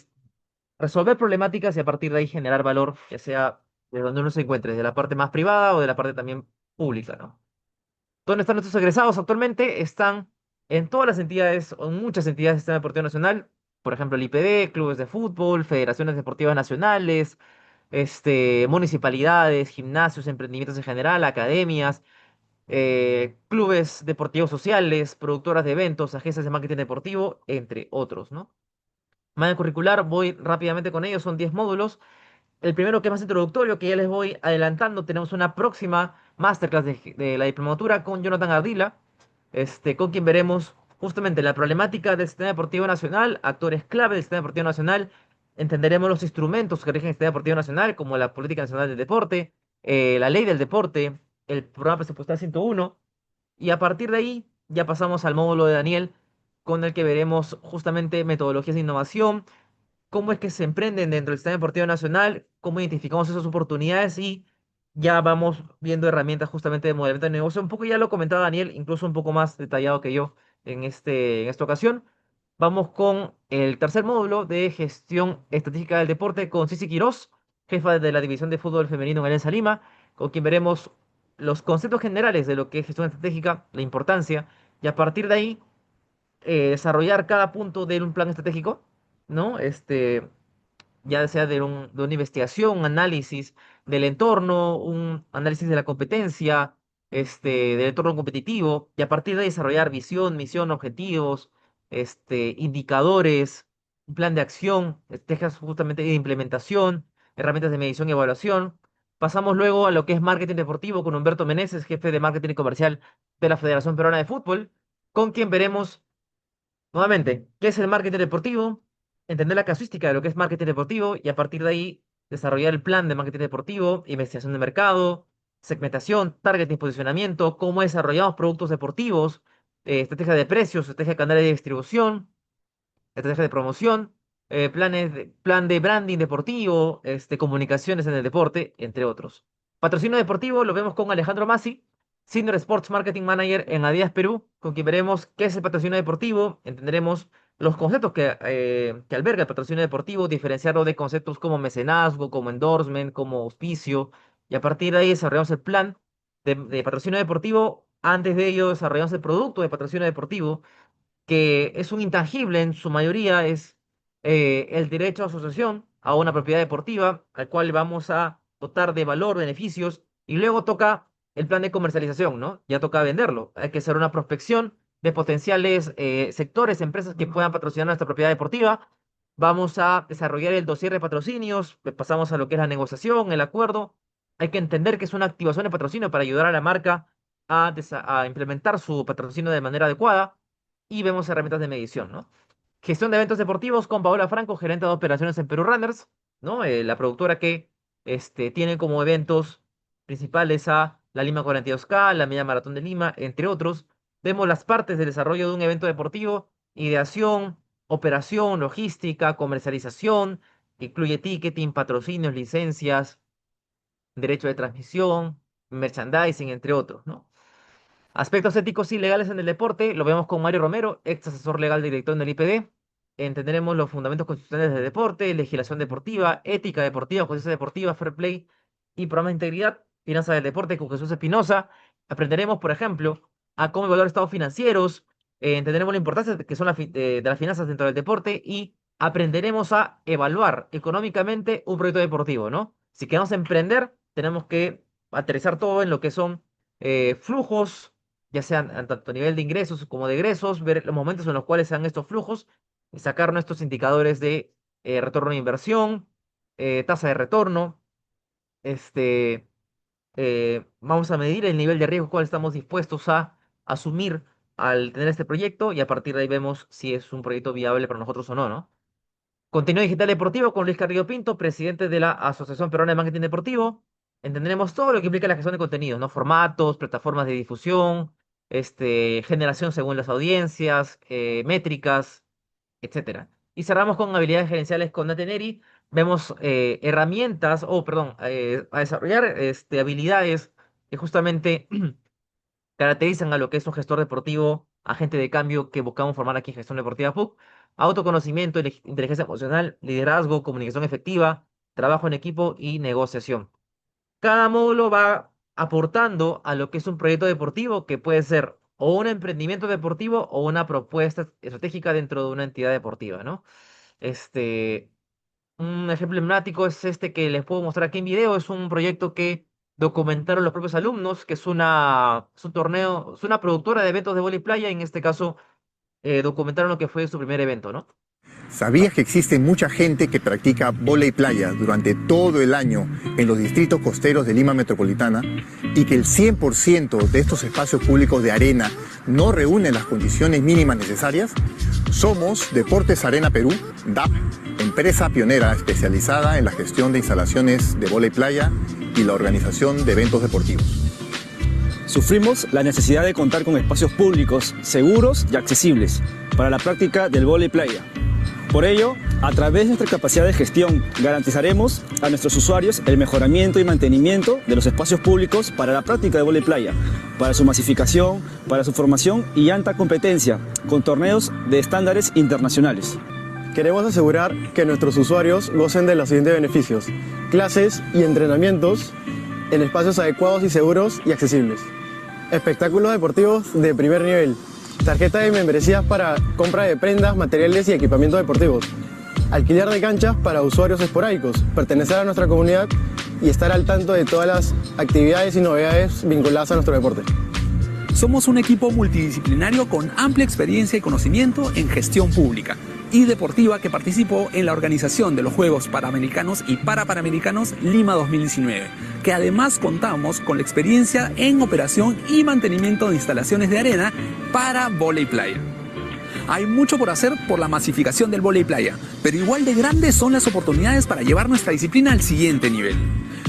resolver problemáticas y a partir de ahí generar valor, ya sea de donde uno se encuentre, de la parte más privada o de la parte también pública, ¿no? ¿Dónde están nuestros egresados actualmente? Están en todas las entidades, o en muchas entidades del sistema deportivo nacional, por ejemplo, el IPD, clubes de fútbol, federaciones deportivas nacionales, municipalidades, gimnasios, emprendimientos en general, academias, clubes deportivos sociales, productoras de eventos, agencias de marketing deportivo, entre otros, ¿no? Malla curricular, voy rápidamente con ellos, son 10 módulos. El primero, que es más introductorio, que ya les voy adelantando, tenemos una próxima masterclass de la diplomatura con Jonathan Ardila, con quien veremos justamente la problemática del sistema deportivo nacional, actores clave del sistema deportivo nacional, entenderemos los instrumentos que rigen el sistema deportivo nacional, como la Política Nacional del Deporte, la Ley del Deporte, el Programa Presupuestal 101, y a partir de ahí ya pasamos al módulo de Daniel, con el que veremos justamente metodologías de innovación, cómo es que se emprenden dentro del sistema deportivo nacional, cómo identificamos esas oportunidades y ya vamos viendo herramientas justamente de modelamiento de negocio. Un poco ya lo comentaba Daniel, incluso un poco más detallado que yo en esta ocasión. Vamos con el tercer módulo de gestión estratégica del deporte con Cici Quirós, jefa de la División de Fútbol Femenino en Alianza Lima, con quien veremos los conceptos generales de lo que es gestión estratégica, la importancia, y a partir de ahí desarrollar cada punto de un plan estratégico, ¿no? Ya sea de una investigación, un análisis del entorno, un análisis de la competencia, del entorno competitivo, y a partir de ahí desarrollar visión, misión, objetivos, indicadores, un plan de acción, estrategias justamente de implementación, herramientas de medición y evaluación. Pasamos luego a lo que es marketing deportivo con Humberto Meneses, jefe de marketing y comercial de la Federación Peruana de Fútbol, con quien veremos nuevamente, ¿qué es el marketing deportivo? Entender la casuística de lo que es marketing deportivo y a partir de ahí desarrollar el plan de marketing deportivo, investigación de mercado, segmentación, targeting, posicionamiento, cómo desarrollamos productos deportivos, estrategia de precios, estrategia de canales de distribución, estrategia de promoción, plan de branding deportivo, comunicaciones en el deporte, entre otros. Patrocinio deportivo lo vemos con Alejandro Masi, Senior Sports Marketing Manager en Adidas Perú, con quien veremos qué es el patrocinio deportivo, entenderemos los conceptos que alberga el patrocinio deportivo, diferenciarlo de conceptos como mecenazgo, como endorsement, como auspicio, y a partir de ahí desarrollamos el plan de patrocinio deportivo. Antes de ello desarrollamos el producto de patrocinio deportivo, que es un intangible en su mayoría, es el derecho a asociación a una propiedad deportiva, al cual vamos a dotar de valor, beneficios, y luego toca el plan de comercialización, ¿no? Ya toca venderlo. Hay que hacer una prospección de potenciales sectores, empresas que puedan patrocinar nuestra propiedad deportiva. Vamos a desarrollar el dossier de patrocinios, pasamos a lo que es la negociación, el acuerdo. Hay que entender que es una activación de patrocinio para ayudar a la marca a implementar su patrocinio de manera adecuada y vemos herramientas de medición, ¿no? Gestión de eventos deportivos con Paola Franco, gerente de operaciones en Perú Runners, ¿no? La productora que tiene como eventos principales a la Lima 42K, la Media Maratón de Lima, entre otros. Vemos las partes del desarrollo de un evento deportivo: ideación, operación, logística, comercialización, que incluye ticketing, patrocinios, licencias, derecho de transmisión, merchandising, entre otros, ¿no? Aspectos éticos y legales en el deporte, lo vemos con Mario Romero, ex asesor legal director del IPD. Entenderemos los fundamentos constitucionales del deporte, legislación deportiva, ética deportiva, justicia deportiva, fair play y programa de integridad, finanzas del deporte con Jesús Espinosa. Aprenderemos, por ejemplo, a cómo evaluar estados financieros, entenderemos la importancia que son de las finanzas dentro del deporte y aprenderemos a evaluar económicamente un proyecto deportivo, ¿no? Si queremos emprender, tenemos que aterrizar todo en lo que son flujos, ya sean tanto a nivel de ingresos como de egresos, ver los momentos en los cuales se dan estos flujos, y sacar nuestros indicadores de retorno de inversión, tasa de retorno, este, vamos a medir el nivel de riesgo cual estamos dispuestos a asumir al tener este proyecto y a partir de ahí vemos si es un proyecto viable para nosotros o no, ¿no? Contenido digital deportivo con Luis Carrillo Pinto, presidente de la Asociación Peruana de Marketing Deportivo. Entenderemos todo lo que implica la gestión de contenidos, ¿no? Formatos, plataformas de difusión, generación según las audiencias, métricas, etcétera. Y cerramos con habilidades gerenciales con Nateneri. Vemos herramientas, o perdón, a desarrollar habilidades que justamente caracterizan a lo que es un gestor deportivo, agente de cambio que buscamos formar aquí en Gestión Deportiva PUC: autoconocimiento, inteligencia emocional, liderazgo, comunicación efectiva, trabajo en equipo y negociación. Cada módulo va aportando a lo que es un proyecto deportivo que puede ser o un emprendimiento deportivo o una propuesta estratégica dentro de una entidad deportiva, ¿no? Este, un ejemplo emblemático es este que les puedo mostrar aquí en video. Es un proyecto que documentaron los propios alumnos, que es un torneo, es una productora de eventos de vóley playa. En este caso, documentaron lo que fue su primer evento, ¿no? ¿Sabías que existe mucha gente que practica vóley playa durante todo el año en los distritos costeros de Lima Metropolitana y que el 100% de estos espacios públicos de arena no reúnen las condiciones mínimas necesarias? Somos Deportes Arena Perú, DAP, empresa pionera especializada en la gestión de instalaciones de vóley playa y la organización de eventos deportivos. Sufrimos la necesidad de contar con espacios públicos seguros y accesibles para la práctica del vóley playa. Por ello, a través de nuestra capacidad de gestión, garantizaremos a nuestros usuarios el mejoramiento y mantenimiento de los espacios públicos para la práctica de vóley playa, para su masificación, para su formación y alta competencia, con torneos de estándares internacionales. Queremos asegurar que nuestros usuarios gocen de los siguientes beneficios: clases y entrenamientos en espacios adecuados y seguros y accesibles, espectáculos deportivos de primer nivel, tarjeta de membresías para compra de prendas, materiales y equipamientos deportivos, alquiler de canchas para usuarios esporádicos, pertenecer a nuestra comunidad y estar al tanto de todas las actividades y novedades vinculadas a nuestro deporte. Somos un equipo multidisciplinario con amplia experiencia y conocimiento en gestión pública y deportiva que participó en la organización de los Juegos Panamericanos y Parapanamericanos Lima 2019, que además contamos con la experiencia en operación y mantenimiento de instalaciones de arena para vóley playa. Hay mucho por hacer por la masificación del vóley playa, pero igual de grandes son las oportunidades para llevar nuestra disciplina al siguiente nivel.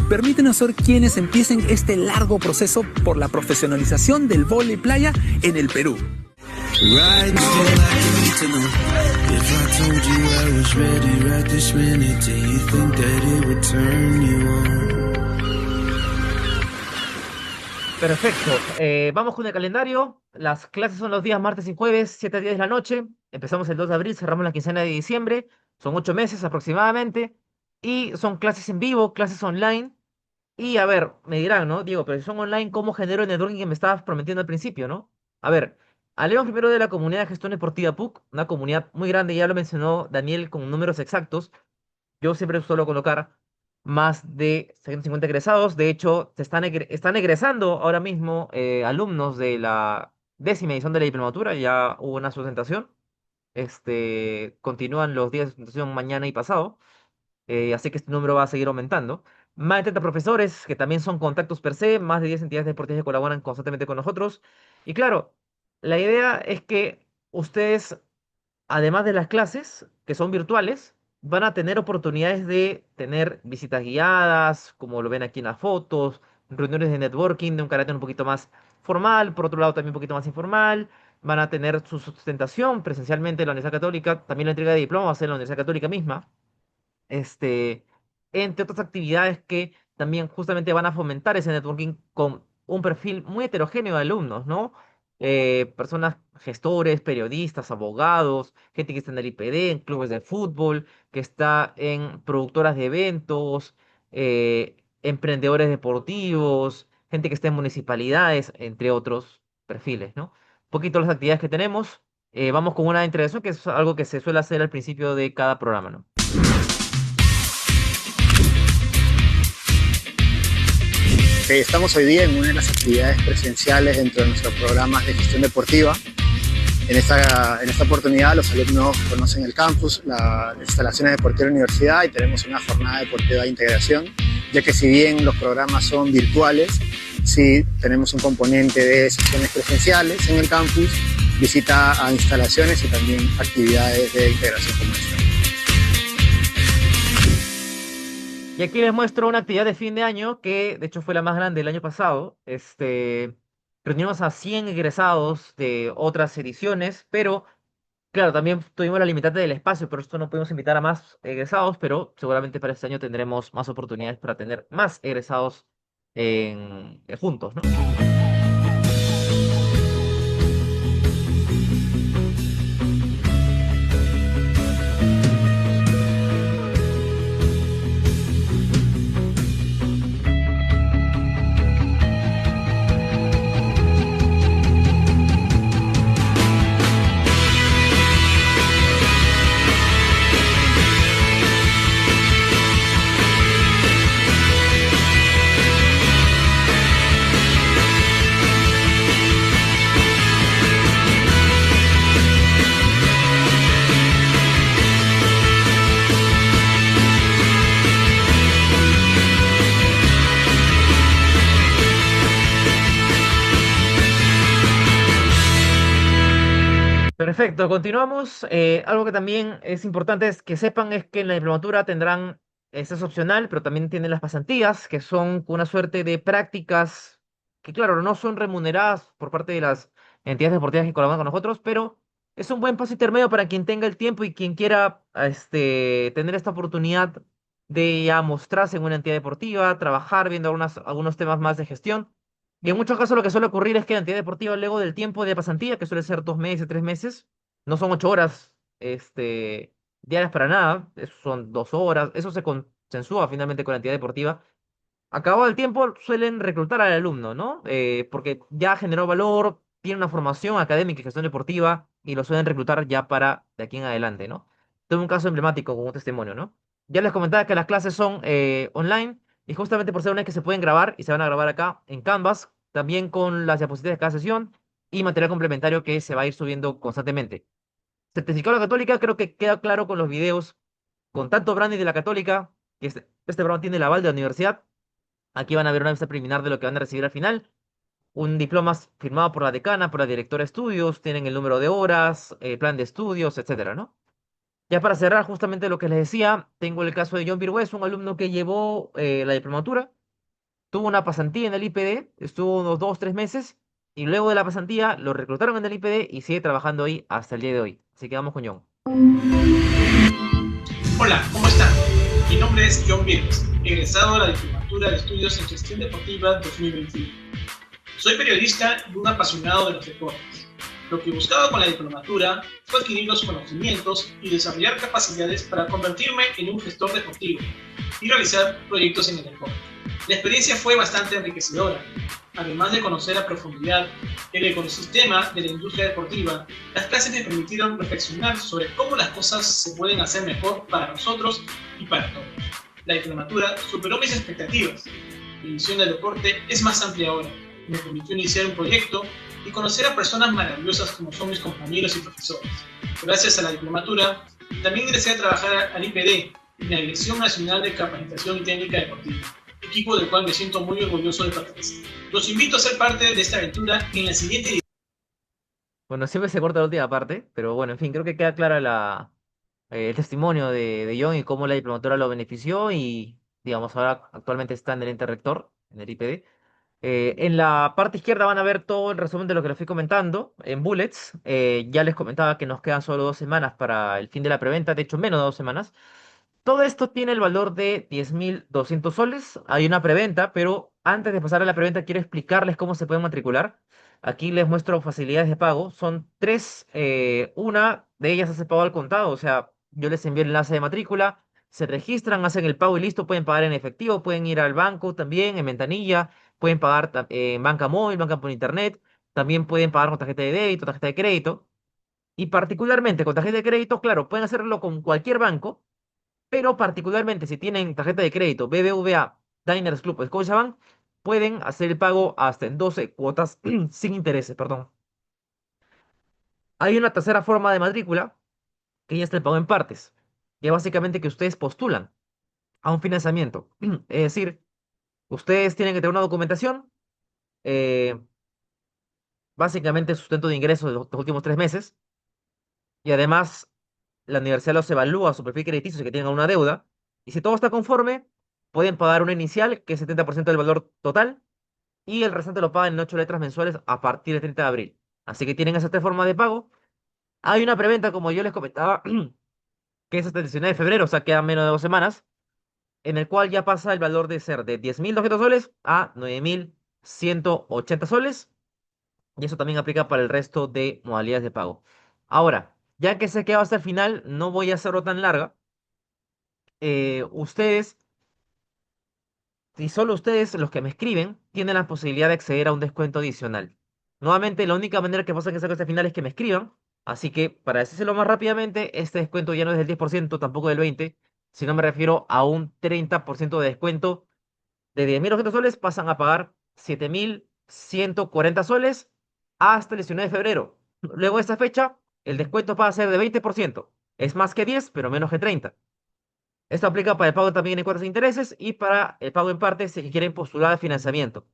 Permítenos ser quienes empiecen este largo proceso por la profesionalización del vóley playa en el Perú. Perfecto. Vamos con el calendario. Las clases son los días martes y jueves, 7 a 10 de la noche. Empezamos el 2 de abril, cerramos la quincena de diciembre. Son 8 meses aproximadamente. Y son clases en vivo, clases online. Y a ver, me dirán, ¿no? Diego, pero si son online, ¿cómo genero el networking que me estabas prometiendo al principio, ¿no? A ver, hablemos primero de la comunidad de gestión deportiva PUC, una comunidad muy grande, ya lo mencionó Daniel con números exactos. Yo siempre suelo colocar más de 150 egresados. De hecho, están egresando ahora mismo alumnos de la 10ª edición de la diplomatura. Ya hubo una sustentación. Continúan los días de sustentación mañana y pasado. Así que este número va a seguir aumentando. Más de 30 profesores, que también son contactos per se, más de 10 entidades deportivas que colaboran constantemente con nosotros. Y claro, la idea es que ustedes, además de las clases, que son virtuales, van a tener oportunidades de tener visitas guiadas, como lo ven aquí en las fotos, reuniones de networking de un carácter un poquito más formal, por otro lado también un poquito más informal. Van a tener su sustentación presencialmente en la Universidad Católica, también la entrega de diplomas va a ser en la Universidad Católica misma, este, entre otras actividades que también justamente van a fomentar ese networking con un perfil muy heterogéneo de alumnos, ¿no? Personas, gestores, periodistas, abogados, gente que está en el IPD, en clubes de fútbol, que está en productoras de eventos, emprendedores deportivos, gente que está en municipalidades, entre otros perfiles, ¿no? Un poquito las actividades que tenemos. Vamos con una introducción, que es algo que se suele hacer al principio de cada programa, ¿no? Estamos hoy día en una de las actividades presenciales dentro de nuestros programas de gestión deportiva. En esta oportunidad los alumnos conocen el campus, las instalaciones deportivas de la universidad y tenemos una jornada deportiva de integración, ya que si bien los programas son virtuales, sí tenemos un componente de sesiones presenciales en el campus, visita a instalaciones y también actividades de integración como esta. Y aquí les muestro una actividad de fin de año que de hecho fue la más grande el año pasado. Reunimos a 100 egresados de otras ediciones, pero claro, también tuvimos la limitante del espacio, por esto no pudimos invitar a más egresados, pero seguramente para este año tendremos más oportunidades para tener más egresados juntos, ¿no? Perfecto, continuamos. Algo que también es importante es que sepan es que en la diplomatura tendrán, eso es opcional, pero también tienen las pasantías, que son una suerte de prácticas que, claro, no son remuneradas por parte de las entidades deportivas que colaboran con nosotros, pero es un buen paso intermedio para quien tenga el tiempo y quien quiera tener esta oportunidad de ya mostrarse en una entidad deportiva, trabajar viendo algunos temas más de gestión. Y en muchos casos lo que suele ocurrir es que la entidad deportiva, luego del tiempo de pasantía, que suele ser 2 meses, 3 meses, no son 8 horas diarias para nada, son 2 horas, eso se consensúa finalmente con la entidad deportiva. Acabado el tiempo, suelen reclutar al alumno, ¿no? Porque ya generó valor, tiene una formación académica y gestión deportiva, y lo suelen reclutar ya para de aquí en adelante, ¿no? Tengo un caso emblemático con un testimonio, ¿no? Ya les comentaba que las clases son online, y justamente por ser una que se pueden grabar, y se van a grabar acá en Canvas, también con las diapositivas de cada sesión, y material complementario que se va a ir subiendo constantemente. Certificado de la Católica, creo que queda claro con los videos, con tanto branding de la Católica, que este programa tiene el aval de la universidad. Aquí van a ver una vista preliminar de lo que van a recibir al final. Un diploma firmado por la decana, por la directora de estudios, tienen el número de horas, plan de estudios, etcétera, ¿no? Ya para cerrar, justamente lo que les decía, tengo el caso de John Virgües, un alumno que llevó la diplomatura, tuvo una pasantía en el IPD, estuvo unos 2, 3 meses, y luego de la pasantía lo reclutaron en el IPD y sigue trabajando ahí hasta el día de hoy. Así que vamos con John. Hola, ¿cómo están? Mi nombre es John Virgües, egresado de la Diplomatura de Estudios en Gestión Deportiva 2021. Soy periodista y un apasionado de los deportes. Lo que buscaba con la diplomatura fue adquirir los conocimientos y desarrollar capacidades para convertirme en un gestor deportivo y realizar proyectos en el deporte. La experiencia fue bastante enriquecedora. Además de conocer a profundidad el ecosistema de la industria deportiva, las clases me permitieron reflexionar sobre cómo las cosas se pueden hacer mejor para nosotros y para todos. La diplomatura superó mis expectativas. Mi visión del deporte es más amplia ahora. Me permitió iniciar un proyecto y conocer a personas maravillosas como son mis compañeros y profesores. Gracias a la diplomatura, también ingresé a trabajar al IPD, en la Dirección Nacional de Capacitación y Técnica Deportiva, equipo del cual me siento muy orgulloso de pertenecer. Los invito a ser parte de esta aventura en la siguiente edición. Bueno, siempre se corta la última parte, pero bueno, en fin, creo que queda clara el testimonio de John y cómo la diplomatura lo benefició y, digamos, ahora actualmente está en el ente rector, en el IPD. En la parte izquierda van a ver todo el resumen de lo que les fui comentando en bullets. Ya les comentaba que nos quedan solo 2 semanas para el fin de la preventa, de hecho menos de 2 semanas. Todo esto tiene el valor de 10.200 soles. Hay una preventa, pero antes de pasar a la preventa quiero explicarles cómo se pueden matricular. Aquí les muestro facilidades de pago. Son tres. Una de ellas hace pago al contado, o sea, yo les envío el enlace de matrícula, se registran, hacen el pago y listo. Pueden pagar en efectivo, pueden ir al banco también, en ventanilla, pueden pagar en banca móvil, banca por internet. También pueden pagar con tarjeta de débito, tarjeta de crédito. Y particularmente con tarjeta de crédito, claro, pueden hacerlo con cualquier banco, pero particularmente si tienen tarjeta de crédito BBVA, Diners Club o Scotiabank, pueden hacer el pago hasta en 12 cuotas sin intereses, perdón. Hay una tercera forma de matrícula, que ya está el pago en partes, que es básicamente que ustedes postulan a un financiamiento. Es decir, ustedes tienen que tener una documentación, eh, básicamente sustento de ingresos de los últimos 3 meses, y además la universidad los evalúa su perfil crediticio si que tienen una deuda, y si todo está conforme, pueden pagar una inicial, que es 70% del valor total, y el restante lo pagan en 8 letras mensuales a partir del 30 de abril. Así que tienen esas tres formas de pago. Hay una preventa, como yo les comentaba, que es hasta el 19 de febrero, o sea, quedan menos de 2 semanas, en el cual ya pasa el valor de ser de 10.200 soles a 9.180 soles, y eso también aplica para el resto de modalidades de pago. Ahora, ya que sé que va hasta el final, no voy a hacerlo tan larga. Ustedes, y solo ustedes, los que me escriben, tienen la posibilidad de acceder a un descuento adicional. Nuevamente, la única manera que pasa que saque este final es que me escriban. Así que, para decírselo más rápidamente, este descuento ya no es del 10%, tampoco del 20%, sino me refiero a un 30% de descuento. De 10.200 soles pasan a pagar 7.140 soles hasta el 19 de febrero. Luego de esta fecha, el descuento va a ser de 20%. Es más que 10, pero menos que 30. Esto aplica para el pago también en cuotas de intereses y para el pago en parte si quieren postular al financiamiento.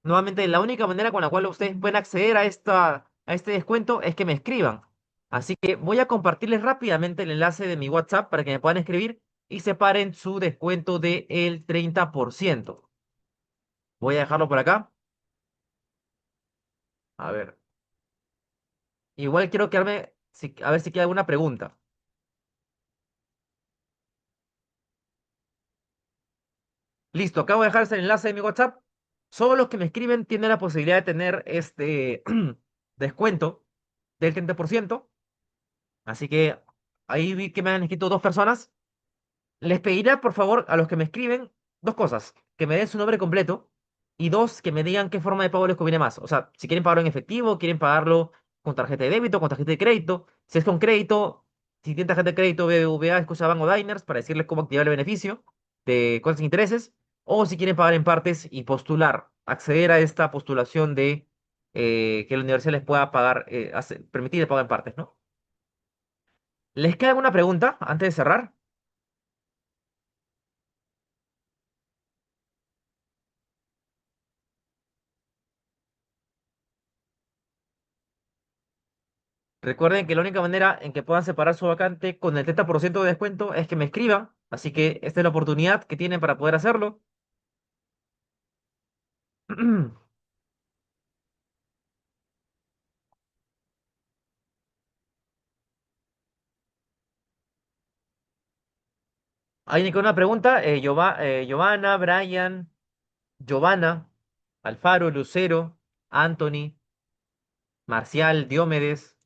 Nuevamente, la única manera con la cual ustedes pueden acceder a este descuento es que me escriban. Así que voy a compartirles rápidamente el enlace de mi WhatsApp para que me puedan escribir y separen su descuento del 30%. Voy a dejarlo por acá. A ver. Igual quiero quedarme, a ver si queda alguna pregunta. Listo, acabo de dejarse el enlace de mi WhatsApp. Solo los que me escriben tienen la posibilidad de tener este descuento del 30%. Así que ahí vi que me han escrito 2 personas. Les pediré, por favor, a los que me escriben, dos cosas: que me den su nombre completo y dos, que me digan qué forma de pago les conviene más. O sea, si quieren pagarlo en efectivo, quieren pagarlo con tarjeta de débito, con tarjeta de crédito. Si es con crédito, si tienen tarjeta de crédito BBVA, Scotiabank o Diners, para decirles cómo activar el beneficio de cuotas sin intereses. O si quieren pagar en partes y postular, acceder a esta postulación de que la universidad les pueda pagar, permitir el pago en partes, ¿no? ¿Les queda alguna pregunta antes de cerrar? Recuerden que la única manera en que puedan separar su vacante con el 30% de descuento es que me escriban. Así que esta es la oportunidad que tienen para poder hacerlo. ¿Hay una pregunta? Giovanna, Brian, Giovanna, Alfaro, Lucero, Anthony, Marcial, Diomedes,